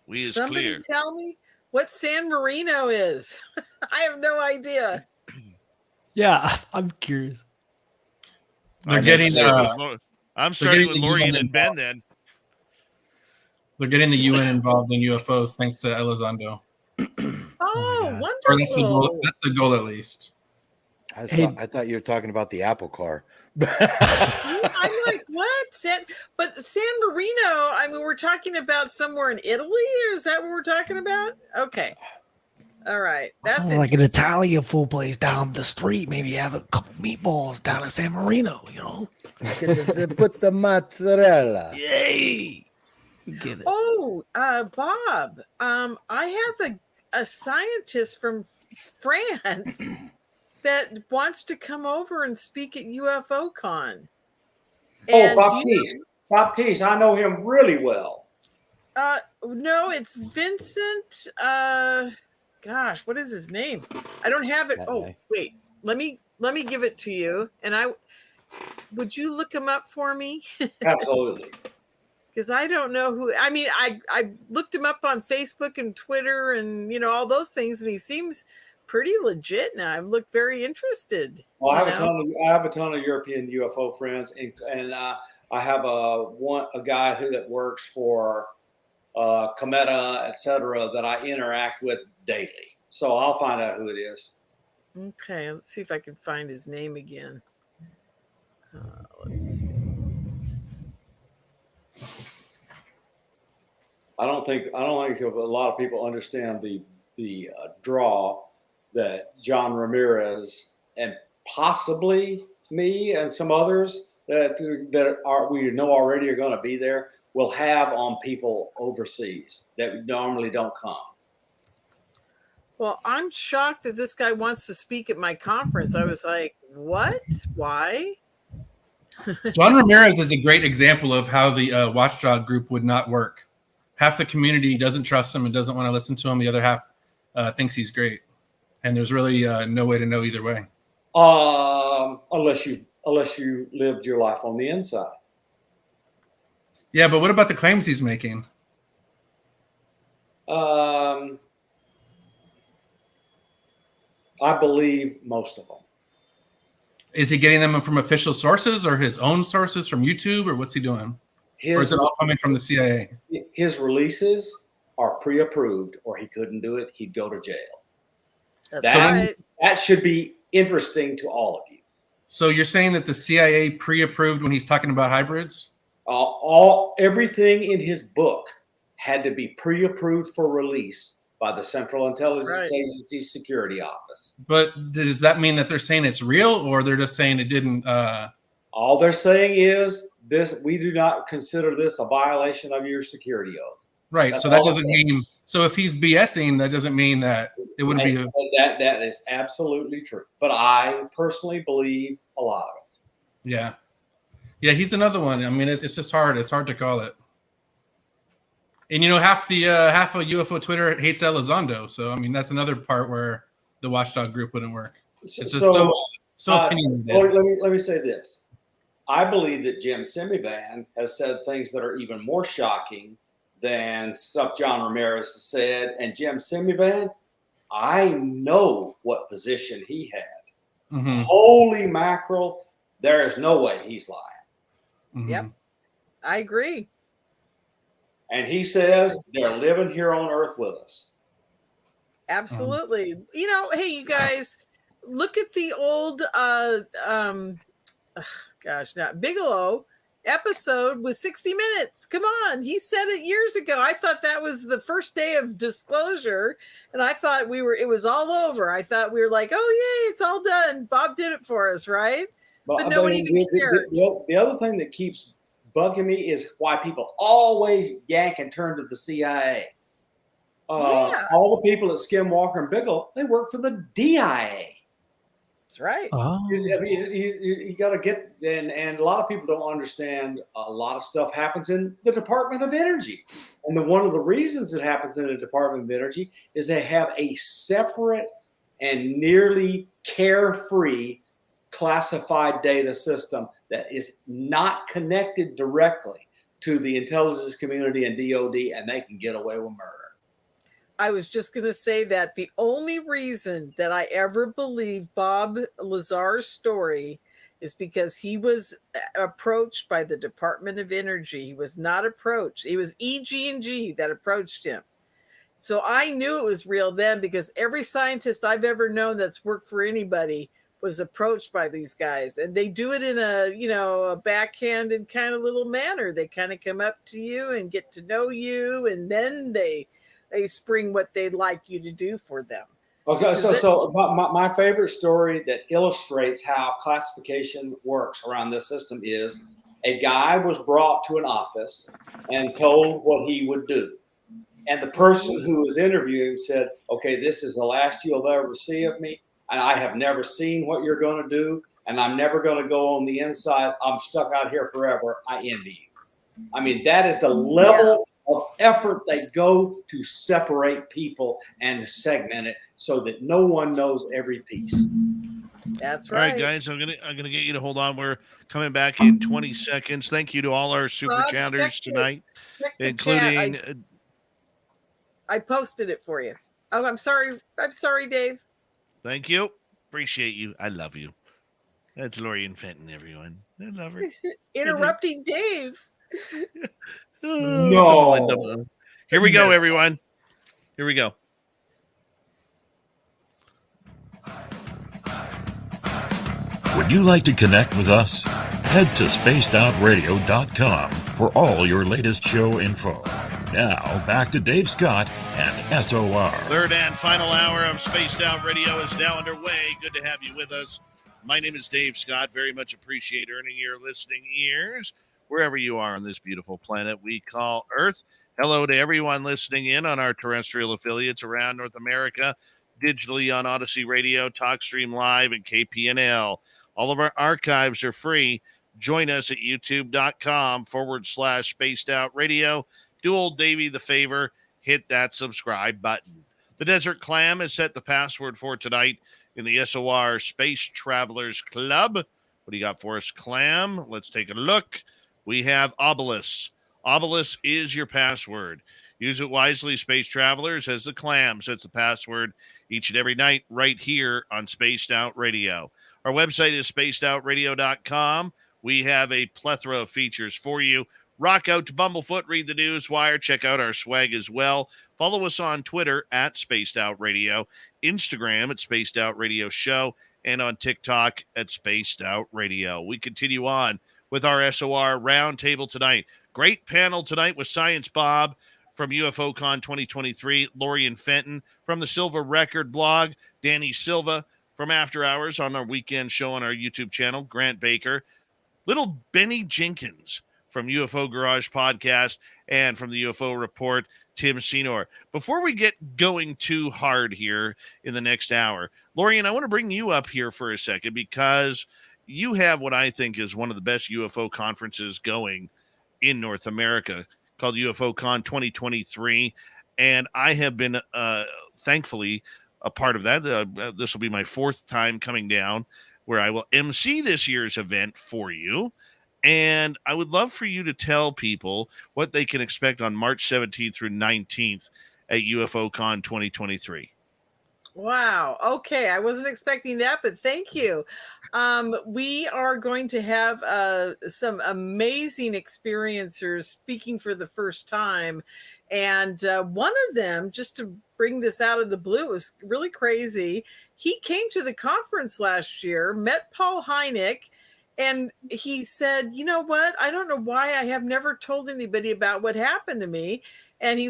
We is Somebody clear. tell me what San Marino is. I have no idea. Yeah, I'm curious. They're getting. I'm starting with the Lorian UN and Ben involved. then. They're getting the UN involved in UFOs thanks to Elizondo. Oh, Or that's the goal. wonderful. That's the goal, at least. I thought you were talking about the Apple car. I'm like, what? But San Marino, I mean, we're talking about somewhere in Italy, or is that what we're talking about? Okay. All right. That's Sounds like an Italian food place down the street. Maybe have a couple meatballs down in San Marino, you know? Put the mozzarella. Yay! Get it. Oh, Bob, I have a scientist from France that wants to come over and speak at UFO Con. And Baptiste, I know him really well. No, it's Vincent. Gosh, what is his name? I don't have it. Oh, wait. Let me give it to you. And would you look him up for me? Absolutely. Because I don't know who. I mean, I looked him up on Facebook and Twitter and all those things, and he seems pretty legit now. I look very interested. Well, I have a ton of European UFO friends, and I have a guy that works for Cometa, etc., that I interact with daily. So I'll find out who it is. Okay, let's see if I can find his name again. Let's see. I don't think a lot of people understand the draw that John Ramirez and possibly me and some others that we know already are going to be there will have on people overseas that normally don't come. Well, I'm shocked that this guy wants to speak at my conference. I was like, what? Why? John Ramirez is a great example of how the watchdog group would not work. Half the community doesn't trust him and doesn't want to listen to him. The other half thinks he's great. And there's really no way to know either way. Unless you lived your life on the inside. Yeah, but what about the claims he's making? I believe most of them. Is he getting them from official sources or his own sources from YouTube, or what's he doing? Or is it all coming from the CIA? His releases are pre-approved, or he couldn't do it. He'd go to jail. That should be interesting to all of you. So you're saying that the CIA pre-approved when he's talking about hybrids? Everything in his book had to be pre-approved for release by the Central Intelligence Agency Security Office. But does that mean that they're saying it's real, or they're just saying it didn't? All they're saying is this: we do not consider this a violation of your security oath. Right. So that doesn't mean. So if he's BSing, that doesn't mean that it wouldn't be. That is absolutely true. But I personally believe a lot of it. Yeah. Yeah, he's another one. I mean, it's just hard. It's hard to call it. And half of UFO Twitter hates Elizondo. So I mean, that's another part where the watchdog group wouldn't work. It's just so opinionated. Let me say this. I believe that Jim Semivan has said things that are even more shocking than stuff John Ramirez has said. And Jim Semivan, I know what position he had. Mm-hmm. Holy mackerel, there is no way he's lying. Mm-hmm. Yep, I agree. And he says they're living here on Earth with us. Absolutely. Hey, you guys, look at the old Bigelow episode with 60 Minutes. Come on. He said it years ago. I thought that was the first day of disclosure. And I thought it was all over. I thought we were like, oh, yay, it's all done. Bob did it for us, right? But no one even cared. The other thing that keeps bugging me is why people always yank and turn to the CIA. All the people at Skinwalker and Bigelow, they work for the DIA. That's right. Oh. You got to get, and a lot of people don't understand a lot of stuff happens in the Department of Energy. And one of the reasons it happens in the Department of Energy is they have a separate and nearly carefree classified data system that is not connected directly to the intelligence community and DOD, and they can get away with murder. I was just going to say that the only reason that I ever believed Bob Lazar's story is because he was approached by the Department of Energy. He was not approached. It was EG&G that approached him. So I knew it was real then, because every scientist I've ever known that's worked for anybody was approached by these guys, and they do it in a backhanded kind of little manner. They kind of come up to you and get to know you, and then they spring what they'd like you to do for them. Okay, so my favorite story that illustrates how classification works around this system is a guy was brought to an office and told what he would do. And the person who was interviewing said, okay, this is the last you'll ever see of me. And I have never seen what you're going to do. And I'm never going to go on the inside. I'm stuck out here forever. I envy you. I mean, that is the level of effort they go to separate people and segment it so that no one knows every piece. That's right. All right, guys, I'm gonna get you to hold on. We're coming back in 20 seconds. Thank you to all our super chatters tonight, including. I posted it for you. Oh, I'm sorry. I'm sorry, Dave. Thank you. Appreciate you. I love you. That's Lorian Fenton, everyone. I love her. Interrupting Dave. No. Here we go, everyone. Here we go. Would you like to connect with us? Head to spacedoutradio.com for all your latest show info. Now, back to Dave Scott and SOR. Third and final hour of Spaced Out Radio is now underway. Good to have you with us. My name is Dave Scott. Very much appreciate earning your listening ears wherever you are on this beautiful planet we call Earth. Hello to everyone listening in on our terrestrial affiliates around North America, digitally on Odyssey Radio, TalkStream Live, and KPNL. All of our archives are free. Join us at youtube.com/Spaced Out Radio. Do old Davey the favor, hit that subscribe button. The Desert Clam has set the password for tonight in the SOR Space Travelers Club. What do you got for us, Clam? Let's take a look. We have Obelisk. Obelisk is your password. Use it wisely, Space Travelers, as the Clam sets the password each and every night right here on Spaced Out Radio. Our website is spacedoutradio.com. We have a plethora of features for you. Rock out to Bumblefoot, read the news wire, check out our swag as well. Follow us on Twitter at Spaced Out Radio, Instagram at Spaced Out Radio Show, and on TikTok at Spaced Out Radio. We continue on with our SOR roundtable tonight. Great panel tonight with Science Bob from UFOCon 2023, Lorian Fenton from the Silver Record blog, Danny Silva from After Hours on our weekend show on our YouTube channel, Grant Baker, little Benny Jenkins from UFO Garage Podcast, and from the UFO Report, Tim Senor. Before we get going too hard here in the next hour, Lorian, I want to bring you up here for a second because you have what I think is one of the best UFO conferences going in North America called UFOCon 2023, and I have been thankfully a part of that. This will be my fourth time coming down where I will MC this year's event for you. And I would love for you to tell people what they can expect on March 17th through 19th at UFOCon 2023. Wow. Okay. I wasn't expecting that, but thank you. We are going to have some amazing experiencers speaking for the first time. And one of them, just to bring this out of the blue, was really crazy. He came to the conference last year, met Paul Hynek, and he said, you know what? I don't know why I have never told anybody about what happened to me. And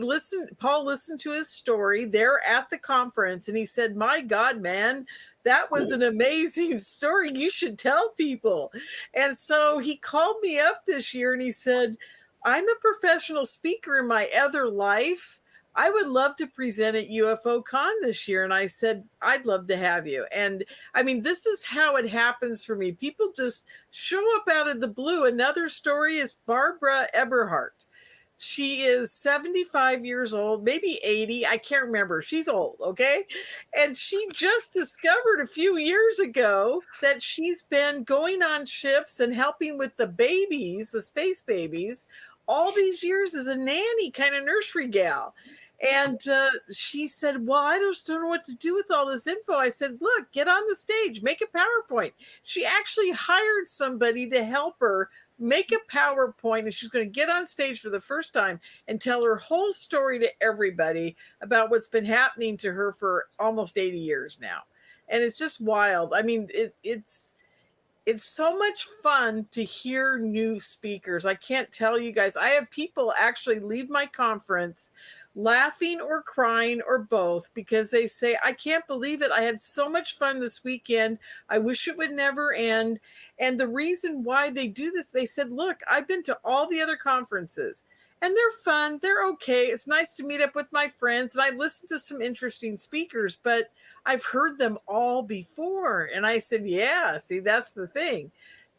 Paul listened to his story there at the conference, and he said, "My God, man, that was an amazing story. You should tell people." And so he called me up this year and he said, "I'm a professional speaker in my other life. I would love to present at UFO Con this year." And I said, "I'd love to have you." And I mean, this is how it happens for me. People just show up out of the blue. Another story is Barbara Eberhardt. She is 75 years old, maybe 80. I can't remember. She's old, okay? And she just discovered a few years ago that she's been going on ships and helping with the babies, the space babies, all these years as a nanny, kind of nursery gal. And she said, "Well, I just don't know what to do with all this info." I said, "Look, get on the stage, make a PowerPoint." She actually hired somebody to help her make a PowerPoint, and she's going to get on stage for the first time and tell her whole story to everybody about what's been happening to her for almost 80 years now. And it's just wild. I mean, it's so much fun to hear new speakers. I can't tell you guys. I have people actually leave my conference laughing or crying or both because they say, "I can't believe it. I had so much fun this weekend. I wish it would never end." And the reason why they do this, they said, "Look, I've been to all the other conferences and they're fun. They're okay. It's nice to meet up with my friends. And I listened to some interesting speakers, but I've heard them all before." And I said, "Yeah, see, that's the thing.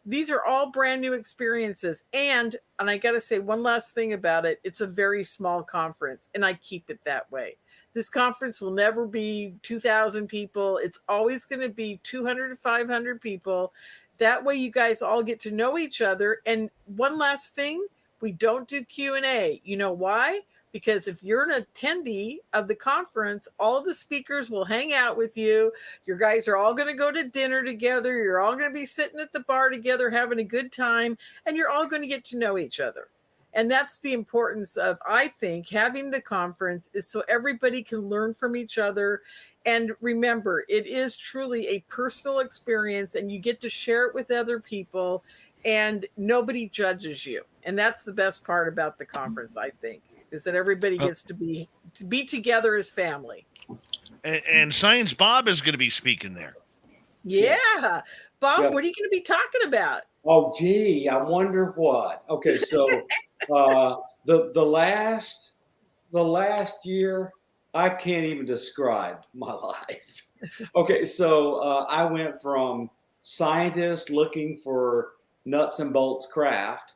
These are all brand new experiences." And I got to say one last thing about it. It's a very small conference, and I keep it that way. This conference will never be 2,000 people. It's always going to be 200 to 500 people. That way you guys all get to know each other. And one last thing, we don't do Q&A. You know why? Because if you're an attendee of the conference, all of the speakers will hang out with you. Your guys are all going to go to dinner together. You're all going to be sitting at the bar together, having a good time, and you're all going to get to know each other. And that's the importance of, I think, having the conference is so everybody can learn from each other. And remember, it is truly a personal experience, and you get to share it with other people, and nobody judges you. And that's the best part about the conference, I think, is that everybody gets to be together as family. And Science Bob is going to be speaking there. Yeah. Bob, what are you going to be talking about? Oh, gee, I wonder what. Okay, so the last year, I can't even describe my life. Okay, so I went from scientist looking for nuts and bolts craft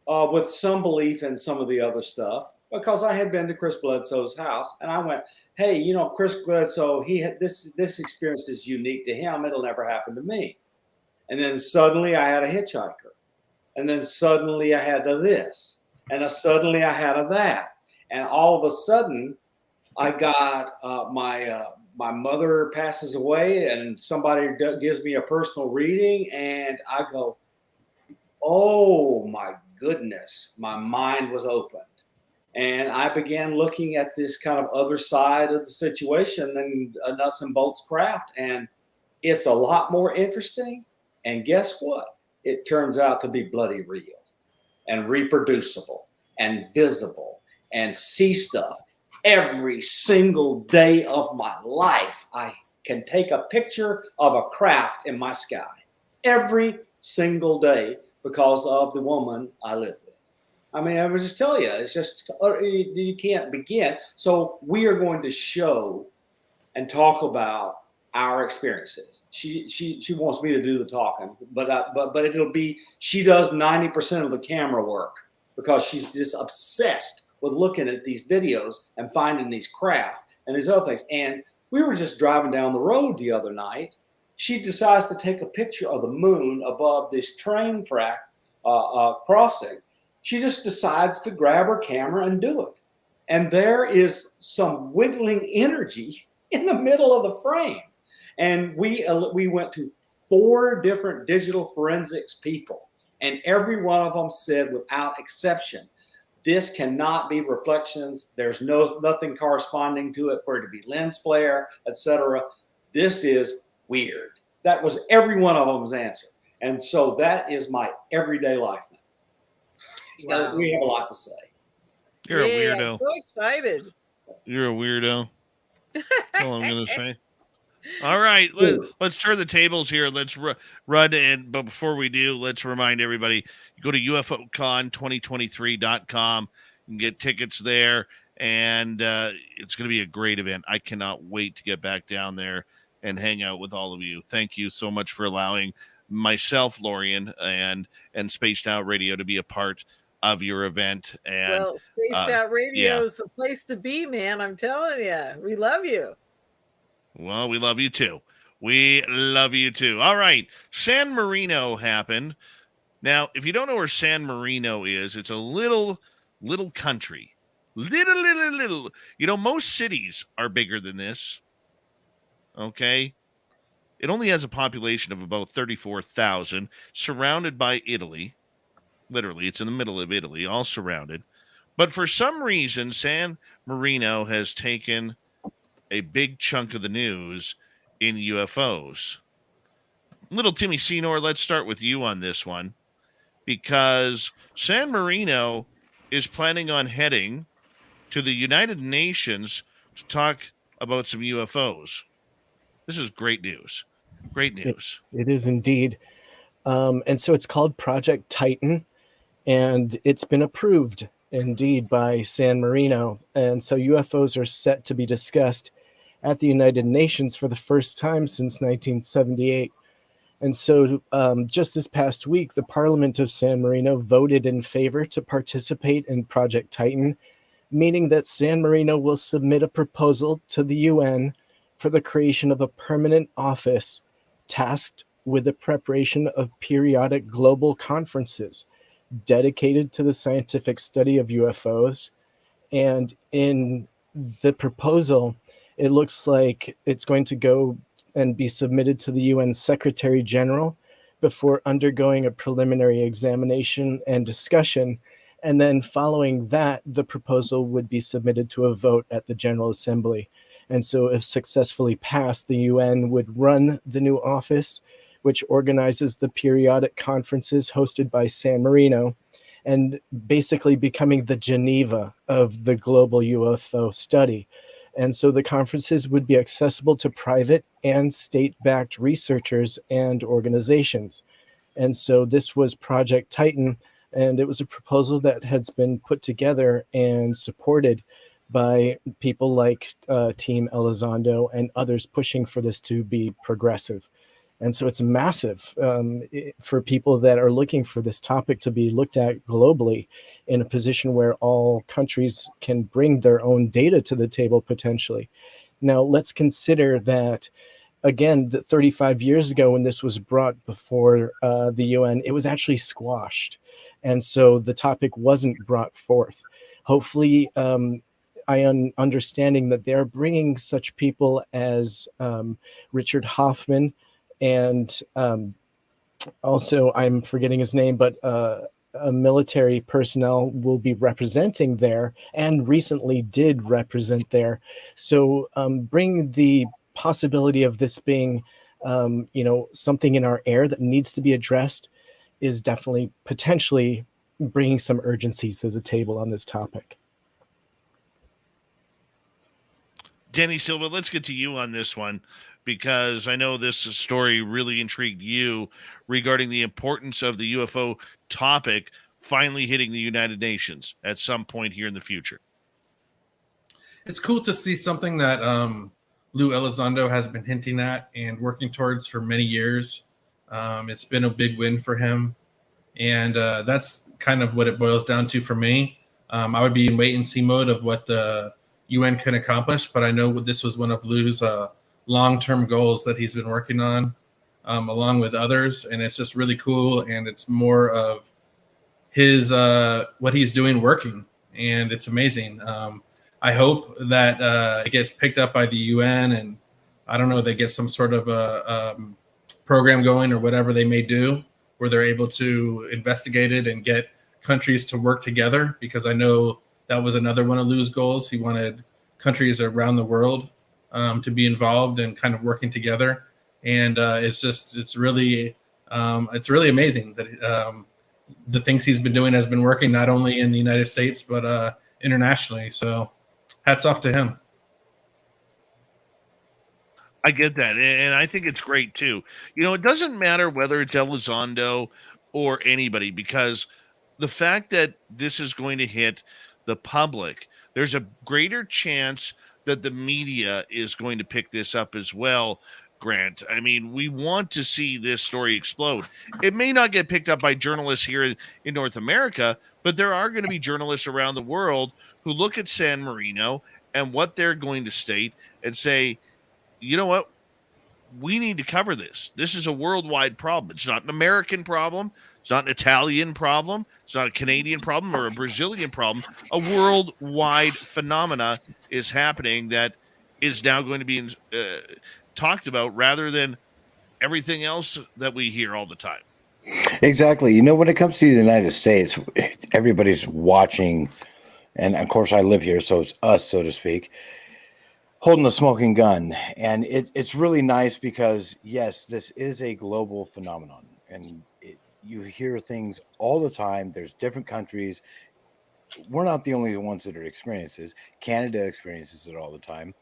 with some belief in some of the other stuff, because I had been to Chris Bledsoe's house and I went, "Hey, you know, Chris Bledsoe, he had this experience is unique to him. It'll never happen to me." And then suddenly I had a hitchhiker. And then suddenly I had this. And then suddenly I had a that. And all of a sudden I got my mother passes away and somebody gives me a personal reading. And I go, "Oh my goodness, my mind was opened." And I began looking at this kind of other side of the situation than a nuts and bolts craft. And it's a lot more interesting. And guess what? It turns out to be bloody real and reproducible and visible and see stuff. Every single day of my life, I can take a picture of a craft in my sky. Every single day because of the woman I live with. I mean, I would just tell you, it's just, you can't begin. So we are going to show and talk about our experiences. She wants me to do the talking, but it'll be, she does 90% of the camera work because she's just obsessed with looking at these videos and finding these craft and these other things. And we were just driving down the road the other night. She decides to take a picture of the moon above this train track crossing. She just decides to grab her camera and do it. And there is some wiggling energy in the middle of the frame. And we went to 4 different digital forensics people, and every one of them said without exception, this cannot be reflections. There's nothing corresponding to it for it to be lens flare, etc. This is weird. That was every one of them's answer. And so that is my everyday life now. So we have a lot to say. You're a Yeah, I'm weirdo. so excited. You're a weirdo. That's all I'm going to say. All right, let's turn the tables here. Let's run in. But before we do, let's remind everybody, you go to UFOcon2023.com. You can get tickets there, and it's going to be a great event. I cannot wait to get back down there and hang out with all of you. Thank you so much for allowing myself, Lorian, and Spaced Out Radio to be a part of your event. And Well, Spaced Out Radio is the place to be, man. I'm telling you, we love you. Well, we love you too. We love you too. All right. San Marino happened. Now, if you don't know where San Marino is, it's a little country. Little. You know, most cities are bigger than this. Okay. It only has a population of about 34,000, surrounded by Italy. Literally, it's in the middle of Italy, all surrounded. But for some reason, San Marino has taken a big chunk of the news in UFOs. Little Timmy Senor, let's start with you on this one, because San Marino is planning on heading to the United Nations to talk about some UFOs. This is great news. Great news. It is indeed. And so it's called Project Titan, and it's been approved indeed by San Marino. And so UFOs are set to be discussed at the United Nations for the first time since 1978. And so just this past week, the Parliament of San Marino voted in favor to participate in Project Titan, meaning that San Marino will submit a proposal to the UN for the creation of a permanent office tasked with the preparation of periodic global conferences dedicated to the scientific study of UFOs. And in the proposal, it looks like it's going to go and be submitted to the UN Secretary General before undergoing a preliminary examination and discussion. And then following that, the proposal would be submitted to a vote at the General Assembly. And so if successfully passed, the UN would run the new office, which organizes the periodic conferences hosted by San Marino, and basically becoming the Geneva of the global UFO study. And so the conferences would be accessible to private and state-backed researchers and organizations. And so this was Project Titan, and it was a proposal that has been put together and supported by people like Team Elizondo and others pushing for this to be progressive. And so it's massive for people that are looking for this topic to be looked at globally in a position where all countries can bring their own data to the table potentially. Now, let's consider that, again, that 35 years ago when this was brought before the UN, it was actually squashed. And so the topic wasn't brought forth. Hopefully, I am understanding that they're bringing such people as Richard Hoffman, and also I'm forgetting his name, but a military personnel will be representing there and recently did represent there. So bring the possibility of this being, something in our air that needs to be addressed is definitely potentially bringing some urgencies to the table on this topic. Danny Silva, let's get to you on this one, because I know this story really intrigued you regarding the importance of the UFO topic finally hitting the United Nations at some point here in the future. It's cool to see something that Lou Elizondo has been hinting at and working towards for many years. It's been a big win for him. And that's kind of what it boils down to for me. I would be in wait and see mode of what the UN can accomplish, but I know this was one of Lou's long-term goals that he's been working on along with others. And it's just really cool. And it's more of his what he's doing working. And it's amazing. I hope that it gets picked up by the UN, and I don't know, they get some sort of a program going or whatever they may do where they're able to investigate it and get countries to work together, because I know that was another one of Lou's goals. He wanted countries around the world to be involved and kind of working together. And it's really amazing that the things he's been doing has been working not only in the United States, but internationally. So hats off to him. I get that, and I think it's great too. It doesn't matter whether it's Elizondo or anybody, because the fact that this is going to hit the public, there's a greater chance that the media is going to pick this up as well. Grant, I mean, we want to see this story explode. It may not get picked up by journalists here in North America, but there are going to be journalists around the world who look at San Marino and what they're going to state and say, you know what? We need to cover this. This is a worldwide problem. It's not an American problem. It's not an Italian problem. It's not a Canadian problem or a Brazilian problem. A worldwide phenomena is happening that is now going to be talked about rather than everything else that we hear all the time. Exactly. When it comes to the United States, everybody's watching. And of course, I live here, so it's us, so to speak, holding the smoking gun. And it's really nice because, yes, this is a global phenomenon. And you hear things all the time. There's different countries. We're not the only ones that are experiencing this. Canada experiences it all the time.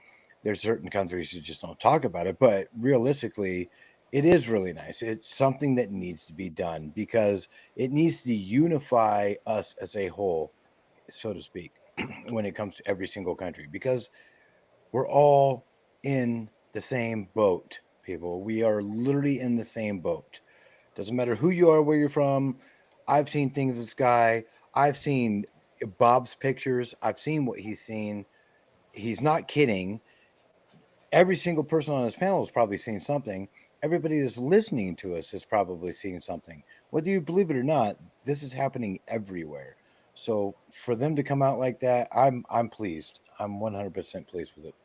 There's certain countries that just don't talk about it. But realistically, it is really nice. It's something that needs to be done because it needs to unify us as a whole, so to speak, when it comes to every single country, because we're all in the same boat, people. We are literally in the same boat. Doesn't matter who you are, where you're from. I've seen things in the sky. I've seen Bob's pictures. I've seen what he's seen. He's not kidding. Every single person on this panel has probably seen something. Everybody that's listening to us has probably seen something. Whether you believe it or not, this is happening everywhere. So for them to come out like that, I'm pleased. I'm 100% pleased with it.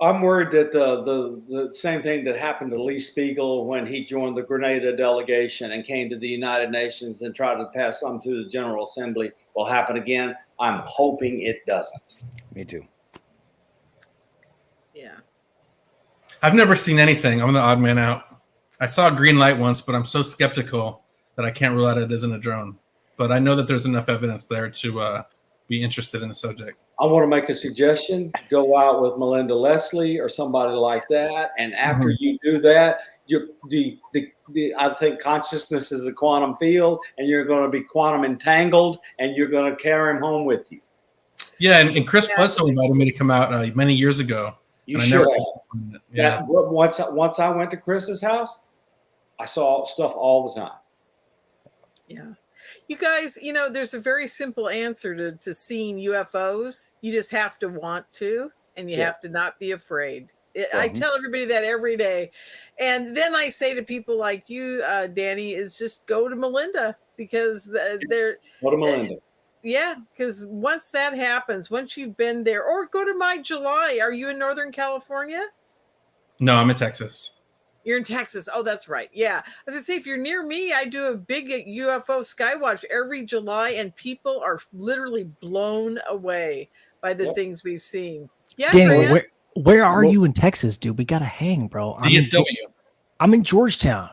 I'm worried that the same thing that happened to Lee Spiegel when he joined the Grenada delegation and came to the United Nations and tried to pass something through the General Assembly will happen again. I'm hoping it doesn't. Me too. Yeah. I've never seen anything. I'm the odd man out. I saw a green light once, but I'm so skeptical that I can't rule out it isn't a drone. But I know that there's enough evidence there to be interested in the subject. I want to make a suggestion. Go out with Melinda Leslie or somebody like that. And after you do that, I think consciousness is a quantum field, and you're going to be quantum entangled, and you're going to carry him home with you. Yeah, and Chris Bledsoe invited me to come out many years ago. You and should. Yeah. Once I went to Chris's house, I saw stuff all the time. Yeah. You guys, there's a very simple answer to seeing UFOs. You just have to want to, and you have to not be afraid. I tell everybody that every day. And then I say to people like you, Danny, is just go to Melinda, because they're... Go to Melinda. Yeah, because once that happens, once you've been there, or go to my July. Are you in Northern California? No, I'm in Texas. You're in Texas. Oh, that's right. Yeah. I was going to say, if you're near me, I do a big UFO skywatch every July, and people are literally blown away by the things we've seen. Yeah, Danny, where are you in Texas, dude? We got to hang, bro. DFW. I'm in Georgetown.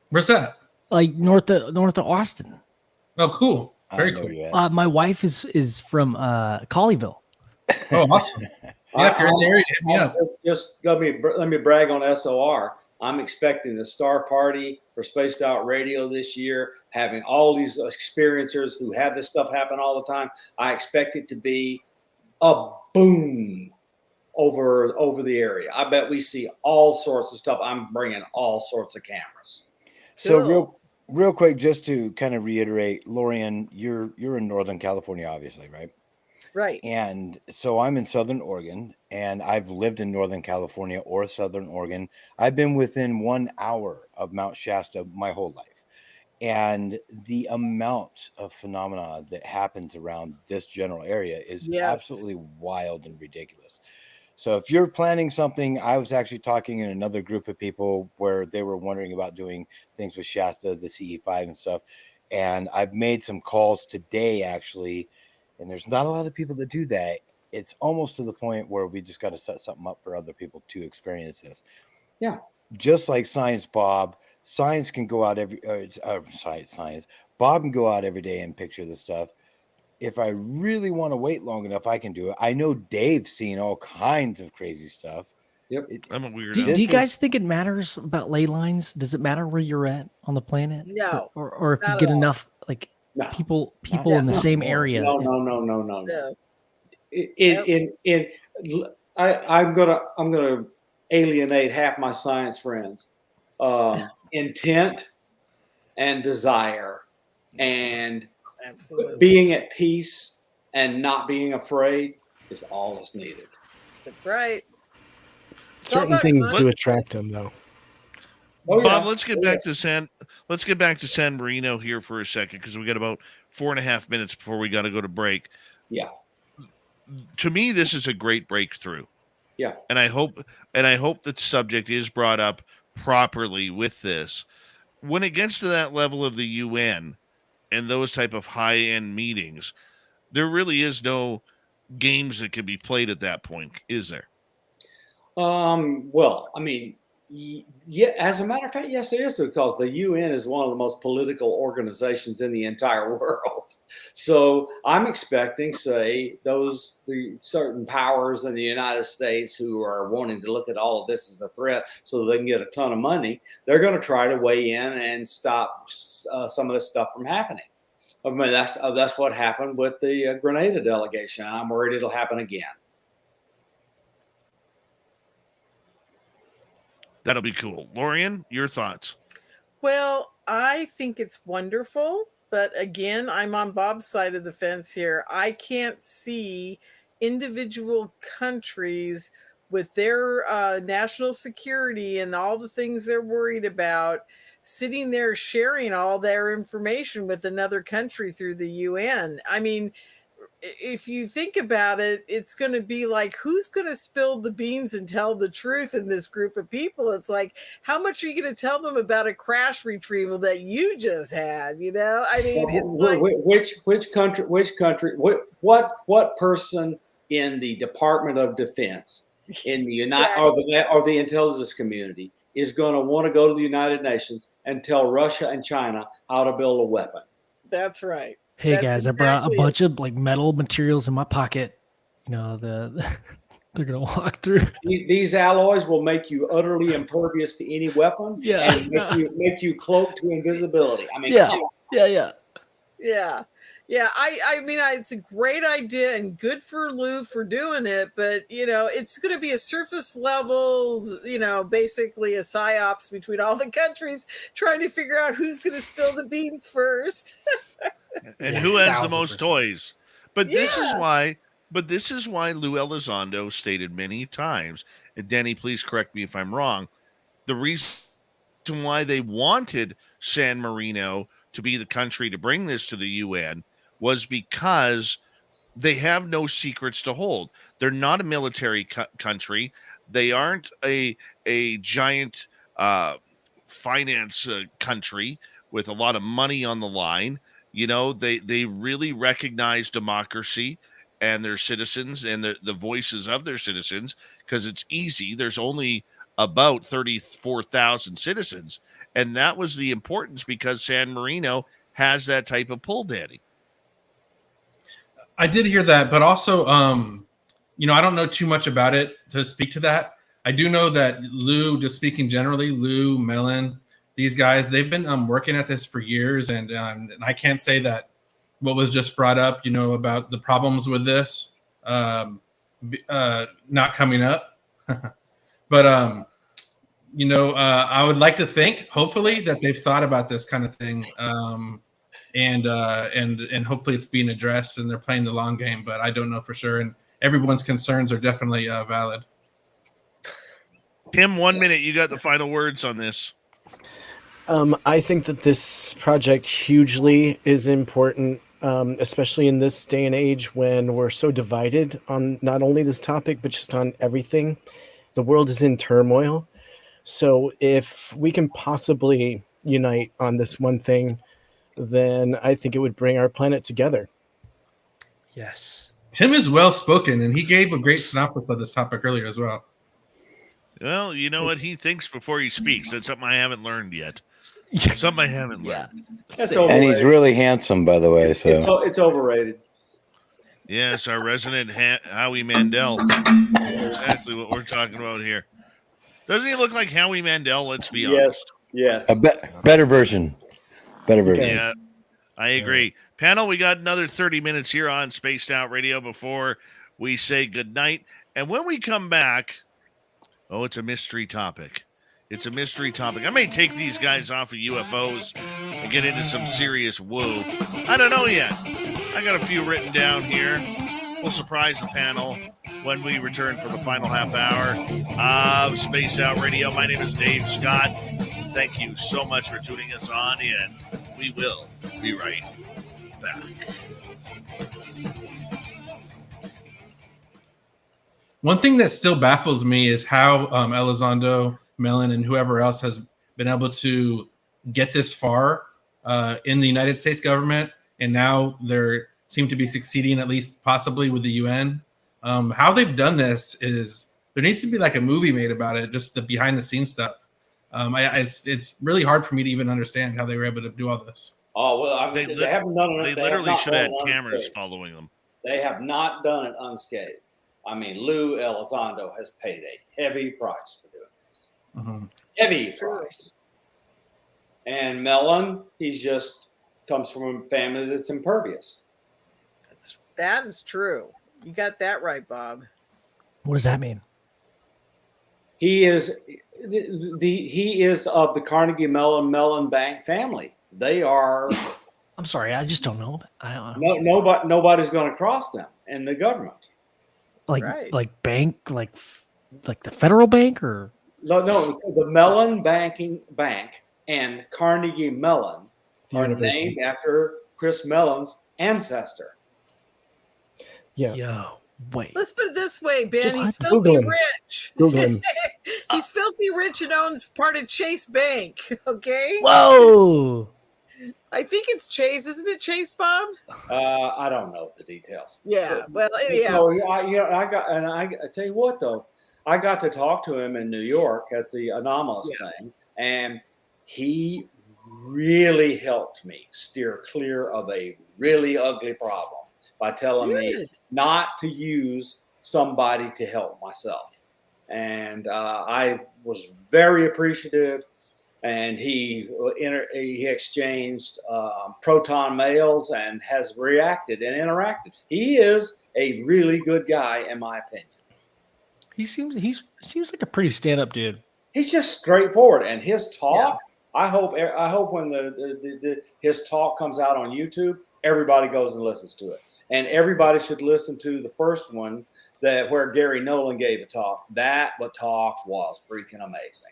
Where's that? Like north of Austin. Oh, cool. Very cool. My wife is from Colleyville. Oh, awesome. Yeah, if you're in the area, hit me up. Just let me brag on SOR. I'm expecting a star party for Spaced Out Radio this year, having all these experiencers who have this stuff happen all the time. I expect it to be a boom over the area. I bet we see all sorts of stuff. I'm bringing all sorts of cameras. So real quick, just to kind of reiterate, Lorian, you're in Northern California, obviously, right? Right. And so I'm in Southern Oregon, and I've lived in Northern California or Southern Oregon. I've been within 1 hour of Mount Shasta my whole life. And the amount of phenomena that happens around this general area is absolutely wild and ridiculous. So if you're planning something, I was actually talking in another group of people where they were wondering about doing things with Shasta, the CE5 and stuff. And I've made some calls today, actually, and there's not a lot of people that do that. It's almost to the point where we just got to set something up for other people to experience this. Yeah. Just like Science Bob, Science can go out science. Bob can go out every day and picture this stuff. if I really want to wait long enough, I can do it. I know Dave's seen all kinds of crazy stuff. Yep. I'm a weirdo. Do you guys think it matters about ley lines? Does it matter where you're at on the planet? No, or if you not get at all. enough like No. people Yeah, in the no, same no, area? No. No. I'm gonna alienate half my science friends. Intent and desire and Absolutely. being at peace and not being afraid is all that's needed. That's right. It's all Certain about things do confidence. attract them, though. Oh, Bob, yeah. let's get back to San Marino here for a second, because we got about 4.5 minutes before we got to go to break. Yeah. To me, this is a great breakthrough. Yeah. And I hope that subject is brought up properly with this. When it gets to that level of the UN and those type of high-end meetings, there really is no games that can be played at that point, is there? Well, I mean, yeah, as a matter of fact, yes, there is, because the UN is one of the most political organizations in the entire world. So I'm expecting, say, the certain powers in the United States who are wanting to look at all of this as a threat so that they can get a ton of money, they're going to try to weigh in and stop some of this stuff from happening. I mean, that's what happened with the Grenada delegation. I'm worried it'll happen again. That'll be cool. Lorian, your thoughts? Well, I think it's wonderful, but again, I'm on Bob's side of the fence here. I can't see individual countries with their national security and all the things they're worried about sitting there sharing all their information with another country through the UN. I mean, if you think about it, it's going to be like, who's going to spill the beans and tell the truth in this group of people? It's like, how much are you going to tell them about a crash retrieval that you just had? You know, I mean, it's like, what person in the Department of Defense, in the or the intelligence community, is going to want to go to the United Nations and tell Russia and China how to build a weapon? That's right. Hey That's guys, I brought a exactly bunch of like metal materials in my pocket. You know, they're gonna walk through. These alloys will make you utterly impervious to any weapon. Yeah. And make you cloak to invisibility. I mean, Yeah. come on. Yeah. I mean, it's a great idea and good for Lou for doing it, but you know, it's going to be a surface level, you know, basically a psyops between all the countries trying to figure out who's going to spill the beans first. And who has the 1000%. most toys? But this is why Lou Elizondo stated many times, and Denny, please correct me if I'm wrong, the reason why they wanted San Marino to be the country to bring this to the UN was because they have no secrets to hold. They're not a military country. They aren't a giant finance country with a lot of money on the line. You know, they really recognize democracy and their citizens and the voices of their citizens, because it's easy. There's only about 34,000 citizens. And that was the importance, because San Marino has that type of pull, Danny. I did hear that, but also, you know, I don't know too much about it to speak to that. I do know that Lou, just speaking generally, Lou, Mellon, these guys, they've been working at this for years. And I can't say that what was just brought up, you know, about the problems with this not coming up. But, you know, I would like to think, hopefully, that they've thought about this kind of thing. And hopefully it's being addressed and they're playing the long game, but I don't know for sure. And everyone's concerns are definitely valid. Tim, 1 minute. You got the final words on this. I think that this project hugely is important, especially in this day and age when we're so divided on not only this topic, but just on everything. The world is in turmoil. So if we can possibly unite on this one thing, then I think it would bring our planet together. Yes. Tim is well spoken, and he gave a great synopsis of this topic earlier as well. Well, you know what? He thinks before he speaks. That's something I haven't learned yet. Something I haven't learned. That's And he's overrated. really handsome, by the way. So It's overrated. Yes, our resident Howie Mandel. Exactly what we're talking about here. Doesn't he look like Howie Mandel? Let's be honest. Yes. A better version. Better version. Okay. Yeah, I agree. Panel, we got another 30 minutes here on Spaced Out Radio before we say goodnight. And when we come back, it's a mystery topic. It's a mystery topic. I may take these guys off of UFOs and get into some serious woo. I don't know yet. I got a few written down here. We'll surprise the panel when we return for the final half hour of Spaced Out Radio. My name is Dave Scott. Thank you so much for tuning us on in. We will be right back. One thing that still baffles me is how Elizondo, Mellon, and whoever else has been able to get this far in the United States government, and now they seem to be succeeding, at least possibly with the UN. How they've done this is there needs to be like a movie made about it, just the behind the scenes stuff. It's really hard for me to even understand how they were able to do all this. Oh, well, they haven't done it. They literally should have had cameras following them. They have not done it unscathed. I mean, Lou Elizondo has paid a heavy price for doing this. Mm-hmm. Heavy price. And Mellon, he's just comes from a family that's impervious. That is true. You got that right, Bob. What does that mean? He is he is of the Carnegie Mellon Bank family. They are. I'm sorry, I just don't know. I don't know. Nobody's going to cross them in the government. Like bank, like the federal bank, or No, the Mellon Bank and Carnegie Mellon are named after Chris Mellon's ancestor. Yeah. Yo, wait. Let's put it this way, Ben. Just He's Google filthy him. rich. Google him. He's filthy rich and owns part of Chase Bank. Okay. Whoa. I think it's Chase, isn't it, Chase, Bob? I don't know the details. Yeah. Well, yeah. So, I tell you what though, I got to talk to him in New York at the anomalous thing, and he really helped me steer clear of a really ugly problem by telling me not to use somebody to help myself. And I was very appreciative. And he exchanged proton mails and has reacted and interacted. He is a really good guy, in my opinion. He seems like a pretty stand-up dude. He's just straightforward, and his talk. Yeah. I hope when his talk comes out on YouTube, everybody goes and listens to it, and everybody should listen to the first one where Gary Nolan gave a talk. That talk was freaking amazing.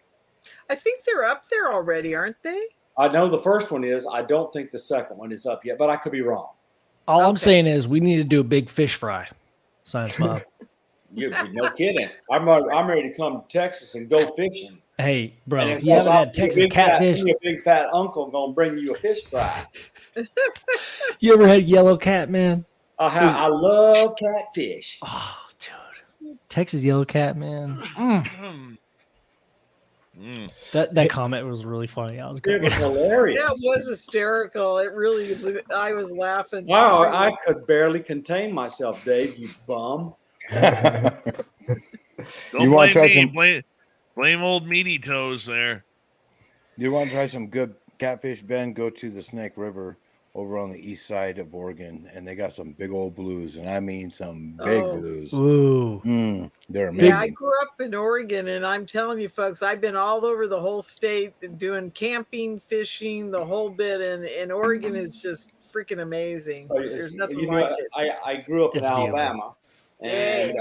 I think they're up there already, aren't they? I know the first one is. I don't think the second one is up yet, but I could be wrong. All I'm saying is we need to do a big fish fry. Science Bob. No kidding. I'm ready to come to Texas and go fishing. Hey, bro, if you haven't had Texas catfish. Your big fat uncle going to bring you a fish fry. You ever had yellow cat, man? I love catfish. Oh, dude. Texas yellow cat, man. That comment was really funny. I was It was hilarious. Yeah, it was hysterical. It really, I was laughing. Wow, I could barely contain myself, Dave, you bum. Don't blame me. Blame old meaty toes there. You want to try some good catfish, Ben? Go to the Snake River over on the east side of Oregon, and they got some big old blues, and I mean some big blues. Ooh. They're amazing. Yeah, I grew up in Oregon, and I'm telling you, folks, I've been all over the whole state doing camping, fishing, the whole bit, and Oregon is just freaking amazing. There's nothing like it. I grew up in Alabama. And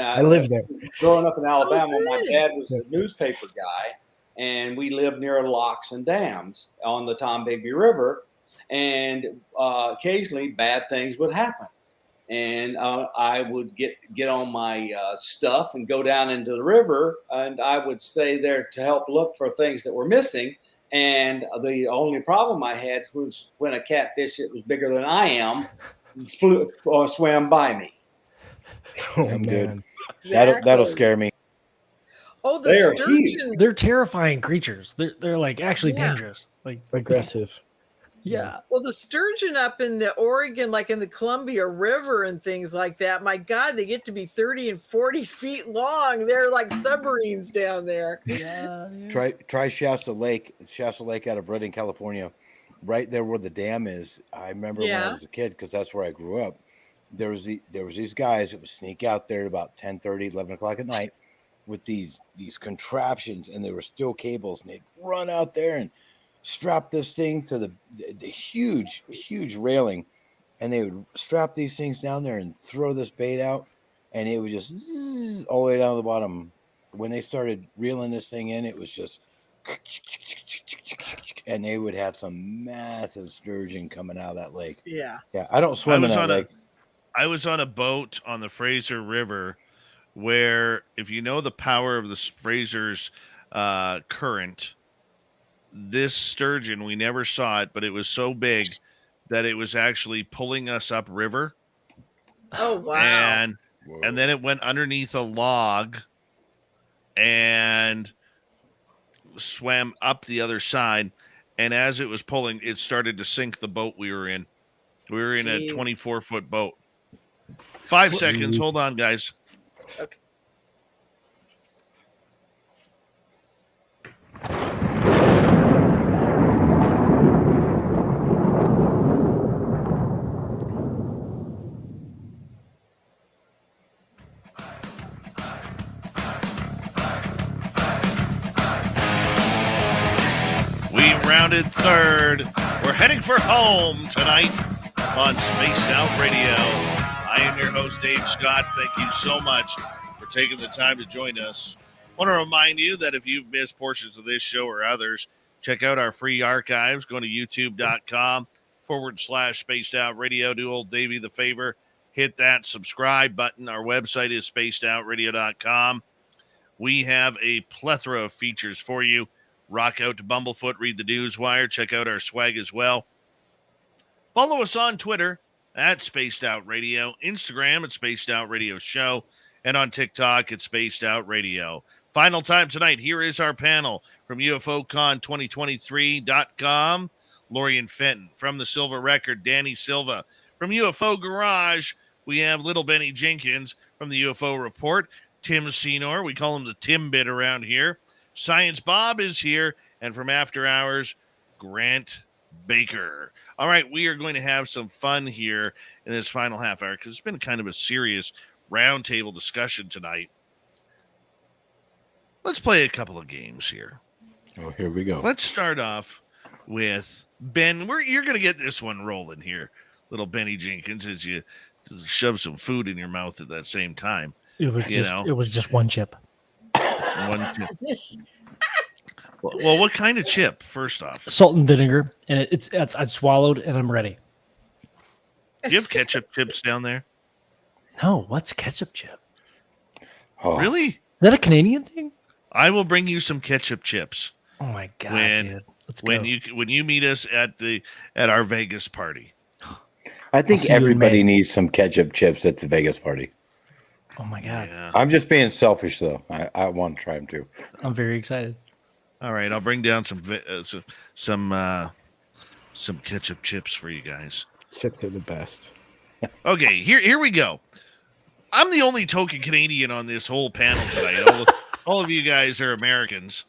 I lived there. Growing up in Alabama, my dad was a newspaper guy, and we lived near locks and dams on the Tombigbee River. And occasionally bad things would happen. And I would get on my stuff and go down into the river, and I would stay there to help look for things that were missing. And the only problem I had was when a catfish that was bigger than I am swam by me. Oh, I'm man. good. Exactly. That'll scare me. Oh, the sturgeon. They're terrifying creatures. They're like actually dangerous. Like Aggressive. Yeah. Well, the sturgeon up in the Oregon, like in the Columbia River and things like that, my God, they get to be 30 and 40 feet long. They're like submarines down there. Yeah. Try Shasta Lake out of Redding, California, right there where the dam is. I remember when I Yeah. was a kid, because that's where I grew up. There was these guys that would sneak out there at about 10:30, 11 o'clock at night with these contraptions, and there were steel cables, and they'd run out there and strap this thing to the huge railing, and they would strap these things down there and throw this bait out, and it would just zzz, all the way down to the bottom. When they started reeling this thing in, it was just, and they would have some massive sturgeon coming out of that lake. Yeah. Yeah, I don't swim in that lake. I was on a boat on the Fraser River where, if you know the power of the Fraser's current, this sturgeon, we never saw it, but it was so big that it was actually pulling us up river. Oh, wow. And then it went underneath a log and swam up the other side. And as it was pulling, it started to sink the boat we were in. We were in a 24-foot boat. 5 seconds. Hold on, guys. Okay. We rounded third. We're heading for home tonight on Spaced Out Radio. I am your host, Dave Scott. Thank you so much for taking the time to join us. I want to remind you that if you've missed portions of this show or others, check out our free archives. Go to youtube.com/Spaced Out Radio. Do old Davey the favor. Hit that subscribe button. Our website is spacedoutradio.com. We have a plethora of features for you. Rock out to Bumblefoot, read the Newswire, check out our swag as well. Follow us on Twitter at Spaced Out Radio, Instagram at Spaced Out Radio Show, and on TikTok at Spaced Out Radio. Final time tonight, here is our panel from UFOCon2023.com, Lorian Fenton. From the Silver Record, Danny Silva. From UFO Garage, we have Little Benny Jenkins. From the UFO Report, Tim Senor. We call him the Timbit around here. Science Bob is here, and from After Hours, Grant Baker. All right, we are going to have some fun here in this final half hour because it's been kind of a serious roundtable discussion tonight. Let's play a couple of games here. Oh, here we go. Let's start off with Ben. You're going to get this one rolling here, little Benny Jenkins, as you shove some food in your mouth at that same time. It was just one chip. One chip. Well, what kind of chip? First off, Salt and vinegar, and it's I swallowed and I'm ready. Do you have ketchup chips down there? No, what's ketchup chip? Oh. Really? Is that a Canadian thing? I will bring you some ketchup chips. Oh my god, dude. Let's go. When you meet us at our Vegas party. I think everybody needs some ketchup chips at the Vegas party. Oh my god. Yeah. I'm just being selfish though. I want to try them too. I'm very excited. All right, I'll bring down some ketchup chips for you guys. Chips are the best. Okay, here we go. I'm the only token Canadian on this whole panel tonight. All of you guys are Americans.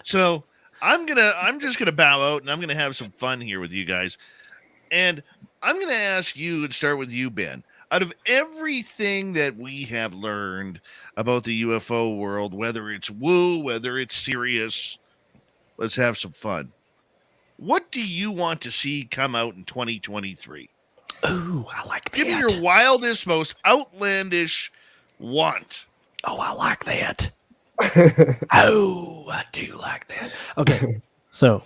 So I'm just gonna bow out and I'm gonna have some fun here with you guys. And I'm gonna ask you and start with you, Ben. Out of everything that we have learned about the UFO world, whether it's woo, whether it's serious, let's have some fun. What do you want to see come out in 2023? Ooh, I like that. Give me your wildest, most outlandish want. Oh, I like that. Oh, I do like that. Okay, so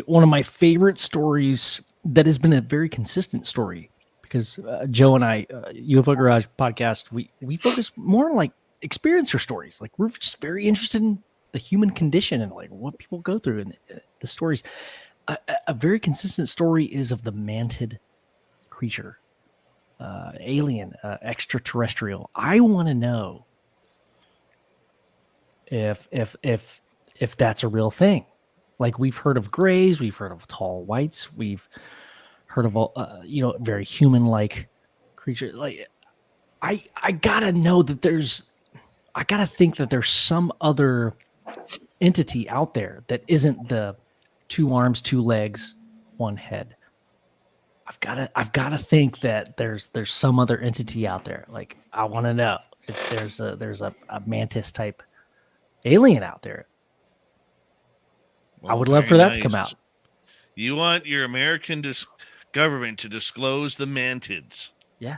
one of my favorite stories that has been a very consistent story, because Joe and I, UFO Garage podcast, we focus more on like experiencer stories. Like we're just very interested in the human condition and like what people go through and the stories. A very consistent story is of the manted creature, alien, extraterrestrial. I want to know if that's a real thing. Like we've heard of grays, we've heard of tall whites, we've heard of very human-like creature. Like I gotta know that I gotta think that there's some other entity out there that isn't the 2 arms, 2 legs, 1 head. I've gotta think that there's some other entity out there. Like I want to know if there's a mantis type alien out there. I would love for that to come out. You want your American government to disclose the mantids. Yeah.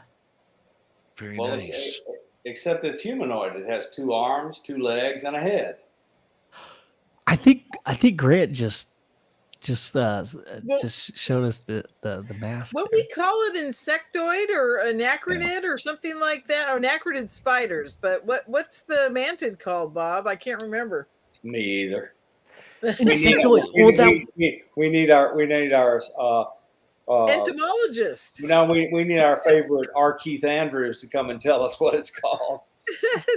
Very Well, nice. Except it's humanoid. It has 2 arms, 2 legs, and a head. I think Grant just showed us the mask. What we call it, insectoid or anacronid or something like that. Oh, anacronid spiders. But what's the mantid called, Bob? I can't remember. Me either. Insectoid. We need our entomologist. We need our favorite R. Keith Andrews to come and tell us what it's called.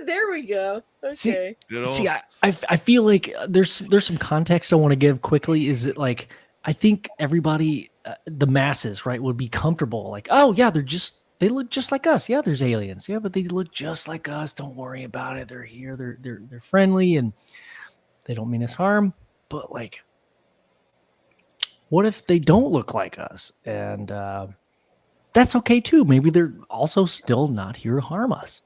There we go. Okay. See, I feel like there's some context I want to give quickly. Is it like I think everybody, the masses, right, would be comfortable. Like, oh yeah, they look just like us. Yeah, there's aliens. Yeah, but they look just like us. Don't worry about it. They're here. They're friendly and they don't mean us harm. But like, what if they don't look like us? And that's okay too. Maybe they're also still not here to harm us.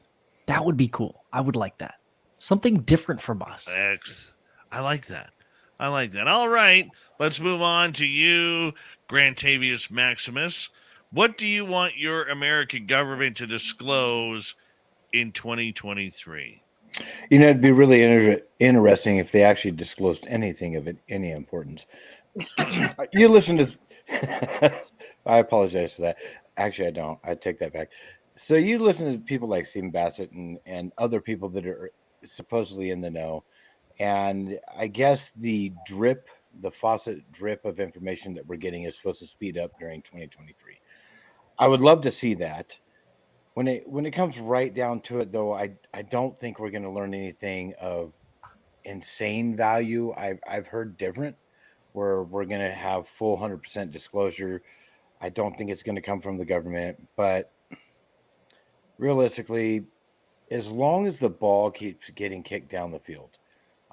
That would be cool. I would like that. Something different from us. I like that. All right. Let's move on to you, Grantavius Maximus. What do you want your American government to disclose in 2023? It'd be really interesting if they actually disclosed anything of any importance. You listen to... I apologize for that. Actually, I don't. I take that back. So you listen to people like Stephen Bassett and other people that are supposedly in the know. And I guess the faucet drip of information that we're getting is supposed to speed up during 2023. I would love to see that. When it comes right down to it, though, I don't think we're going to learn anything of insane value. I've heard different, where we're going to have full 100% disclosure. I don't think it's going to come from the government, but realistically, as long as the ball keeps getting kicked down the field,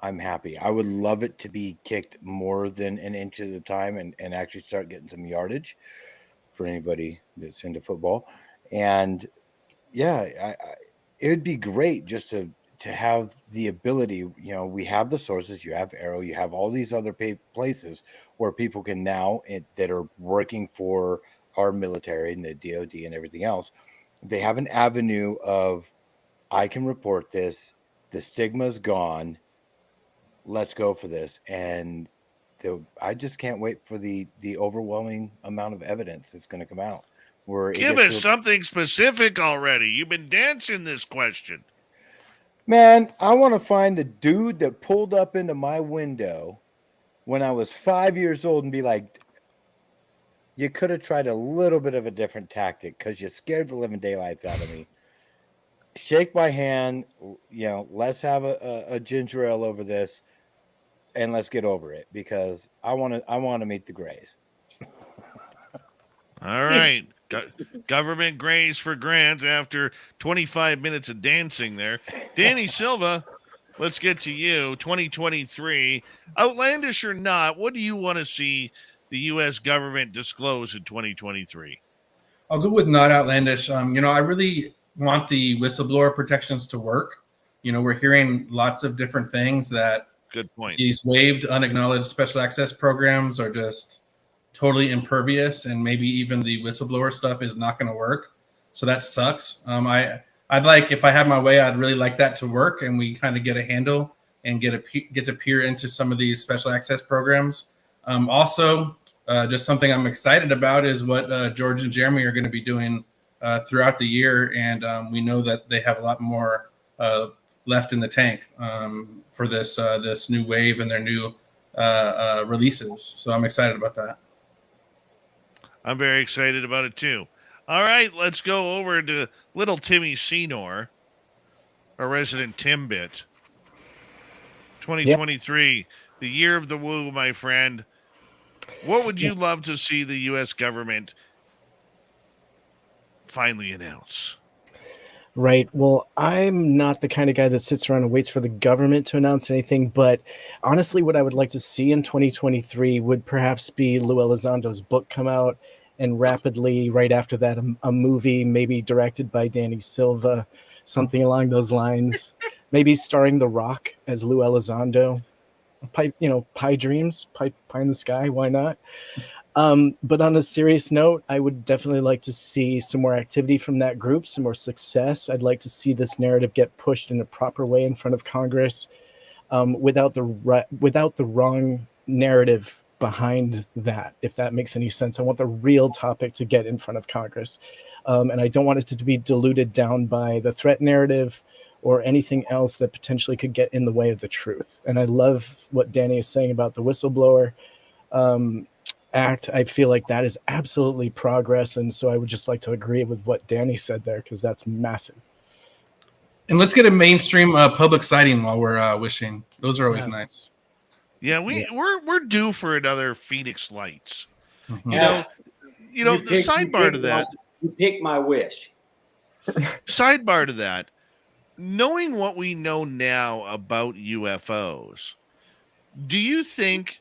I'm happy. I would love it to be kicked more than an inch at a time and actually start getting some yardage for anybody that's into football. And yeah, it would be great just to have the ability. We have the sources. You have AARO. You have all these other places where people can now that are working for our military and the DOD and everything else. They have an avenue of, I can report this. The stigma's gone. Let's go for this. And I just can't wait for the overwhelming amount of evidence that's going to come out. Give us something specific already. You've been dancing this question. Man, I want to find the dude that pulled up into my window when I was 5 years old and be like, you could have tried a little bit of a different tactic because you scared the living daylights out of me. Shake my hand, let's have a ginger ale over this and let's get over it because I want to meet the Grays. All right. Government Grays for Grant after 25 minutes of dancing there. Danny Silva, let's get to you. 2023, outlandish or not, what do you want to see the U.S. government disclose in 2023? I'll go with not outlandish. I really want the whistleblower protections to work. We're hearing lots of different things that good point. These waived, unacknowledged special access programs are just totally impervious, and maybe even the whistleblower stuff is not going to work. So that sucks. I'd like, if I had my way, I'd really like that to work, and we kind of get a handle and get to peer into some of these special access programs. Also, just something I'm excited about is what George and Jeremy are going to be doing throughout the year, and we know that they have a lot more left in the tank for this new wave and their new releases. So I'm excited about that. I'm very excited about it too. All right, let's go over to little Timmy Senor, our resident Timbit. 2023. Yep. the year of the woo, my friend. What would you love to see the U.S. government finally announce? Right. Well, I'm not the kind of guy that sits around and waits for the government to announce anything, but honestly, what I would like to see in 2023 would perhaps be Lou Elizondo's book come out, and rapidly, right after that, a movie, maybe directed by Danny Silva, something along those lines, maybe starring The Rock as Lou Elizondo. Pie dreams, pie in the sky, why not? But on a serious note, I would definitely like to see some more activity from that group, some more success. I'd like to see this narrative get pushed in a proper way in front of Congress, without the wrong narrative behind that, if that makes any sense. I want the real topic to get in front of Congress, and I don't want it to be diluted down by the threat narrative or anything else that potentially could get in the way of the truth. And I love what Danny is saying about the whistleblower act. I feel like that is absolutely progress, and so I would just like to agree with what Danny said there, because that's massive. And let's get a mainstream public sighting while we're wishing. Those are always nice. Yeah, we're due for another Phoenix Lights. Mm-hmm. You know, the sidebar to that. You pick my wish. Sidebar to that. Knowing what we know now about UFOs, do you think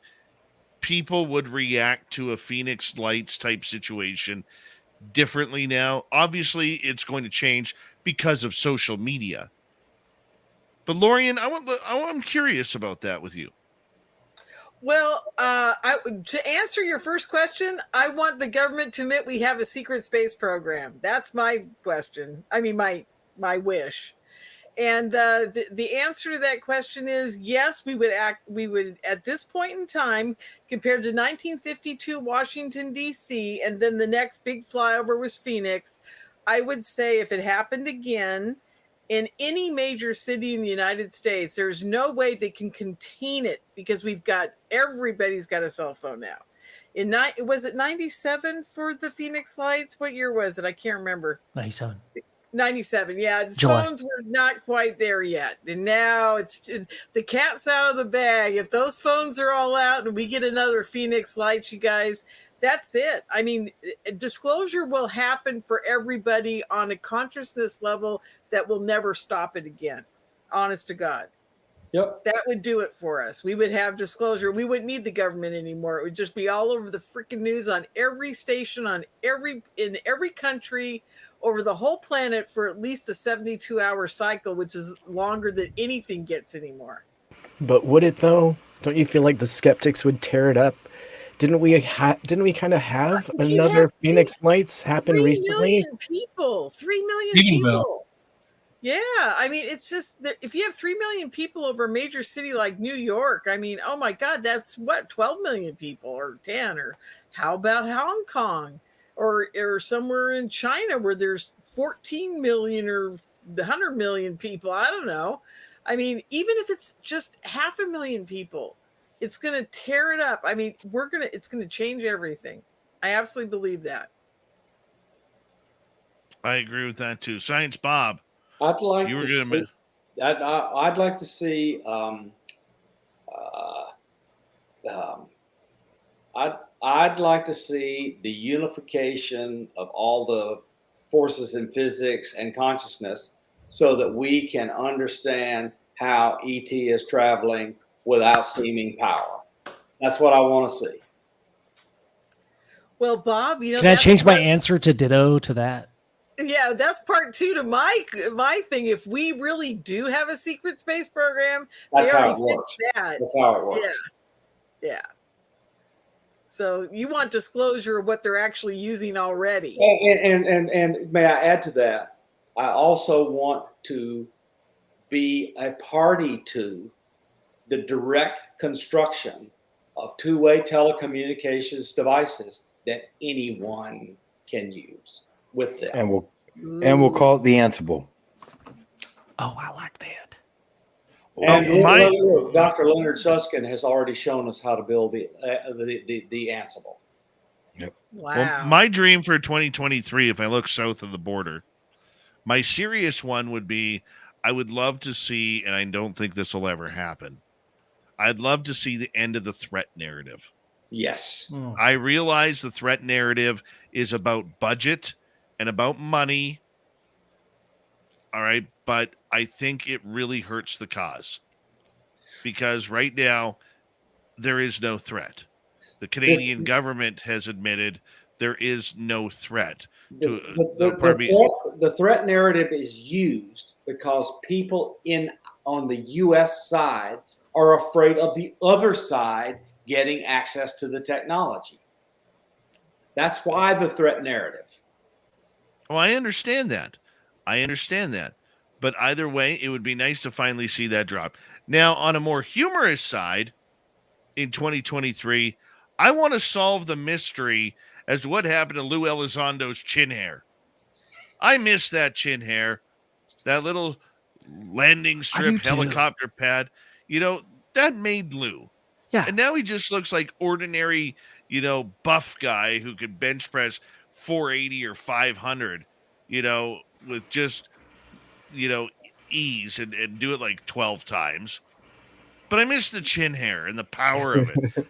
people would react to a Phoenix Lights type situation differently now? Obviously, it's going to change because of social media. But Lorian, I'm curious about that with you. Well, to answer your first question, I want the government to admit we have a secret space program. That's my question. I mean, my wish. And the answer to that question is yes, we would at this point in time, compared to 1952 Washington, D.C., and then the next big flyover was Phoenix, I would say if it happened again in any major city in the United States, there's no way they can contain it, because everybody's got a cell phone now. Was it 97 for the Phoenix Lights? What year was it? I can't remember. 97. Yeah, the phones were not quite there yet, and now the cat's out of the bag. If those phones are all out and we get another Phoenix Lights, you guys, that's it. I mean, disclosure will happen for everybody on a consciousness level that will never stop it again. Honest to God. Yep. That would do it for us. We would have disclosure. We wouldn't need the government anymore. It would just be all over the freaking news, on every station, in every country, over the whole planet, for at least a 72-hour cycle, which is longer than anything gets anymore. But would it though? Don't you feel like the skeptics would tear it up? Didn't we kind of have another Phoenix Lights happen recently? 3 million people. Yeah, I mean, it's just that if you have 3 million people over a major city like New York, I mean, oh my God, that's what, 12 million people or 10, or how about Hong Kong? Or somewhere in China where there's 14 million or 100 million people. I don't know. I mean, even if it's just 500,000 people, it's going to tear it up. I mean, it's going to change everything. I absolutely believe that. I agree with that too. Science Bob. I'd like to see I'd like to see the unification of all the forces in physics and consciousness, so that we can understand how ET is traveling without seeming power. That's what I want to see. Well, Bob, can I change my answer to ditto to that? Yeah, that's part two to my thing. If we really do have a secret space program, that's how it works. That's how it works. Yeah. So you want disclosure of what they're actually using already. And may I add to that? I also want to be a party to the direct construction of two-way telecommunications devices that anyone can use with them. And we'll call it the Ansible. Oh, I like that. And Dr. Leonard Susskind has already shown us how to build the Ansible. Yep. Wow. Well, my dream for 2023, if I look south of the border, my serious one would be, I would love to see, and I don't think this will ever happen, I'd love to see the end of the threat narrative. Yes. I realize the threat narrative is about budget and about money. All right. But I think it really hurts the cause because right now there is no threat. The Canadian government has admitted there is no threat. The threat narrative is used because people on the U.S. side are afraid of the other side getting access to the technology. That's why the threat narrative. Oh, I understand that. But either way, it would be nice to finally see that drop. Now, on a more humorous side, in 2023, I want to solve the mystery as to what happened to Lou Elizondo's chin hair. I miss that chin hair, that little landing strip helicopter pad. That made Lou. Yeah. And now he just looks like ordinary, buff guy who could bench press 480 or 500, with just, ease and do it like 12 times. But I miss the chin hair and the power of it.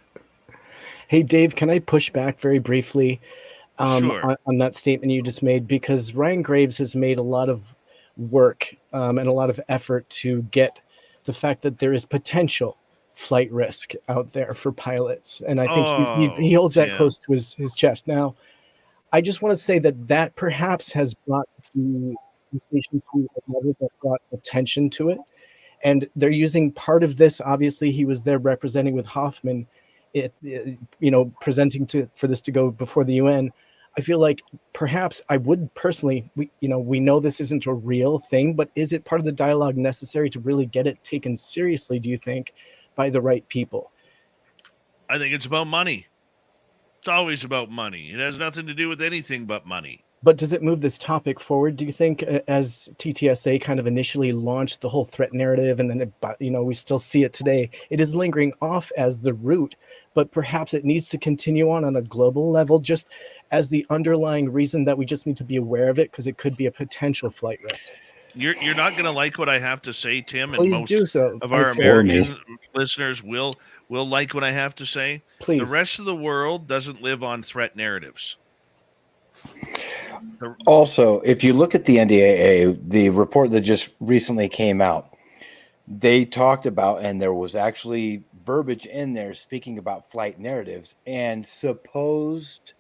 Hey, Dave, can I push back very briefly Sure. on that statement you just made? Because Ryan Graves has made a lot of work and a lot of effort to get the fact that there is potential flight risk out there for pilots. And I think he holds that close to his chest. Now, I just want to say that perhaps has brought the conversation to a level that brought attention to it. And they're using part of this. Obviously, he was there representing with Hoffman, presenting for this to go before the UN. I feel like perhaps I would personally, we know this isn't a real thing, but is it part of the dialogue necessary to really get it taken seriously, do you think, by the right people? I think it's about money. It's always about money. It has nothing to do with anything but money. But does it move this topic forward, do you think, as TTSA kind of initially launched the whole threat narrative, and then, we still see it today? It is lingering off as the root, but perhaps it needs to continue on a global level, just as the underlying reason that we just need to be aware of it, because it could be a potential flight risk. You're not going to like what I have to say, Tim, Please and most do so. of our American listeners will like what I have to say. Please. The rest of the world doesn't live on threat narratives. Also, if you look at the NDAA, the report that just recently came out, they talked about, and there was actually verbiage in there speaking about flight narratives and supposed,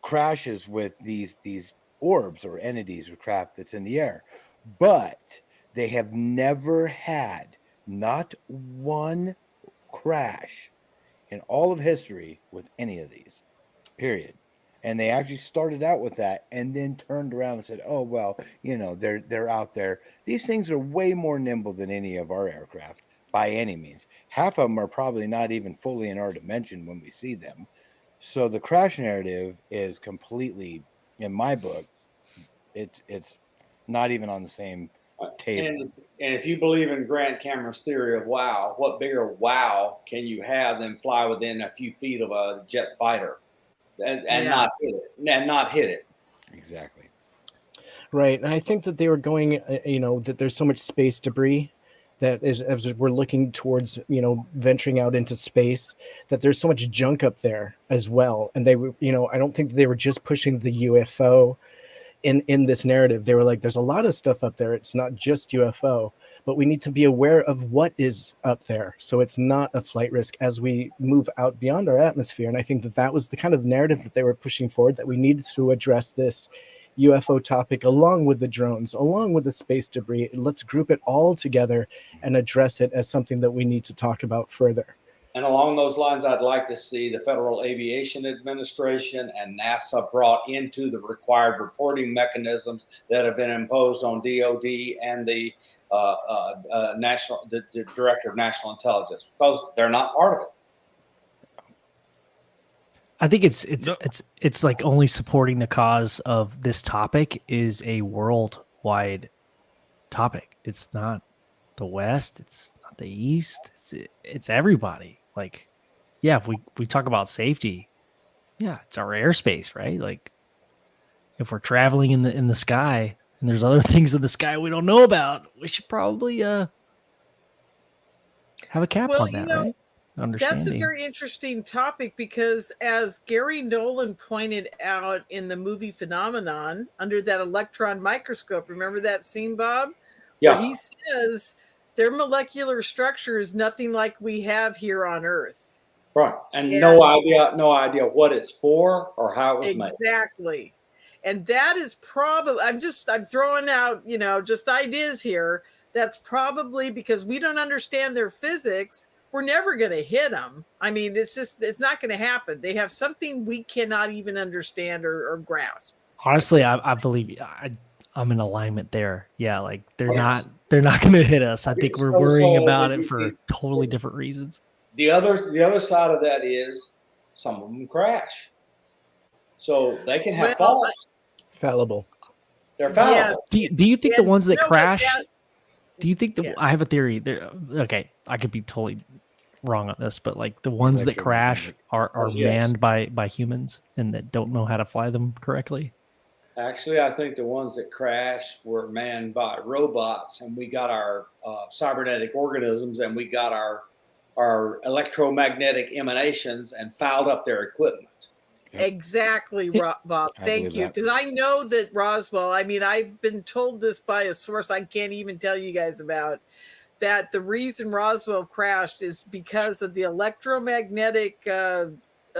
crashes with these orbs or entities or craft that's in the air. But they have never had not one crash in all of history with any of these, period. And they actually started out with that and then turned around and said, oh, well, they're out there. These things are way more nimble than any of our aircraft by any means. Half of them are probably not even fully in our dimension when we see them. So the crash narrative is completely, in my book, it's not even on the same table. And if you believe in Grant Cameron's theory of wow, what bigger wow can you have than fly within a few feet of a jet fighter? And not hit it. Exactly. Right. And I think that they were going, that there's so much space debris that is, as we're looking towards, venturing out into space, that there's so much junk up there as well. And they were, I don't think they were just pushing the UFO in this narrative. They were like, there's a lot of stuff up there. It's not just UFO, but we need to be aware of what is up there. So it's not a flight risk as we move out beyond our atmosphere. And I think that was the kind of narrative that they were pushing forward, that we needed to address this UFO topic along with the drones, along with the space debris. Let's group it all together and address it as something that we need to talk about further. And along those lines, I'd like to see the Federal Aviation Administration and NASA brought into the required reporting mechanisms that have been imposed on DOD and the Director of National Intelligence, because they're not part of it. I think it's like only supporting the cause of this topic is a worldwide topic. It's not the West. It's not the East. It's everybody. Like, yeah, if we talk about safety, yeah, it's our airspace, right? Like, if we're traveling in the sky and there's other things in the sky we don't know about, we should probably have a cap Well, on that, right? That's a Understanding. very interesting topic because, as Gary Nolan pointed out in the movie Phenomenon, under that electron microscope, remember that scene, Bob? Yeah. Where he says their molecular structure is nothing like we have here on Earth. Right. And no idea what it's for or how it was made. Exactly. And that is probably, I'm throwing out, just ideas here. That's probably because we don't understand their physics. We're never going to hit them. I mean, it's not going to happen. They have something we cannot even understand or grasp. Honestly, I believe I'm in alignment there. Yeah, like they're not going to hit us. I think we're worrying about it for totally different reasons. The other side of that is some of them crash, so they can have faults. Fallible. They're fallible. Yes. Do you think the ones that crash? Do you think Yeah. I have a theory? Okay, I could be totally wrong on this, but like the ones that crash are manned by humans and that don't know how to fly them correctly. Actually, I think the ones that crashed were manned by robots, and we got our cybernetic organisms, and we got our electromagnetic emanations, and fouled up their equipment. Exactly, Bob. Thank you. Because I know that Roswell, I mean, I've been told this by a source I can't even tell you guys about, that the reason Roswell crashed is because of the electromagnetic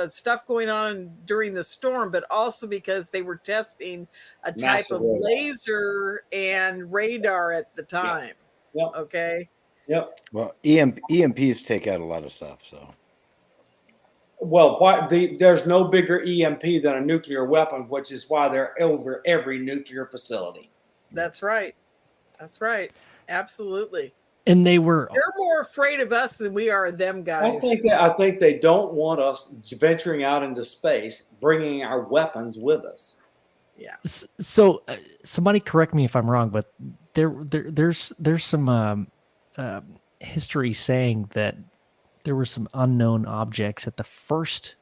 stuff going on during the storm, but also because they were testing a type of laser and radar at the time. Yep. Okay. Yep. Well, EMPs take out a lot of stuff, so. Well, there's no bigger EMP than a nuclear weapon, which is why they're over every nuclear facility. That's right. That's right. Absolutely. And they're more afraid of us than we are of them, guys. I think they don't want us venturing out into space, bringing our weapons with us. Yeah. So somebody correct me if I'm wrong, but there's some history saying that there were some unknown objects at the first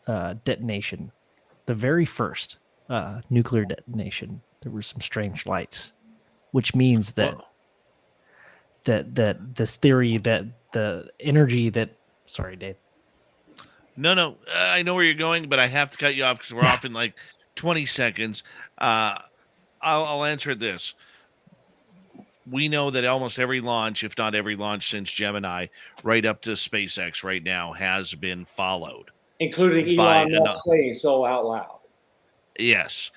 detonation, the very first nuclear detonation. There were some strange lights, which means that this theory that the energy that, sorry, Dave. No, I know where you're going, but I have to cut you off because we're off in like 20 seconds. I'll answer this. We know that almost every launch, if not every launch since Gemini, right up to SpaceX right now, has been followed. Including Elon Musk saying so out loud. Yes.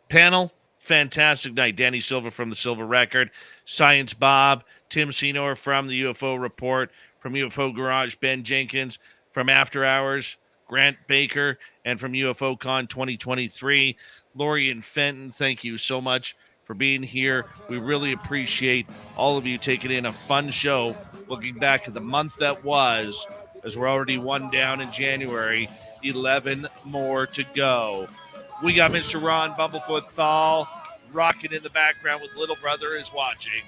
Panel, fantastic night. Danny Silva from the Silver Record, Science Bob, Tim Senor from the UFO Report, from UFO Garage, Ben Jenkins, from After Hours, Grant Baker, and from UFO Con 2023, Lori and Fenton, thank you so much for being here. We really appreciate all of you taking in a fun show, looking back at the month that was, as we're already one down in January, 11 more to go. We got Mr. Ron Bumblefoot THAL rocking in the background with Little Brother is watching.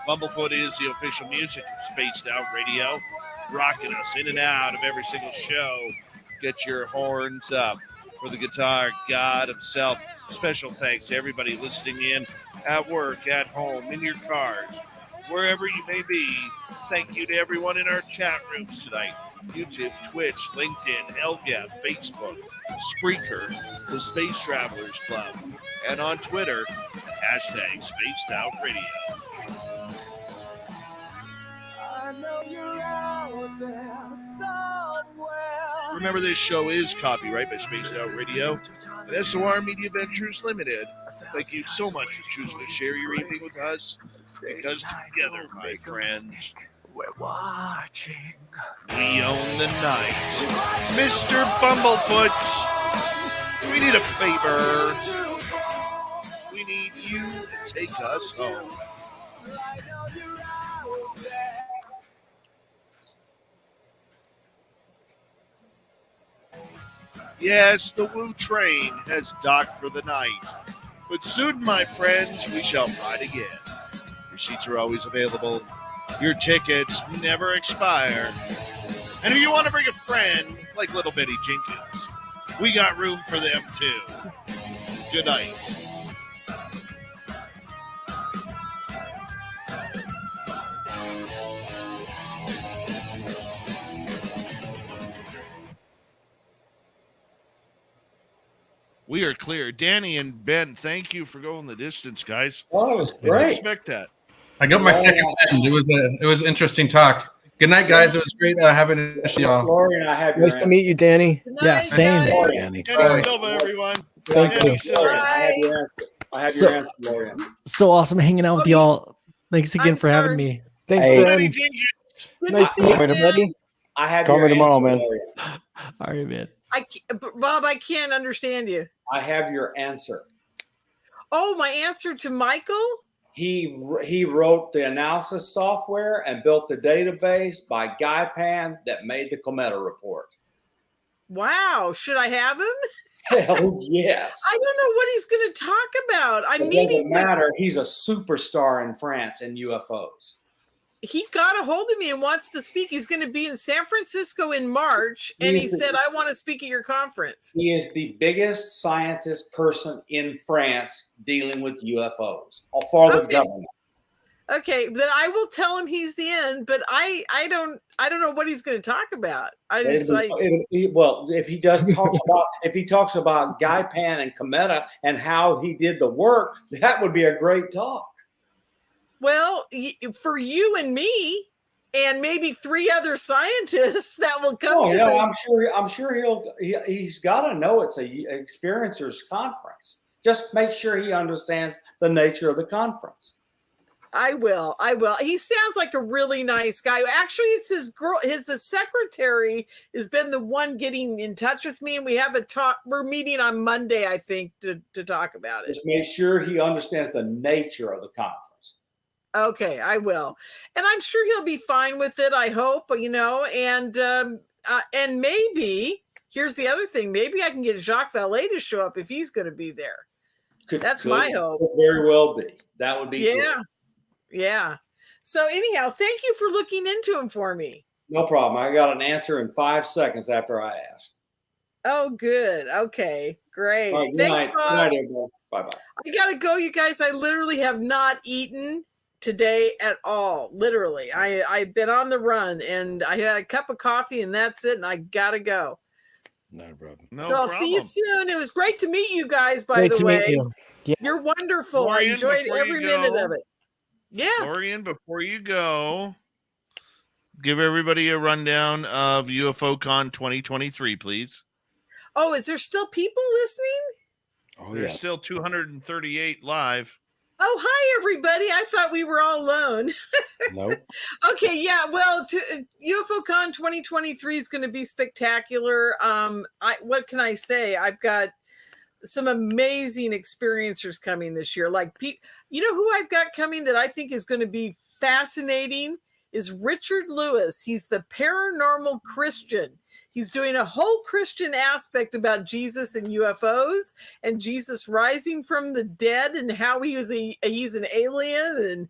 Bumblefoot is the official music of Spaced Out Radio, rocking us in and out of every single show. Get your horns up for the guitar god himself. Special thanks to everybody listening in at work, at home, in your cars, wherever you may be. Thank you to everyone in our chat rooms tonight. YouTube, Twitch, LinkedIn, Elgab, Facebook, Spreaker, the Space Travelers Club, and on Twitter, hashtag Spaced Out Radio. I know you're out there somewhere. Remember, this show is copyright by Spaced Out Radio and SOR Media Ventures Limited. Thank you so much for choosing to share your evening with us, because together, my friends, we're watching. We own the night. Mr. Bumblefoot, we need a favor. We need you to take us home. Yes, the Woo train has docked for the night. But soon, my friends, we shall ride again. Your seats are always available. Your tickets never expire. And if you want to bring a friend, like little Betty Jenkins, we got room for them too. Good night. We are clear. Danny and Ben, thank you for going the distance, guys. Oh, it was Didn't great. expect that. I got my second wind. It was interesting talk. Good night, guys. It was great having y'all. Florian, I have your Nice to meet you, Danny. Good Yeah, night, same. guys. Danny. Danny Silva, everyone. Thank Danny you. Silva. I have your answer. I have So- your answer, Florian. So awesome hanging out with Oh, y'all. Thanks again I'm for having sorry. me. Thanks, Hey. Benny Ben. Jenkins. Good Nice to to see meet you, you, buddy. I have Call your me tomorrow, answer, man. Florian. All right, man. Bob, I can't understand you. I have your answer. Oh, my answer to Michael? He wrote the analysis software and built the database by Gaipan that made the Cometa report. Wow. Should I have him? Hell yes. I don't know what he's going to talk about. I'm It meeting doesn't with matter. He's a superstar in France in UFOs. he got a hold of me and wants to speak. He's going to be in San Francisco in March, and he said, I want to speak at your conference. He is the biggest scientist person in France dealing with UFOs for the Okay. government. Okay, then I will tell him he's in, but I don't know what he's going to talk about. Well, if he talks about Gaipan and Cometa and how he did the work, that would be a great talk. Well, for you and me, and maybe 3 other scientists that will come Oh, to yeah, the I'm sure he's got to know it's a experiencers conference. Just make sure he understands the nature of the conference. I will. He sounds like a really nice guy. Actually, it's his girl. His secretary has been the one getting in touch with me, and we have a talk. We're meeting on Monday, I think, to talk about it. Just make sure he understands the nature of the conference. Okay, I will, and I'm sure he'll be fine with it. I hope, and maybe here's the other thing. Maybe I can get Jacques Vallée to show up if he's going to be there. That's my hope. Could very well be. That would be Yeah. good. Yeah. So anyhow, thank you for looking into him for me. No problem. I got an answer in 5 seconds after I asked. Oh, good. Okay, great. All right, good Thanks, night. Bob. Good night, everyone. Bye-bye. I gotta go, you guys. I literally have not eaten today at all. Literally, I've been on the run, and I had a cup of coffee, and that's it. And I gotta go. Not a problem. No so I'll see you soon. It was great to meet you guys. By Great the to way, meet you. Yeah. You're wonderful. Florian, I enjoyed before you every minute go- of it. Yeah. Florian, before you go, give everybody a rundown of UFOCon 2023, please. Oh, is there still people listening? Oh, There's yes. still 238 live. Oh, hi, everybody. I thought we were all alone. Nope. Okay, yeah. Well, UFOCon 2023 is going to be spectacular. What can I say? I've got some amazing experiencers coming this year. Like, you know who I've got coming that I think is going to be fascinating is Richard Lewis. He's the paranormal Christian. He's doing a whole Christian aspect about Jesus and UFOs and Jesus rising from the dead and how he's an alien. And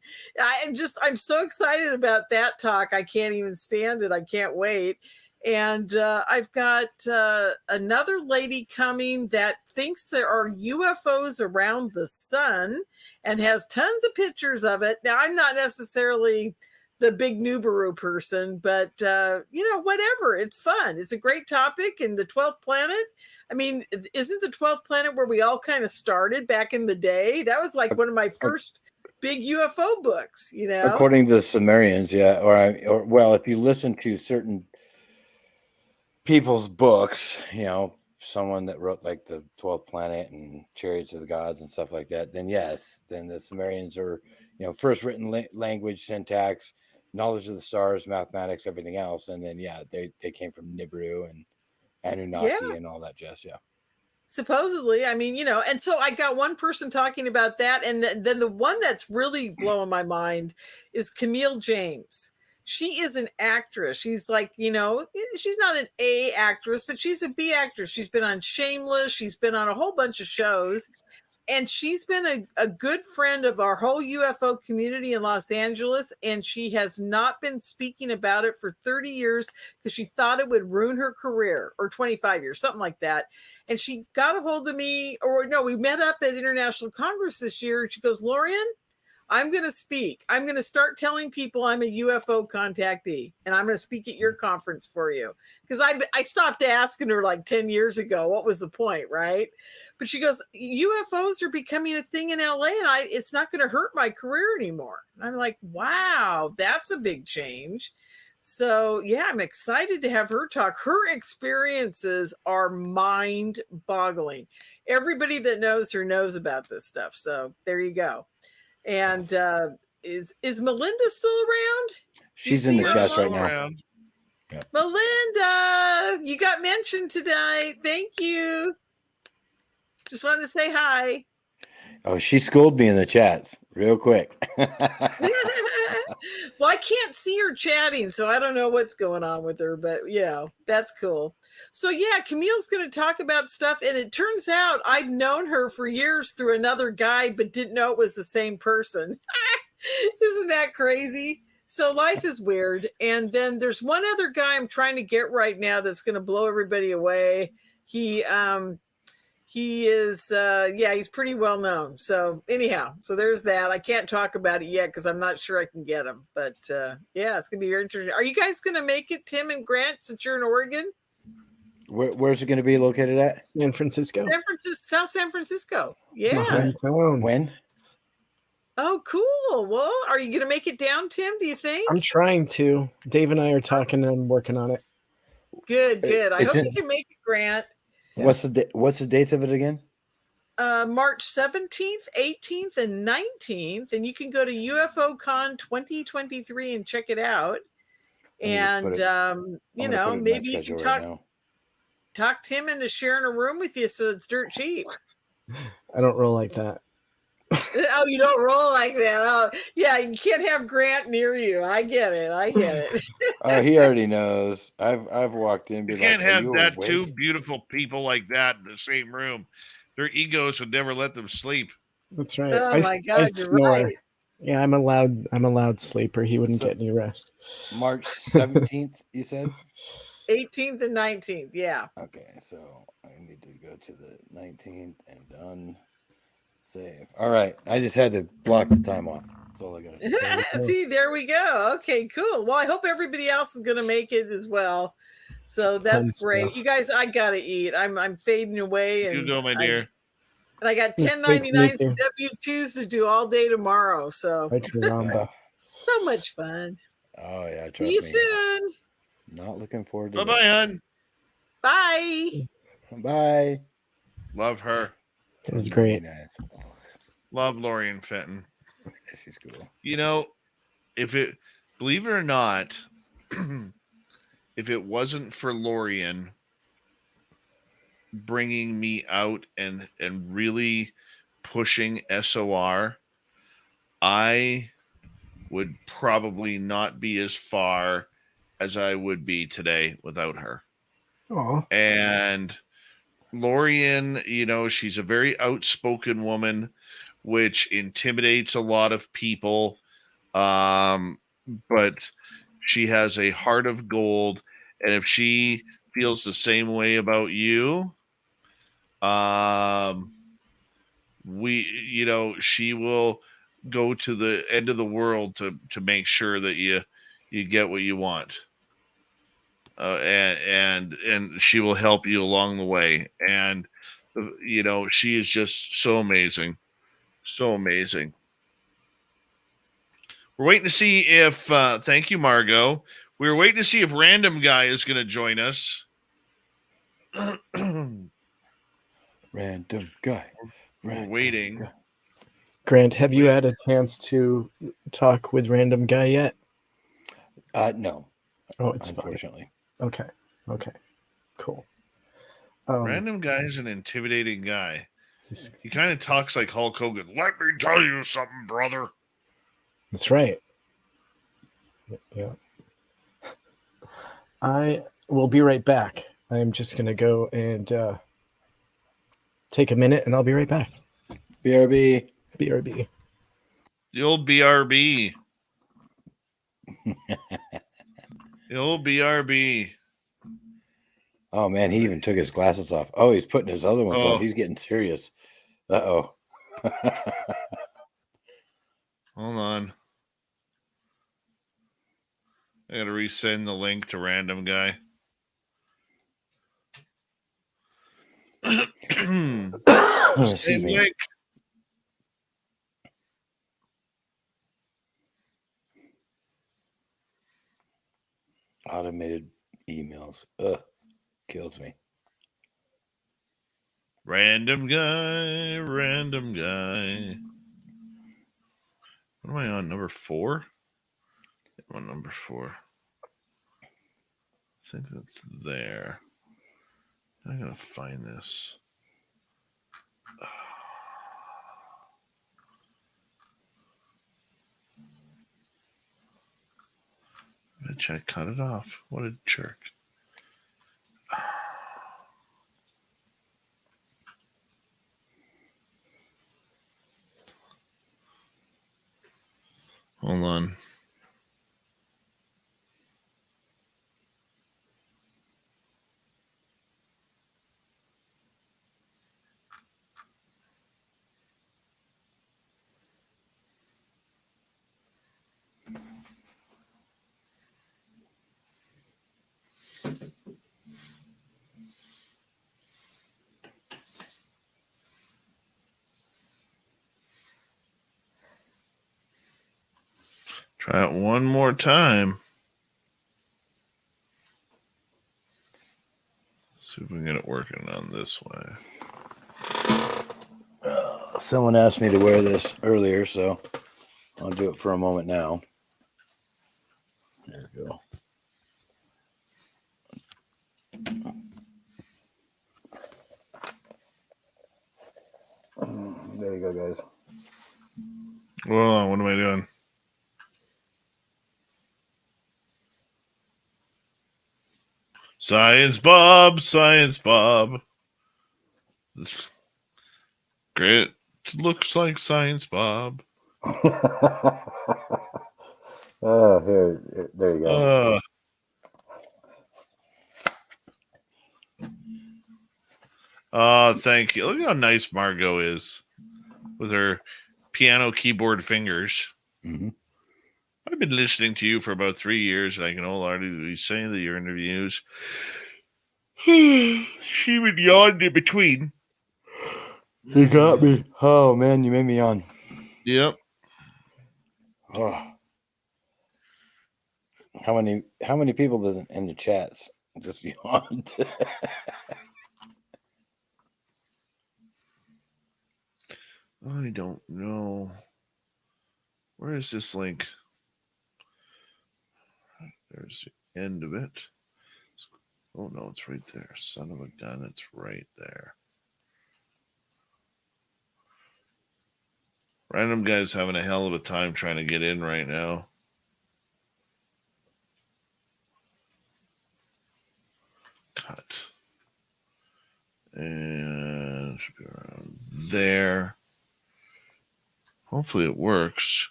I'm so excited about that talk. I can't even stand it. I can't wait. And I've got another lady coming that thinks there are UFOs around the sun and has tons of pictures of it. Now, I'm not necessarily the big Nubaru person, but whatever. It's fun. It's a great topic. And the 12th planet, I mean, isn't the 12th planet where we all kind of started back in the day? That was like one of my first big UFO books, you know? According to the Sumerians, yeah. Or well, if you listen to certain people's books, someone that wrote like the 12th planet and Chariots of the Gods and stuff like that, then yes, then the Sumerians are, first written language, syntax, knowledge of the stars, mathematics, everything else. And then, they came from Nibiru and Anunnaki and all that jazz. Yeah. Supposedly, I mean, and so I got one person talking about that. And then the one that's really blowing my mind is Camille James. She is an actress. She's like, she's not an A actress, but she's a B actress. She's been on Shameless. She's been on a whole bunch of shows. And she's been a good friend of our whole UFO community in Los Angeles. And she has not been speaking about it for 30 years because she thought it would ruin her career, or 25 years, something like that. And she got a hold of me, we met up at International Congress this year. And she goes, Lorian, I'm going to speak. I'm going to start telling people I'm a UFO contactee, and I'm going to speak at your conference for you. Because I stopped asking her like 10 years ago, what was the point, right? But she goes, UFOs are becoming a thing in LA, and it's not going to hurt my career anymore. And I'm like, wow, that's a big change. So, yeah, I'm excited to have her talk. Her experiences are mind-boggling. Everybody that knows her knows about this stuff. So there you go. And is Melinda still around? She's in the chat right now. Around. Yep. Melinda, you got mentioned tonight. Thank you. Just wanted to say hi. Oh, she schooled me in the chats real quick. Well, I can't see her chatting, so I don't know what's going on with her, but that's cool. So yeah, Camille's going to talk about stuff, and it turns out I've known her for years through another guy, but didn't know it was the same person. Isn't that crazy? So life is weird. And then there's one other guy I'm trying to get right now that's going to blow everybody away. He is, he's pretty well known. So anyhow, so there's that. I can't talk about it yet because I'm not sure I can get him. But it's going to be very interesting. Are you guys going to make it, Tim and Grant, since you're in Oregon? Where's it going to be located at? San Francisco. South San Francisco. Yeah. When? Oh, cool. Well, are you going to make it down, Tim, do you think? I'm trying to. Dave and I are talking and I'm working on it. Good. I hope you can make it, Grant. Yeah. What's the dates of it again? March 17th, 18th, and 19th. And you can go to UFOCon 2023 and check it out. And, maybe you can talk Tim into sharing a room with you so it's dirt cheap. I don't roll like that. Oh, you don't roll like that. Oh, yeah, you can't have Grant near you. I get it. Oh, he already knows. I've walked in. You can't have that two beautiful people like that in the same room. Their egos would never let them sleep. That's right. Oh my God, you're right. Yeah, I'm a loud sleeper. He wouldn't get any rest. March 17th, you said? 18th and 19th, yeah. Okay, so I need to go to the 19th and done. Save. All right. I just had to block the time off. That's all I got to do. See, there we go. Okay, cool. Well, I hope everybody else is going to make it as well. So that's great. Stuff. You guys, I got to eat. I'm fading away. And you go, my dear. And I got 1099s and W-2s to do all day tomorrow. So so much fun. Oh, yeah. See you soon. Not looking forward to Bye-bye, hon. Bye. Bye. Love her. It was great. Nice. Love Lorian Fenton. She's cool. Believe it or not, if it wasn't for Lorian bringing me out and really pushing SOR, I would probably not be as far as I would be today without her. Oh. And Lorian, she's a very outspoken woman, which intimidates a lot of people. But she has a heart of gold. And if she feels the same way about you, she will go to the end of the world to make sure that you get what you want. And she will help you along the way. And, she is just so amazing. So amazing. We're waiting to see if, thank you, Margot. We were waiting to see if Random Guy is going to join us. Random Guy. We're waiting. Grant, have you had a chance to talk with Random Guy yet? No. Oh, it's unfortunately. Fine. Okay. Cool. Random Guy is an intimidating guy. He kind of talks like Hulk Hogan. Let me tell you something, brother. That's right. Yeah. I will be right back. I'm just going to go and take a minute, and I'll be right back. BRB. The old BRB. The old BRB. Oh, man, he even took his glasses off. Oh, he's putting his other ones on. He's getting serious. Uh-oh. Hold on. I gotta resend the link to random guy. Excuse Same me. link. Automated emails. Ugh, kills me. Random guy, random guy. What am I on? Number 4? I'm on number 4. I think that's there. I'm gonna find this. Bitch, I cut it off. What a jerk. Hold on. Try it one more time. See if we can get it working on this way. Someone asked me to wear this earlier, so I'll do it for a moment now. There we go. There you go, guys. Hold on, what am I doing? Science Bob, Science Bob. This great. Looks like Science Bob. Oh, here, there you go. Thank you. Look how nice Margot is with her piano keyboard fingers. Mm-hmm. I've been listening to you for about 3 years, and I can wholeheartedly say that your interviews. She even yawned in between. You got me. Oh man, you made me yawn. Yep. Oh. How many people does in the chats just yawned? I don't know. Where is this link? There's the end of it. Oh no, it's right there. Son of a gun, it's right there. Random guy's having a hell of a time trying to get in right now. Cut. And should be around there. Hopefully it works.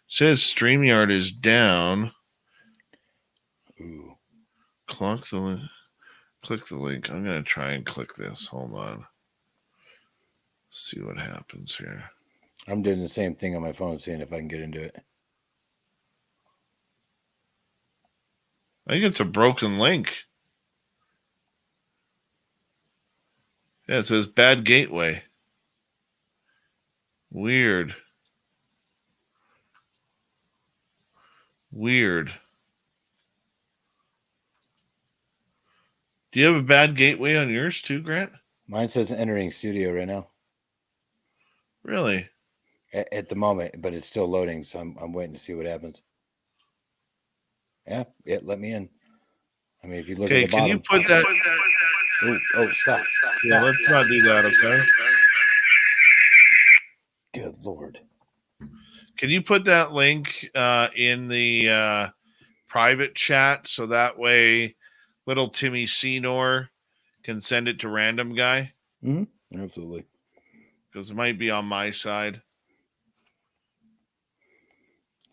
It says StreamYard is down. Ooh. Click the link. I'm going to try and click this. Hold on. See what happens here. I'm doing the same thing on my phone, seeing if I can get into it. I think it's a broken link. Yeah, it says bad gateway. Weird. Do you have a bad gateway on yours too, Grant? Mine says entering studio right now. Really? At the moment, but it's still loading, so I'm waiting to see what happens. Yeah, it let me in. I mean, if you look at the bottom. Can you put that? Oh, stop. Yeah, let's not do that, okay? Good Lord. Can you put that link in the private chat so that way little Timmy Senor can send it to random guy? Mm-hmm. Absolutely. Because it might be on my side.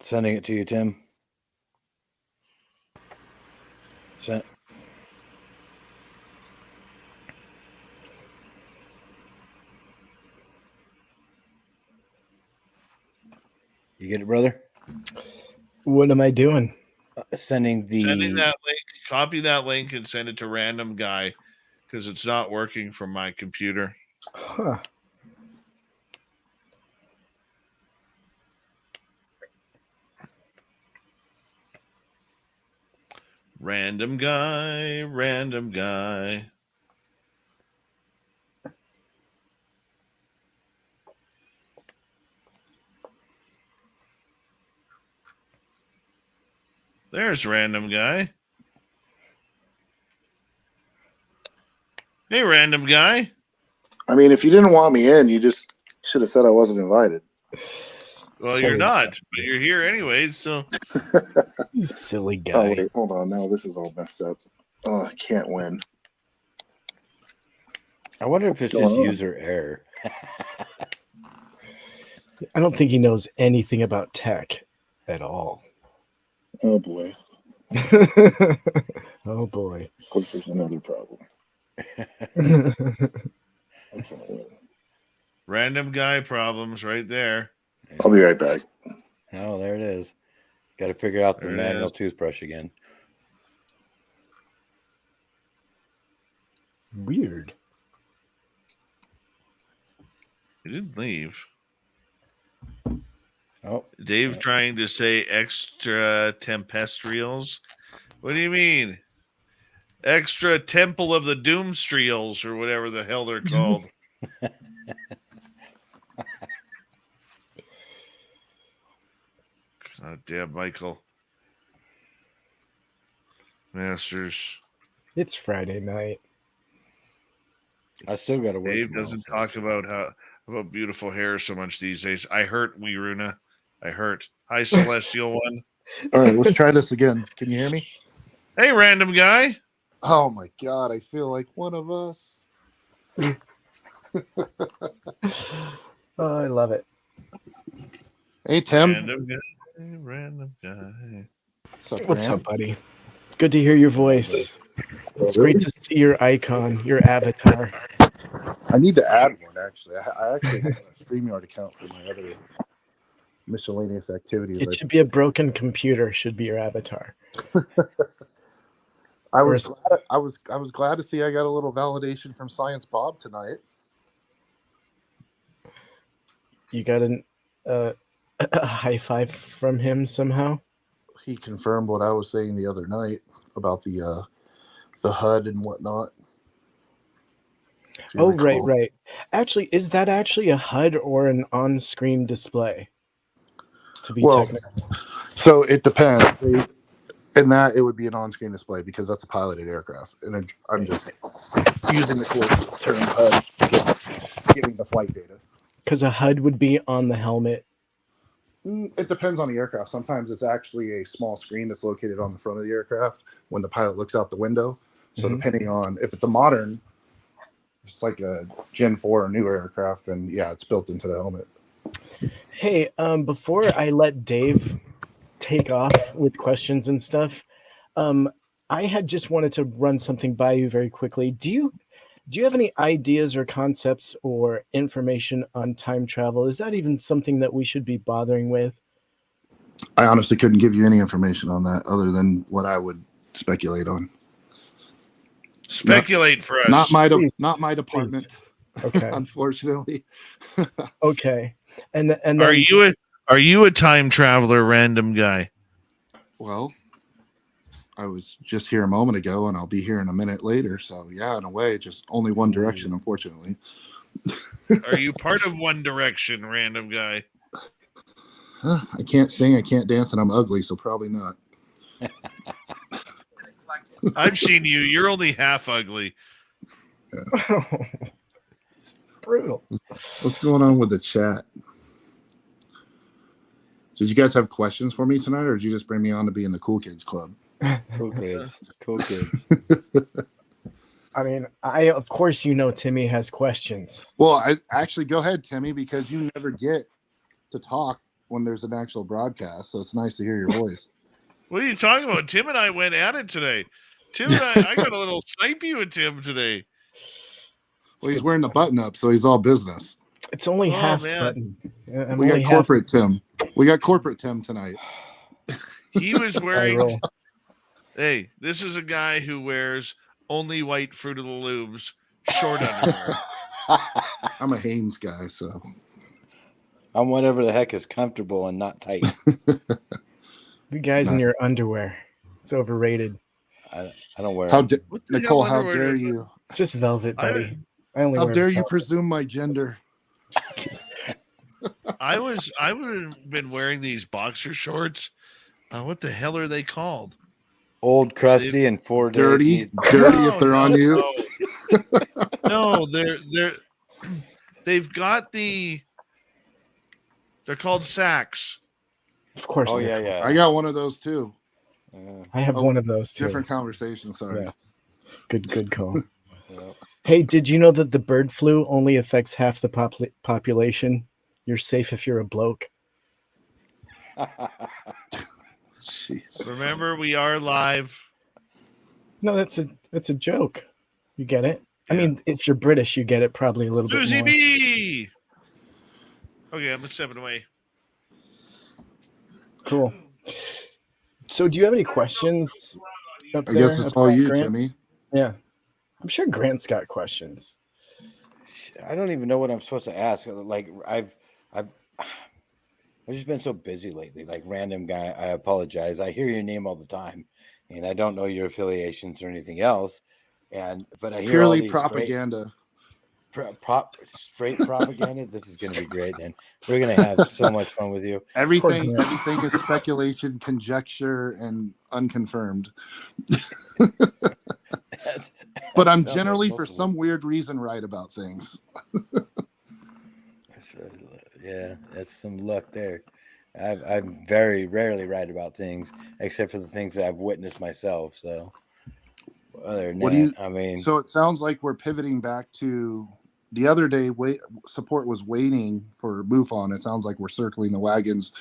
Sending it to you, Tim. Sent. You get it, brother? What am I doing? Sending that link. Copy that link and send it to random guy because it's not working from my computer. Huh. Random guy, random guy. There's random guy. Hey, random guy. I mean, if you didn't want me in, you just should have said I wasn't invited. Well, Silly you're not, but you're here anyways, so. You silly guy. Oh, wait, hold on. Now this is all messed up. Oh, I can't win. I wonder if it's just user error. I don't think he knows anything about tech at all. Oh, boy. Oh, boy. Of course, there's another problem. I can't win. Random guy problems right there. I'll be right back. Oh, there it is. Got to figure out the There it manual is. toothbrush again. Weird. He didn't leave. Oh, Dave trying to say extra tempestrials. What do you mean? Extra Temple of the Doomstrials or whatever the hell they're called. Oh, damn, Michael. Masters. It's Friday night. I still got to work. Dave tomorrow, doesn't so- talk about beautiful hair so much these days. I hurt, Wiruna. I hurt. Hi, Celestial One. All right, let's try this again. Can you hear me? Hey, random guy. Oh, my God. I feel like one of us. Oh, I love it. Hey, Tim. Random guy. Random guy. What's up, buddy? Good to hear your voice. It's great to see your icon, your avatar. I need to add one, actually. I actually have a StreamYard account for my other miscellaneous activities. It should be a broken computer, should be your avatar. I was glad to see I got a little validation from Science Bob tonight. You got a high five from him somehow? He confirmed what I was saying the other night about the HUD and whatnot. If you Oh, recall. right. Actually, is that actually a HUD or an on-screen display? To be Well, technical. so it depends. In that, it would be an on-screen display because that's a piloted aircraft, and I'm just using the cool term HUD, giving the flight data. Because a HUD would be on the helmet. It depends on the aircraft. Sometimes it's actually a small screen that's located on the front of the aircraft when the pilot looks out the window. So depending on if it's a modern, it's like a Gen 4 or newer aircraft, then yeah, it's built into the helmet. Hey, before I let Dave take off with questions and stuff, I had just wanted to run something by you very quickly. Do you have any ideas or concepts or information on time travel? Is that even something that we should be bothering with? I honestly couldn't give you any information on that other than what I would speculate on. Speculate for us. Not my Please. department. Okay. Unfortunately. Okay. And then, Are you a time traveler, random guy? Well, I was just here a moment ago, and I'll be here in a minute later. So yeah, in a way, just only one direction, unfortunately. Are you part of One Direction, random guy? I can't sing, I can't dance, and I'm ugly, so probably not. I've seen you. You're only half ugly. it's brutal. What's going on with the chat? Did you guys have questions for me tonight, or did you just bring me on to be in the Cool Kids Club? Cool kids. Cool kids. I mean, of course, Timmy has questions. Well, I actually go ahead, Timmy, because you never get to talk when there's an actual broadcast, so it's nice to hear your voice. What are you talking about? Tim and I went at it today. Tim and I got a little snipey with Tim today. Well, he's wearing the button up, so he's all business. It's only Oh, half man. button. I'm We only got half- corporate Tim. We got corporate Tim tonight. He was I wearing. roll. Hey, this is a guy who wears only white Fruit of the Loops short underwear. I'm a Hanes guy, so I'm whatever the heck is comfortable and not tight. You guys in Nice. your underwear. It's overrated. I don't wear how it. What the Nicole? hell How underwear dare do- you? Just velvet, I- buddy. I only How wear dare you velvet. presume my gender? Just kidding. I would have been wearing these boxer shorts. What the hell are they called? Old, crusty, and 4 days. Dirty, dirty. If they're on you, No, they've got they're called sacks. Of course. Oh, they're yeah, cool. yeah. I got one of those too. I have Oh, one of those too. Different conversation. Sorry. Yeah. Good call. Yeah. Hey, did you know that the bird flu only affects half the population? You're safe if you're a bloke. Jeez. Remember, we are live. No, that's a joke. You get it? I Yeah. mean, if you're British, you get it probably a little bit Susie more. B. Okay, I'm stepping away. Cool. So, do you have any questions up I there? guess it's all about you, Grant? Timmy. Yeah, I'm sure Grant's got questions. I don't even know what I'm supposed to ask. Like I've just been so busy lately. Like random guy, I apologize. I hear your name all the time, and I don't know your affiliations or anything else. But I hear all Purely these propaganda. straight propaganda. This is going to be great. Then we're going to have so much fun with you. Everything Grant. is speculation, conjecture, and unconfirmed. But I'm Sounds like generally, most for of us. some weird reason, right about things. Yeah, that's some luck there. I'm very rarely right about things, except for the things that I've witnessed myself. So, other than What that, do you? I mean, So it sounds like we're pivoting back to the other day. Support was waiting for MUFON. It sounds like we're circling the wagons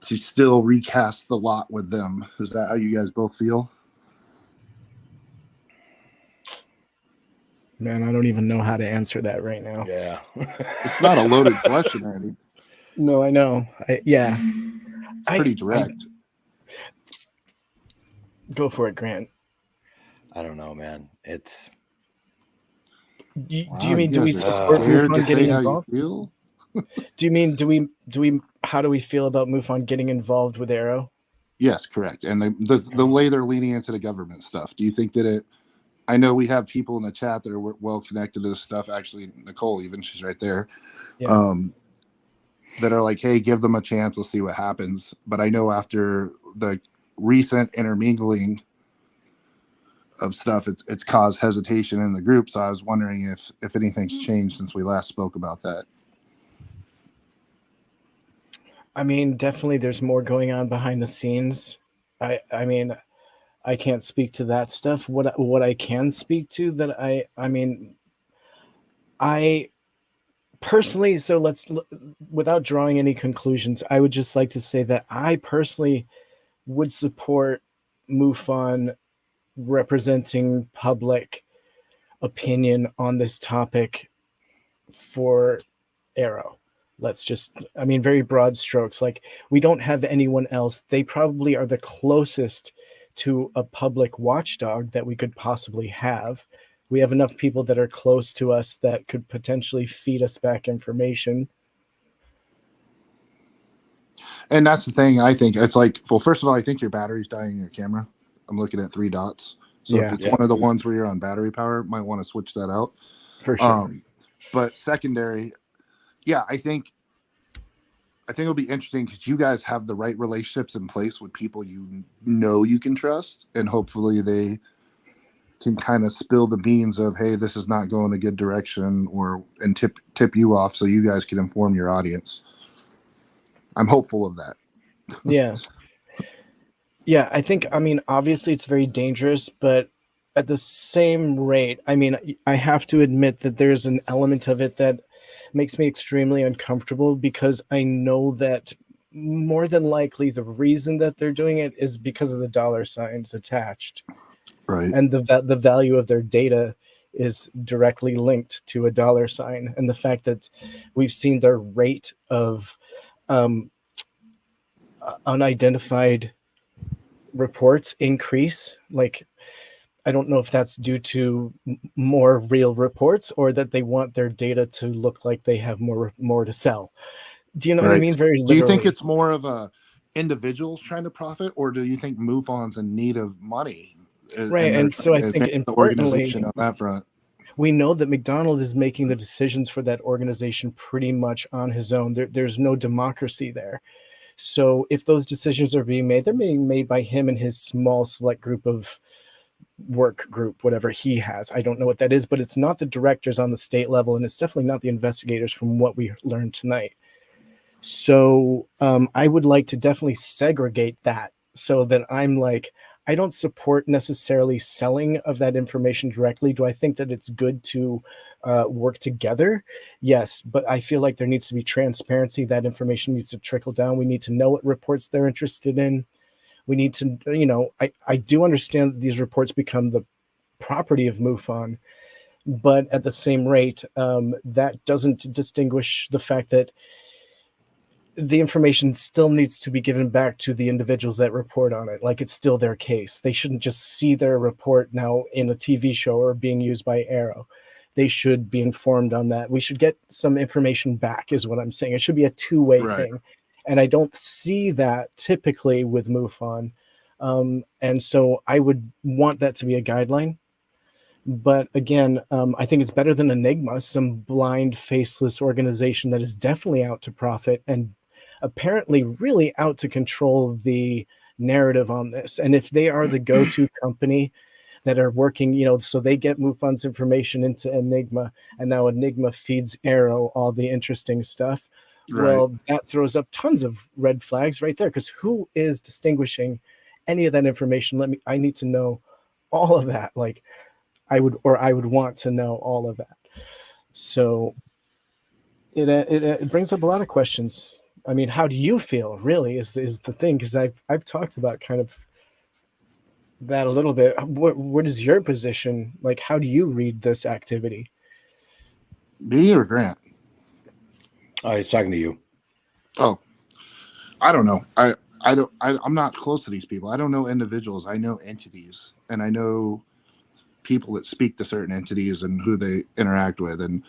to still recast the lot with them. Is that how you guys both feel? Man, I don't even know how to answer that right now. yeah. It's not a loaded question, Andy. No, I know. Yeah. It's pretty direct. Go for it, Grant. I don't know, man. It's Do you Wow, mean do we guys are support scared MUFON to getting say how you involved? feel? Do you mean do we how do we feel about MUFON getting involved with AARO? Yes, correct. And the way they're leaning into the government stuff. Do you think that it? I know we have people in the chat that are well connected to this stuff. Actually, Nicole, even she's right there. Yeah. That are like, hey, give them a chance. Let's see what happens. But I know after the recent intermingling of stuff, it's caused hesitation in the group. So I was wondering if anything's changed since we last spoke about that. I mean, definitely there's more going on behind the scenes. I mean, I can't speak to that stuff. What I can speak to that I personally, so without drawing any conclusions, I would just like to say that I personally would support MUFON representing public opinion on this topic for AARO. Very broad strokes. Like, we don't have anyone else. They probably are the closest to a public watchdog that we could possibly have. We have enough people that are close to us that could potentially feed us back information. And that's the thing. I think it's like, well, first of all, I think your battery's dying in your camera. I'm looking at 3 dots. So Yeah. if it's one of the ones where you're on battery power, might want to switch that out. For sure. But secondary, yeah, I think it'll be interesting because you guys have the right relationships in place with people you can trust, and hopefully they can kind of spill the beans of, hey, this is not going a good direction, and tip you off so you guys can inform your audience. I'm hopeful of that. Yeah. Yeah, obviously it's very dangerous, but at the same rate, I have to admit that there's an element of it that makes me extremely uncomfortable, because I know that more than likely the reason that they're doing it is because of the dollar signs attached. Right. And the value of their data is directly linked to a $, and the fact that we've seen their rate of unidentified reports increase. Like, I don't know if that's due to more real reports or that they want their data to look like they have more to sell. Do you know what I mean? Very literally. Do you think it's more of a individuals trying to profit, or do you think MUFON's in need of money? Right, and so I think the importantly, organization on that front. we know that McDonald is making the decisions for that organization pretty much on his own. There's no democracy there. So if those decisions are being made, they're being made by him and his small select group of work group, whatever he has. I don't know what that is, but it's not the directors on the state level, and it's definitely not the investigators from what we learned tonight. So I would like to definitely segregate that so that I'm like, I don't support necessarily selling of that information directly. Do I think that it's good to work together? Yes, but I feel like there needs to be transparency. That information needs to trickle down. We need to know what reports they're interested in. We need to, I do understand that these reports become the property of MUFON, but at the same rate, that doesn't distinguish the fact that the information still needs to be given back to the individuals that report on it. Like, it's still their case. They shouldn't just see their report now in a TV show or being used by AARO. They should be informed on that. We should get some information back is what I'm saying. It should be a two-way thing. And I don't see that typically with MUFON. And so I would want that to be a guideline. But again, I think it's better than Enigma, some blind, faceless organization that is definitely out to profit and apparently really out to control the narrative on this. And if they are the go-to company that are working, so they get MUFON's information into Enigma, and now Enigma feeds AARO all the interesting stuff. Right. Well, that throws up tons of red flags right there, because who is distinguishing any of that information? I need to know all of that. Like, I would want to know all of that. So it brings up a lot of questions. I mean, how do you feel really is the thing, because I've talked about kind of that a little bit. What is your position? Like, how do you read this activity? Me or Grant? He's talking to you. Oh, I don't know. I'm not close to these people. I don't know individuals. I know entities, and I know people that speak to certain entities and who they interact with. And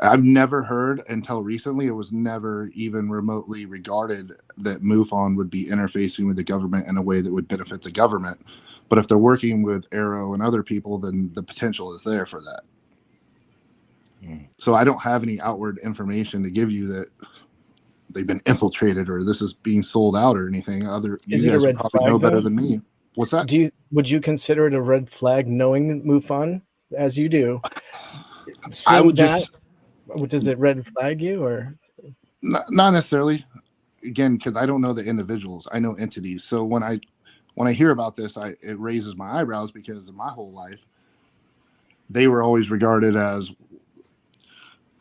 I've never heard until recently, it was never even remotely regarded that MUFON would be interfacing with the government in a way that would benefit the government. But if they're working with AARO and other people, then the potential is there for that. So I don't have any outward information to give you that they've been infiltrated or this is being sold out or anything. Is it a red flag, know better than me. What's that? Would you consider it a red flag knowing MUFON as you do? I would does it red flag you or not necessarily? Again, because I don't know the individuals. I know entities. So when I hear about this, it raises my eyebrows, because in my whole life, they were always regarded as,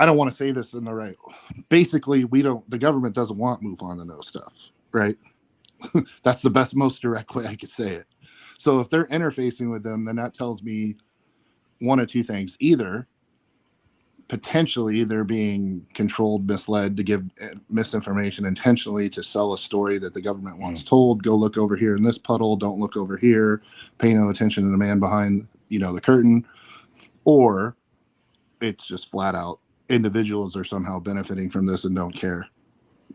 I don't want to say this in the right. Basically, the government doesn't want MUFON to know stuff, right? That's the best, most direct way I could say it. So if they're interfacing with them, then that tells me one of two things. Either potentially they're being controlled, misled to give misinformation intentionally to sell a story that the government wants told. Go look over here in this puddle. Don't look over here. Pay no attention to the man behind, the curtain. Or it's just flat out individuals are somehow benefiting from this and don't care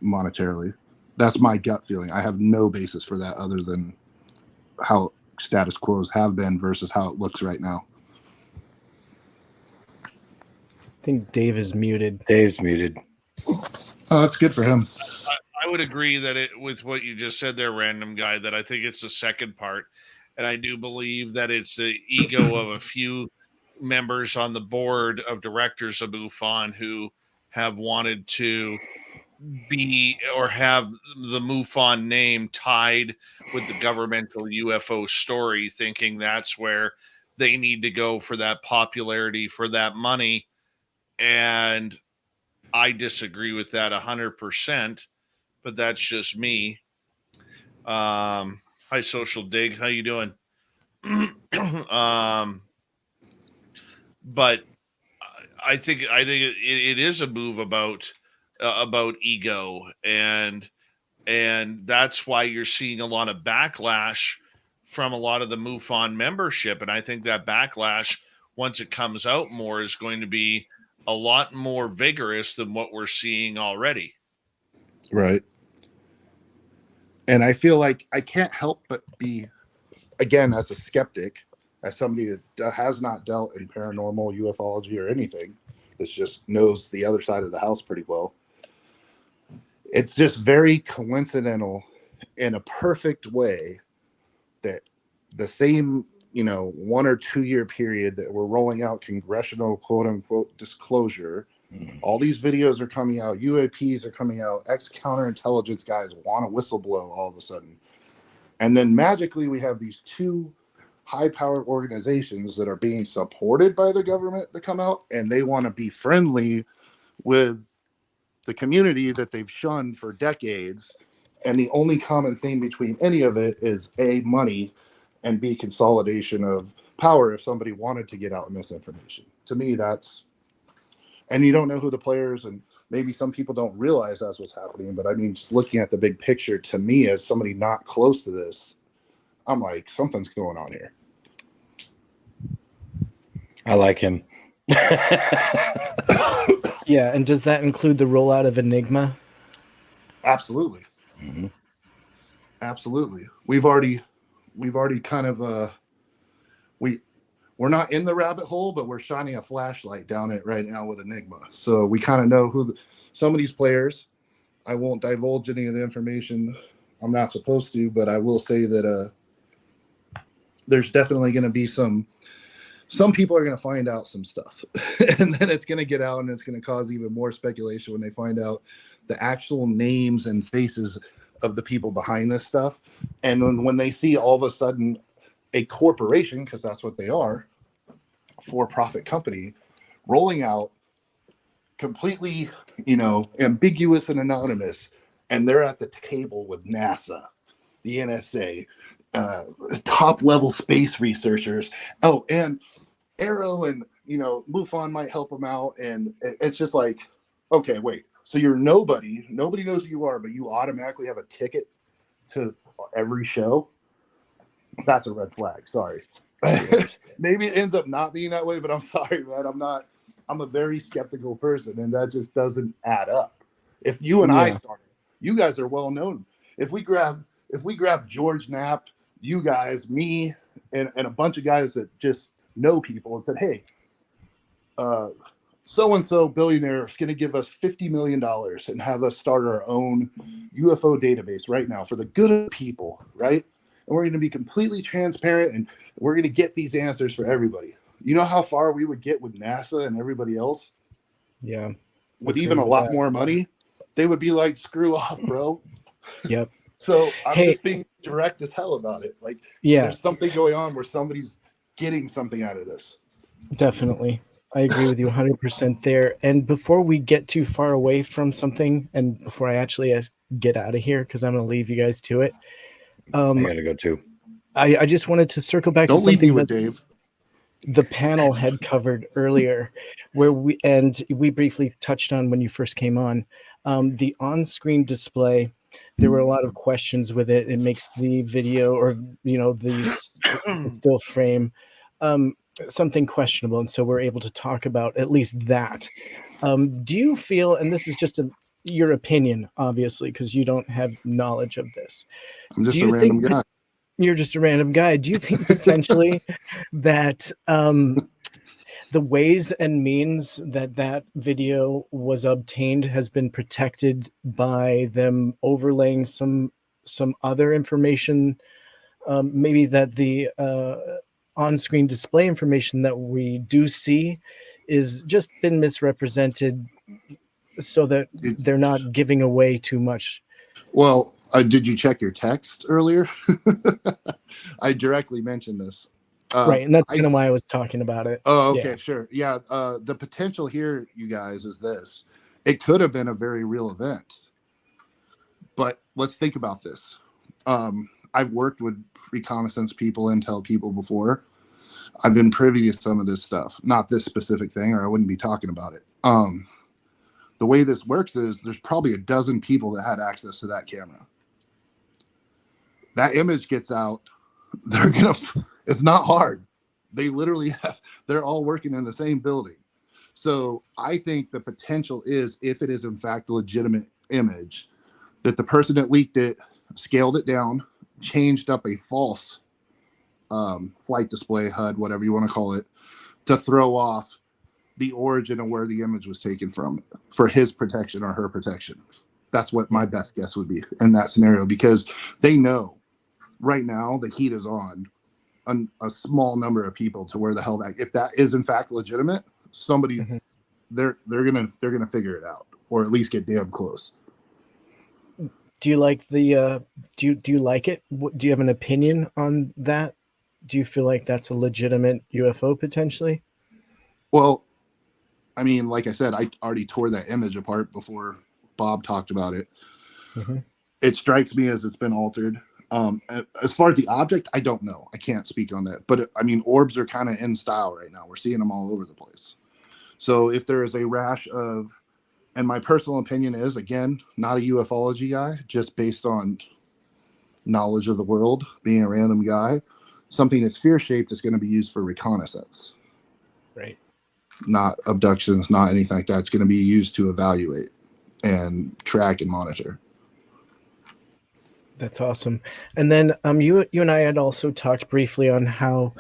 monetarily. That's my gut feeling. I have no basis for that other than how status quos have been versus how it looks right now. I think Dave is muted. Dave's muted. Oh, that's good for him. I would agree that with what you just said there, random guy, that I think it's the second part. And I do believe that it's the ego of a few members on the board of directors of MUFON who have wanted to be or have the MUFON name tied with the governmental UFO story, thinking that's where they need to go for that popularity, for that money. And I disagree with that 100%, but that's just me. Hi, Social Dig. How you doing? but I think it is a move about ego, and that's why you're seeing a lot of backlash from a lot of the MUFON membership. And I think that backlash, once it comes out more, is going to be a lot more vigorous than what we're seeing already. Right. And I feel like I can't help but be, again, as a skeptic, as somebody that has not dealt in paranormal, ufology, or anything, that just knows the other side of the house pretty well. It's just very coincidental in a perfect way that the same, 1 or 2 year period that we're rolling out congressional quote unquote disclosure, all these videos are coming out, UAPs are coming out, ex-counterintelligence guys want to whistleblow all of a sudden. And then magically we have these two high-powered organizations that are being supported by the government to come out, and they want to be friendly with the community that they've shunned for decades. And the only common theme between any of it is A, money, and B, consolidation of power if somebody wanted to get out misinformation. To me, that's, and you don't know who the players, and maybe some people don't realize that's what's happening, but I mean, just looking at the big picture, to me, as somebody not close to this, I'm like, something's going on here. I like him. Yeah, and does that include the rollout of Enigma? Absolutely. Mm-hmm. Absolutely. We've already kind of we're not in the rabbit hole, but we're shining a flashlight down it right now with Enigma. So we kind of know who some of these players. I won't divulge any of the information I'm not supposed to, but I will say that there's definitely going to be some people are going to find out some stuff, and then it's going to get out, and it's going to cause even more speculation when they find out the actual names and faces of the people behind this stuff. And then when they see all of a sudden a corporation, because that's what they are, a for-profit company, rolling out completely, ambiguous and anonymous, and they're at the table with NASA, the NSA, top-level space researchers. Oh, and AARO and MUFON might help them out, and it's just like, okay, wait. So you're nobody knows who you are, but you automatically have a ticket to every show. That's a red flag. Sorry. Maybe it ends up not being that way, but I'm sorry, man. I'm a very skeptical person, and that just doesn't add up. If you and I started, you guys are well known. If we grab George Knapp, you guys, me, and a bunch of guys that just know people and said, hey, so-and-so billionaire is going to give us $50 million and have us start our own UFO database right now for the good of people, right? And we're going to be completely transparent, and we're going to get these answers for everybody. You know how far we would get with NASA and everybody else? Yeah. With even a lot more money? They would be like, screw off, bro. Yep. So I'm just being direct as hell about it. Like, there's something going on where somebody's getting something out of this. Definitely. I agree with you 100% there. And before we get too far away from something, and before I actually get out of here, because I'm going to leave you guys to it. I got to go too. I just wanted to circle back to something leave me with Dave. The panel had covered earlier, where we briefly touched on when you first came on, the on-screen display. There were a lot of questions with it. It makes the video or the still frame something questionable, and so we're able to talk about at least that. Do you feel, and this is just your opinion, obviously, because you don't have knowledge of this. I'm just a random guy. You're just a random guy. Do you think potentially that the ways and means that video was obtained has been protected by them overlaying some other information? Maybe that the on-screen display information that we do see is just been misrepresented so that they're not giving away too much. Well, did you check your text earlier? I directly mentioned this. Right, and that's kind of why I was talking about it. Oh, okay, sure. Yeah, the potential here, you guys, is this. It could have been a very real event. But let's think about this. I've worked with reconnaissance people, intel people before. I've been privy to some of this stuff, not this specific thing, or I wouldn't be talking about it. The way this works is there's probably a dozen people that had access to that camera. That image gets out, it's not hard. They literally they're all working in the same building. So I think the potential is, if it is in fact a legitimate image, that the person that leaked it scaled it down, changed up a false flight display, HUD, whatever you want to call it, to throw off the origin of where the image was taken from for his protection or her protection. That's what my best guess would be in that scenario, because they know right now the heat is on a small number of people to where the hell that, if that is in fact legitimate, somebody they're gonna figure it out, or at least get damn close. Do you like the do you like it? Do you have an opinion on that? Do you feel like that's a legitimate UFO potentially? Well, I mean, like I said, I already tore that image apart before Bob talked about it. It strikes me as it's been altered. As far as the object, I don't know. I can't speak on that. But I mean, orbs are kind of in style right now. We're seeing them all over the place. So if there is a rash of, and my personal opinion is, again, not a ufology guy, just based on knowledge of the world, being a random guy, something that's sphere-shaped is going to be used for reconnaissance. Right. Not abductions, not anything like that. It's going to be used to evaluate and track and monitor. That's awesome. And then you and I had also talked briefly on how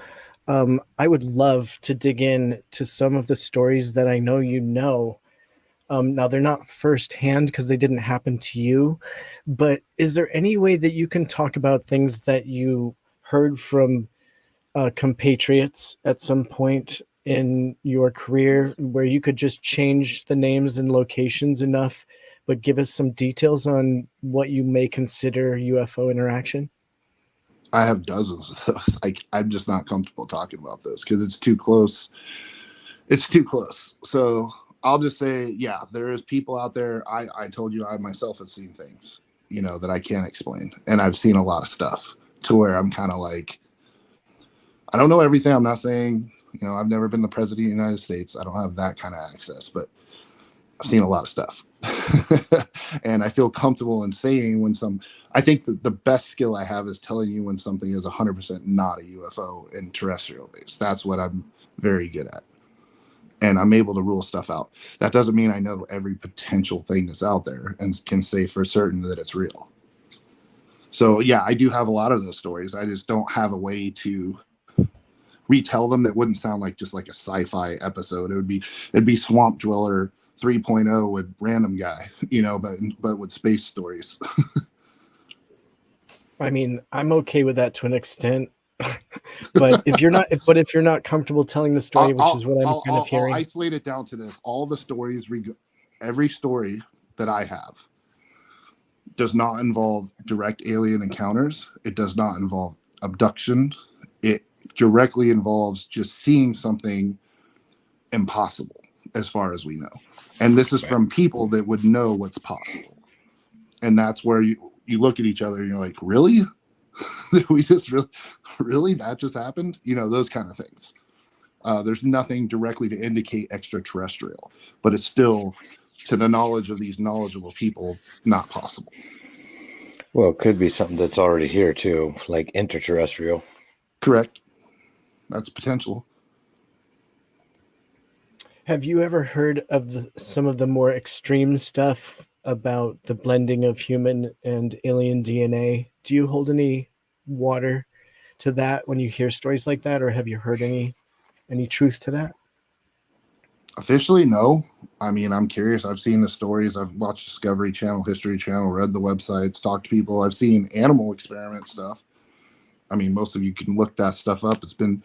I would love to dig in to some of the stories that I know you know. Now, they're not firsthand because they didn't happen to you, but is there any way that you can talk about things that you heard from compatriots at some point in your career where you could just change the names and locations enough, but give us some details on what you may consider UFO interaction? I have dozens of those. I'm just not comfortable talking about this because it's too close. It's too close. So I'll just say, yeah, there is people out there. I told you I myself have seen things, that I can't explain. And I've seen a lot of stuff to where I'm kind of like, I don't know everything. I'm not saying, I've never been the president of the United States. I don't have that kind of access, but I've seen a lot of stuff. And I feel comfortable in saying I think that the best skill I have is telling you when something is 100% not a UFO and terrestrial based. That's what I'm very good at. And I'm able to rule stuff out. That doesn't mean I know every potential thing that's out there and can say for certain that it's real. So yeah, I do have a lot of those stories. I just don't have a way to retell them that wouldn't sound like just like a sci-fi episode. It'd be Swamp Dweller 3.0 with random guy, but with space stories. I mean, I'm okay with that to an extent. But if you're not comfortable telling the story, which is what I'm kind of hearing, I'll isolate it down to this: all the stories, every story that I have, does not involve direct alien encounters. It does not involve abduction. It directly involves just seeing something impossible, as far as we know. And this is from people that would know what's possible. And that's where you look at each other and you're like, really? We just really that just happened? Those kind of things. There's nothing directly to indicate extraterrestrial, but it's still, to the knowledge of these knowledgeable people, not possible. Well, it could be something that's already here too, like interterrestrial. Correct. That's potential. Have you ever heard of some of the more extreme stuff about the blending of human and alien DNA? Do you hold any water to that when you hear stories like that, or have you heard any truth to that? Officially, no. I mean, I'm curious. I've seen the stories. I've watched Discovery Channel, History Channel, read the websites, talked to people. I've seen animal experiment stuff. I mean, most of you can look that stuff up. It's been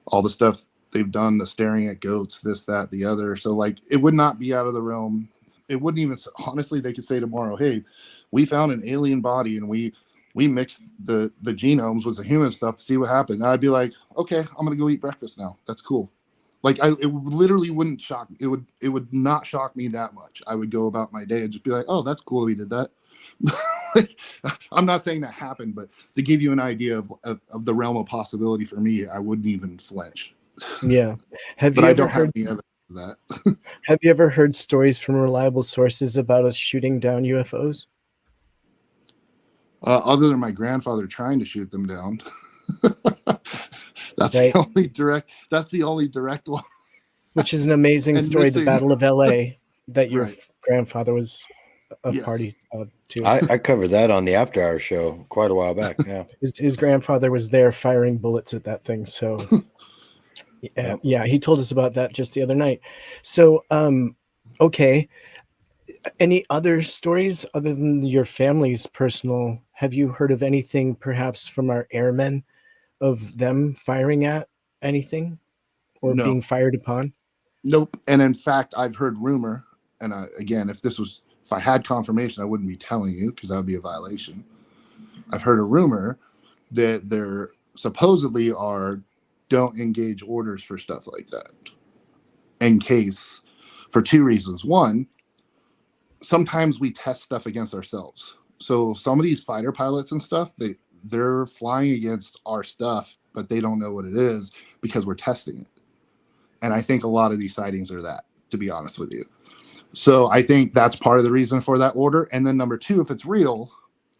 all the stuff they've done, the staring at goats, this, that, the other. So like, it would not be out of the realm. It wouldn't even, honestly, they could say tomorrow, hey, we found an alien body and we mixed the genomes with the human stuff to see what happened. And I'd be like, okay, I'm going to go eat breakfast now. That's cool. Like it literally wouldn't shock. It would not shock me that much. I would go about my day and just be like, oh, that's cool. We did that. I'm not saying that happened, but to give you an idea of the realm of possibility for me, I wouldn't even flinch. Yeah. Have But you I ever don't have heard any evidence of that. have you ever heard stories from reliable sources about us shooting down UFOs? Other than my grandfather trying to shoot them down. That's Right. the only direct. That's the only direct one. Which is an amazing And story, the missing. Battle of LA, that your Right. grandfather was a Yes. party to. I covered that on the After Hours show quite a while back. Yeah. His grandfather was there firing bullets at that thing. So Yep. yeah, he told us about that just the other night. So okay. Any other stories other than your family's personal? Have you heard of anything perhaps from our airmen of them firing at anything or No. being fired upon? Nope. And in fact, I've heard rumor, and again, if I had confirmation, I wouldn't be telling you because that would be a violation. I've heard a rumor that there supposedly don't engage orders for stuff like that in case, for two reasons. One, sometimes we test stuff against ourselves. So some of these fighter pilots and stuff, they're flying against our stuff, but they don't know what it is because we're testing it. And I think a lot of these sightings are that, to be honest with you. So I think that's part of the reason for that order. And then number two, if it's real,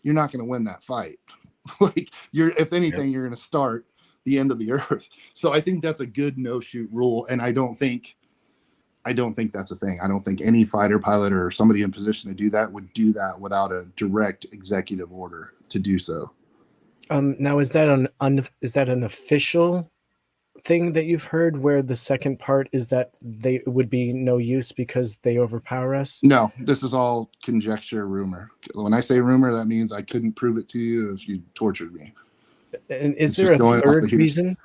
you're not going to win that fight. Like if anything, you're going to start the end of the earth. So I think that's a good no-shoot rule. And I don't think that's a thing. I don't think any fighter pilot or somebody in position to do that would do that without a direct executive order to do so. Now, is that an official thing that you've heard where the second part is that they would be no use because they overpower us? No, this is all conjecture, rumor. When I say rumor, that means I couldn't prove it to you if you tortured me. And is there a third reason?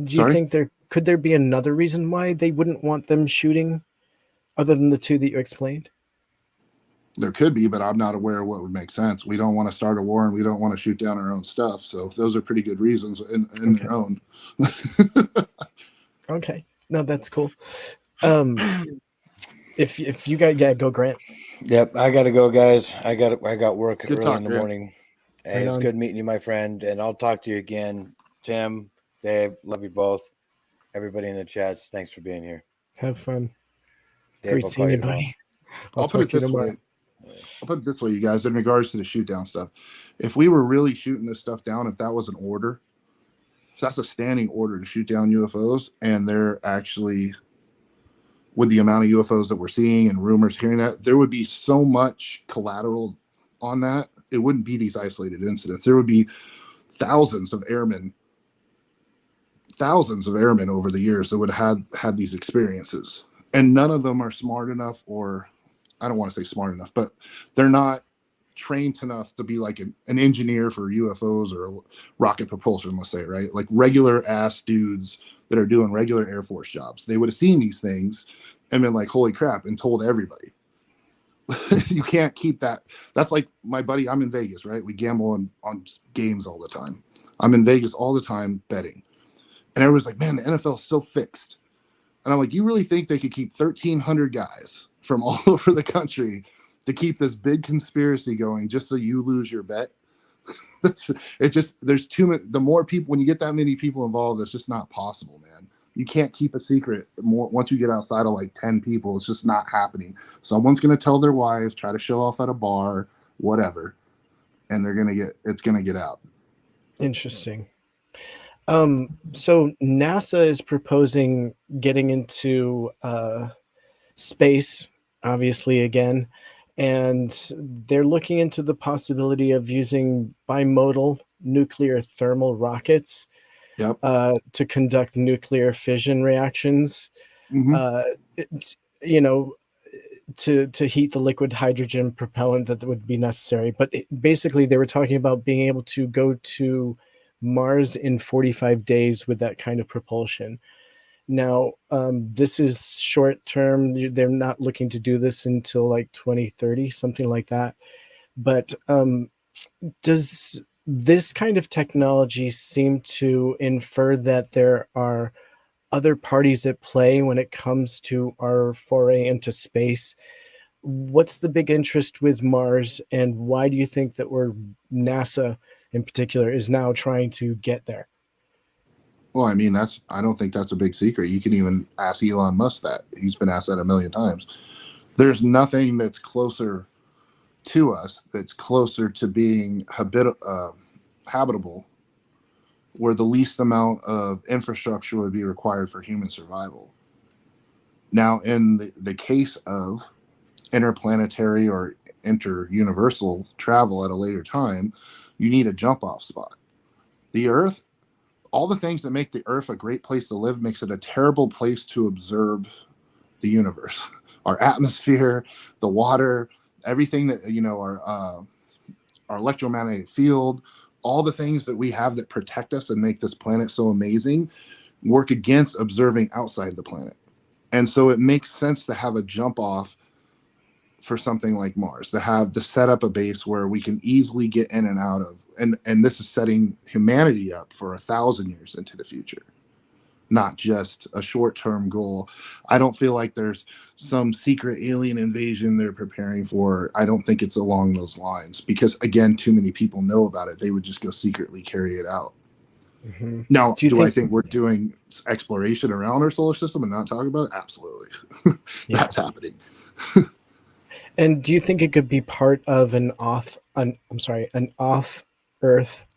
Do you think could there be another reason why they wouldn't want them shooting other than the two that you explained? There could be, but I'm not aware of what would make sense. We don't want to start a war and we don't want to shoot down our own stuff. So those are pretty good reasons in their own. Okay. No, that's cool. If you got, go Grant. Yep. I got to go, guys. I got work Good early talk, in the Grant. morning. Hey, it's good meeting you, my friend. And I'll talk to you again. Tim, Dave, love you both. Everybody in the chats, thanks for being here. Have fun. Dave, Great I'll seeing call you, tomorrow. buddy. I'll put it this way. I'll put it this way, you guys, in regards to the shoot down stuff. If we were really shooting this stuff down, if that was an order, so that's a standing order to shoot down UFOs, and they're actually, with the amount of UFOs that we're seeing and rumors hearing that, there would be so much collateral on that. It wouldn't be these isolated incidents. There would be thousands of airmen over the years that would have had these experiences, and none of them are smart enough, or I don't want to say smart enough, but they're not trained enough to be like an engineer for UFOs or rocket propulsion, let's say, right? Like regular ass dudes that are doing regular Air Force jobs. They would have seen these things and been like, holy crap, and told everybody. You can't keep that. That's like my buddy, I'm in Vegas, right? We gamble on games all the time. I'm in Vegas all the time betting. And everyone's like, man, the NFL is so fixed. And I'm like, you really think they could keep 1,300 guys from all over the country to keep this big conspiracy going just so you lose your bet? There's too many. The more people, when you get that many people involved, it's just not possible, man. You can't keep a secret once you get outside of like 10 people. It's just not happening. Someone's going to tell their wives, try to show off at a bar, whatever, and it's going to get out. Interesting. So NASA is proposing getting into space, obviously, again, and they're looking into the possibility of using bimodal nuclear thermal rockets to conduct nuclear fission reactions, to heat the liquid hydrogen propellant that would be necessary. But basically, they were talking about being able to go to Mars in 45 days with that kind of propulsion. Now, this is short term. They're not looking to do this until like 2030, something like that. But does this kind of technology seem to infer that there are other parties at play when it comes to our foray into space? What's the big interest with Mars, and why do you think that NASA in particular is now trying to get there? Well, I mean, I don't think that's a big secret. You can even ask Elon Musk that. He's been asked that a million times. There's nothing that's closer to us, that's closer to being habitable, where the least amount of infrastructure would be required for human survival. Now, in the case of interplanetary or inter-universal travel at a later time, you need a jump-off spot. The Earth, all the things that make the Earth a great place to live makes it a terrible place to observe the universe. Our atmosphere, the water, everything that, our electromagnetic field, all the things that we have that protect us and make this planet so amazing work against observing outside the planet. And so it makes sense to have a jump off for something like Mars, to set up a base where we can easily get in and out of. And this is setting humanity up for 1,000 years into the future, not just a short-term goal. I don't feel like there's some secret alien invasion they're preparing for. I don't think it's along those lines because, again, too many people know about it. They would just go secretly carry it out. Mm-hmm. Now, I think we're doing exploration around our solar system and not talking about it? Absolutely. That's happening. And do you think it could be part of an off-Earth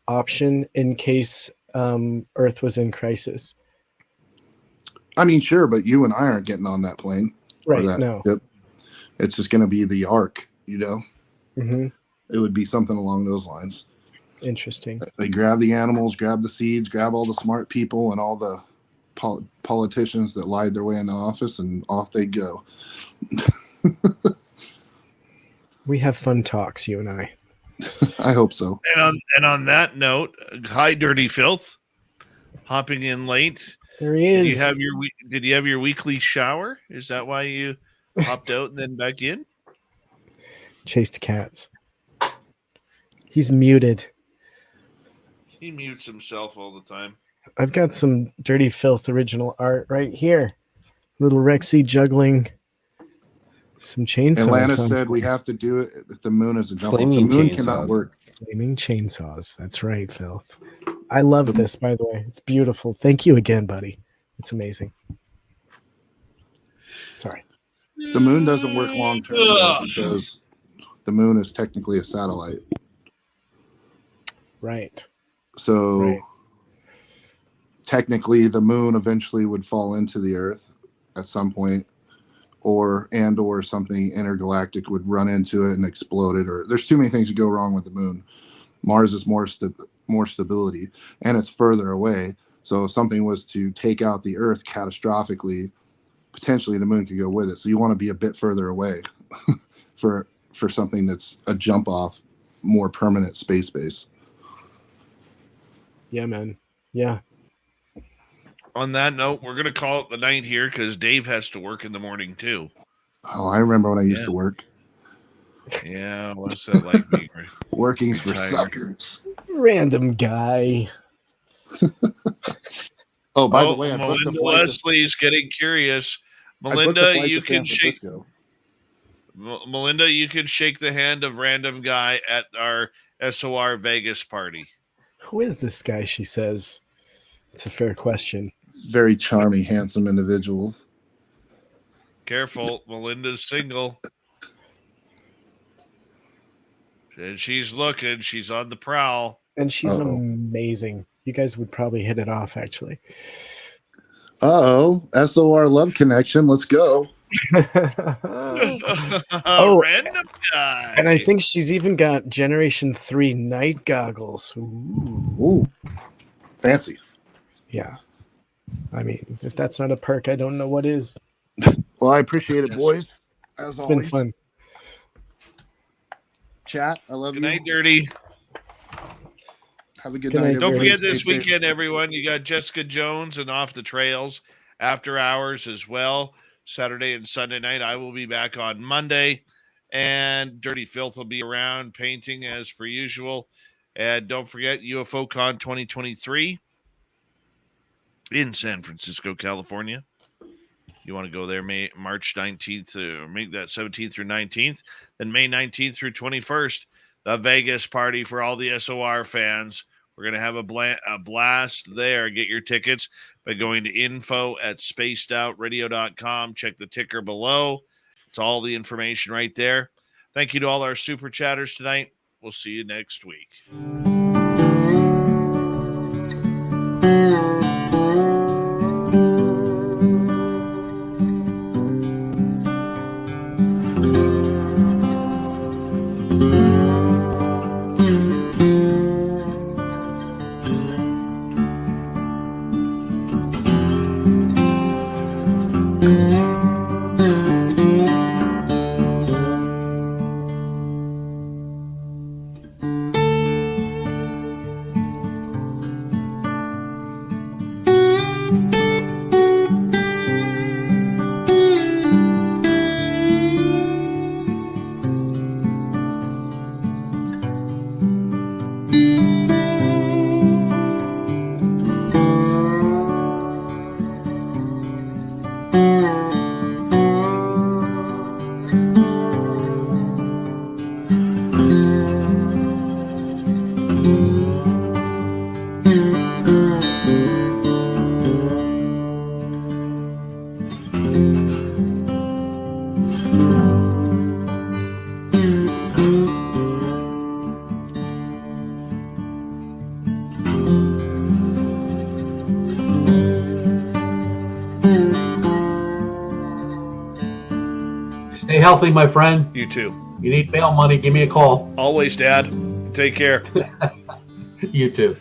option in case Earth was in crisis? I mean, sure, but you and I aren't getting on that plane. Right, that no. ship. It's just going to be the Ark, Mm-hmm. It would be something along those lines. Interesting. They grab the animals, grab the seeds, grab all the smart people and all the politicians that lied their way into office, and off they go. We have fun talks, you and I. I hope so. And on that note, hi, Dirty Fylth, hopping in late. There he is. Did you have your weekly shower? Is that why you hopped out and then back in? Chased cats. He's muted. He mutes himself all the time. I've got some Dirty Fylth original art right here. Little Rexy juggling some chainsaws. Atlanta said we have to do it if the moon is a jump off. The moon cannot work. Flaming chainsaws. That's right, Fylth. I love this, by the way. It's beautiful. Thank you again, buddy. It's amazing. Sorry. The moon doesn't work long term because the moon is technically a satellite. Right. So technically the moon eventually would fall into the Earth at some point, or something intergalactic would run into it and explode it, or there's too many things that go wrong with the moon. Mars is more stability, and it's further away. So if something was to take out the Earth catastrophically, potentially the moon could go with it. So you want to be a bit further away for something that's a jump off, more permanent space base. Yeah, man. Yeah. On that note, we're going to call it the night here because Dave has to work in the morning too. Oh, I remember when I used to work. Yeah, what's that like being working's for suckers. Random guy. Oh, by the way, I Melinda Leslie's getting curious. Melinda, you can shake. Melinda, you can shake the hand of random guy at our SOR Vegas party. Who is this guy? She says. It's a fair question. Very charming, handsome individual. Careful, Melinda's single. And she's looking. She's on the prowl. And she's amazing. You guys would probably hit it off, actually. SOR love connection. Let's go. Random guy. And I think she's even got Generation 3 night goggles. Ooh. Fancy. Yeah. I mean, if that's not a perk, I don't know what is. Well, I appreciate it, boys. It's been fun. Chat, I love you. Good night, Dirty. Have a good night. Don't forget this weekend, everyone. You got Jessica Jones and Off the Trails after hours as well. Saturday and Sunday night. I will be back on Monday. And Dirty Fylth will be around painting as per usual. And don't forget UFO Con 2023 in San Francisco, California. You want to go there March 19th or make that 17th through 19th. Then May 19th through 21st, the Vegas party for all the SOR fans We're going to have a blast there. Get your tickets by going to info@spacedoutradio.com. Check the ticker below. It's all the information right there. Thank you to all our super chatters tonight. We'll see you next week. Stay healthy, my friend. You too. You need bail money, give me a call. Always, Dad. Take care. You too.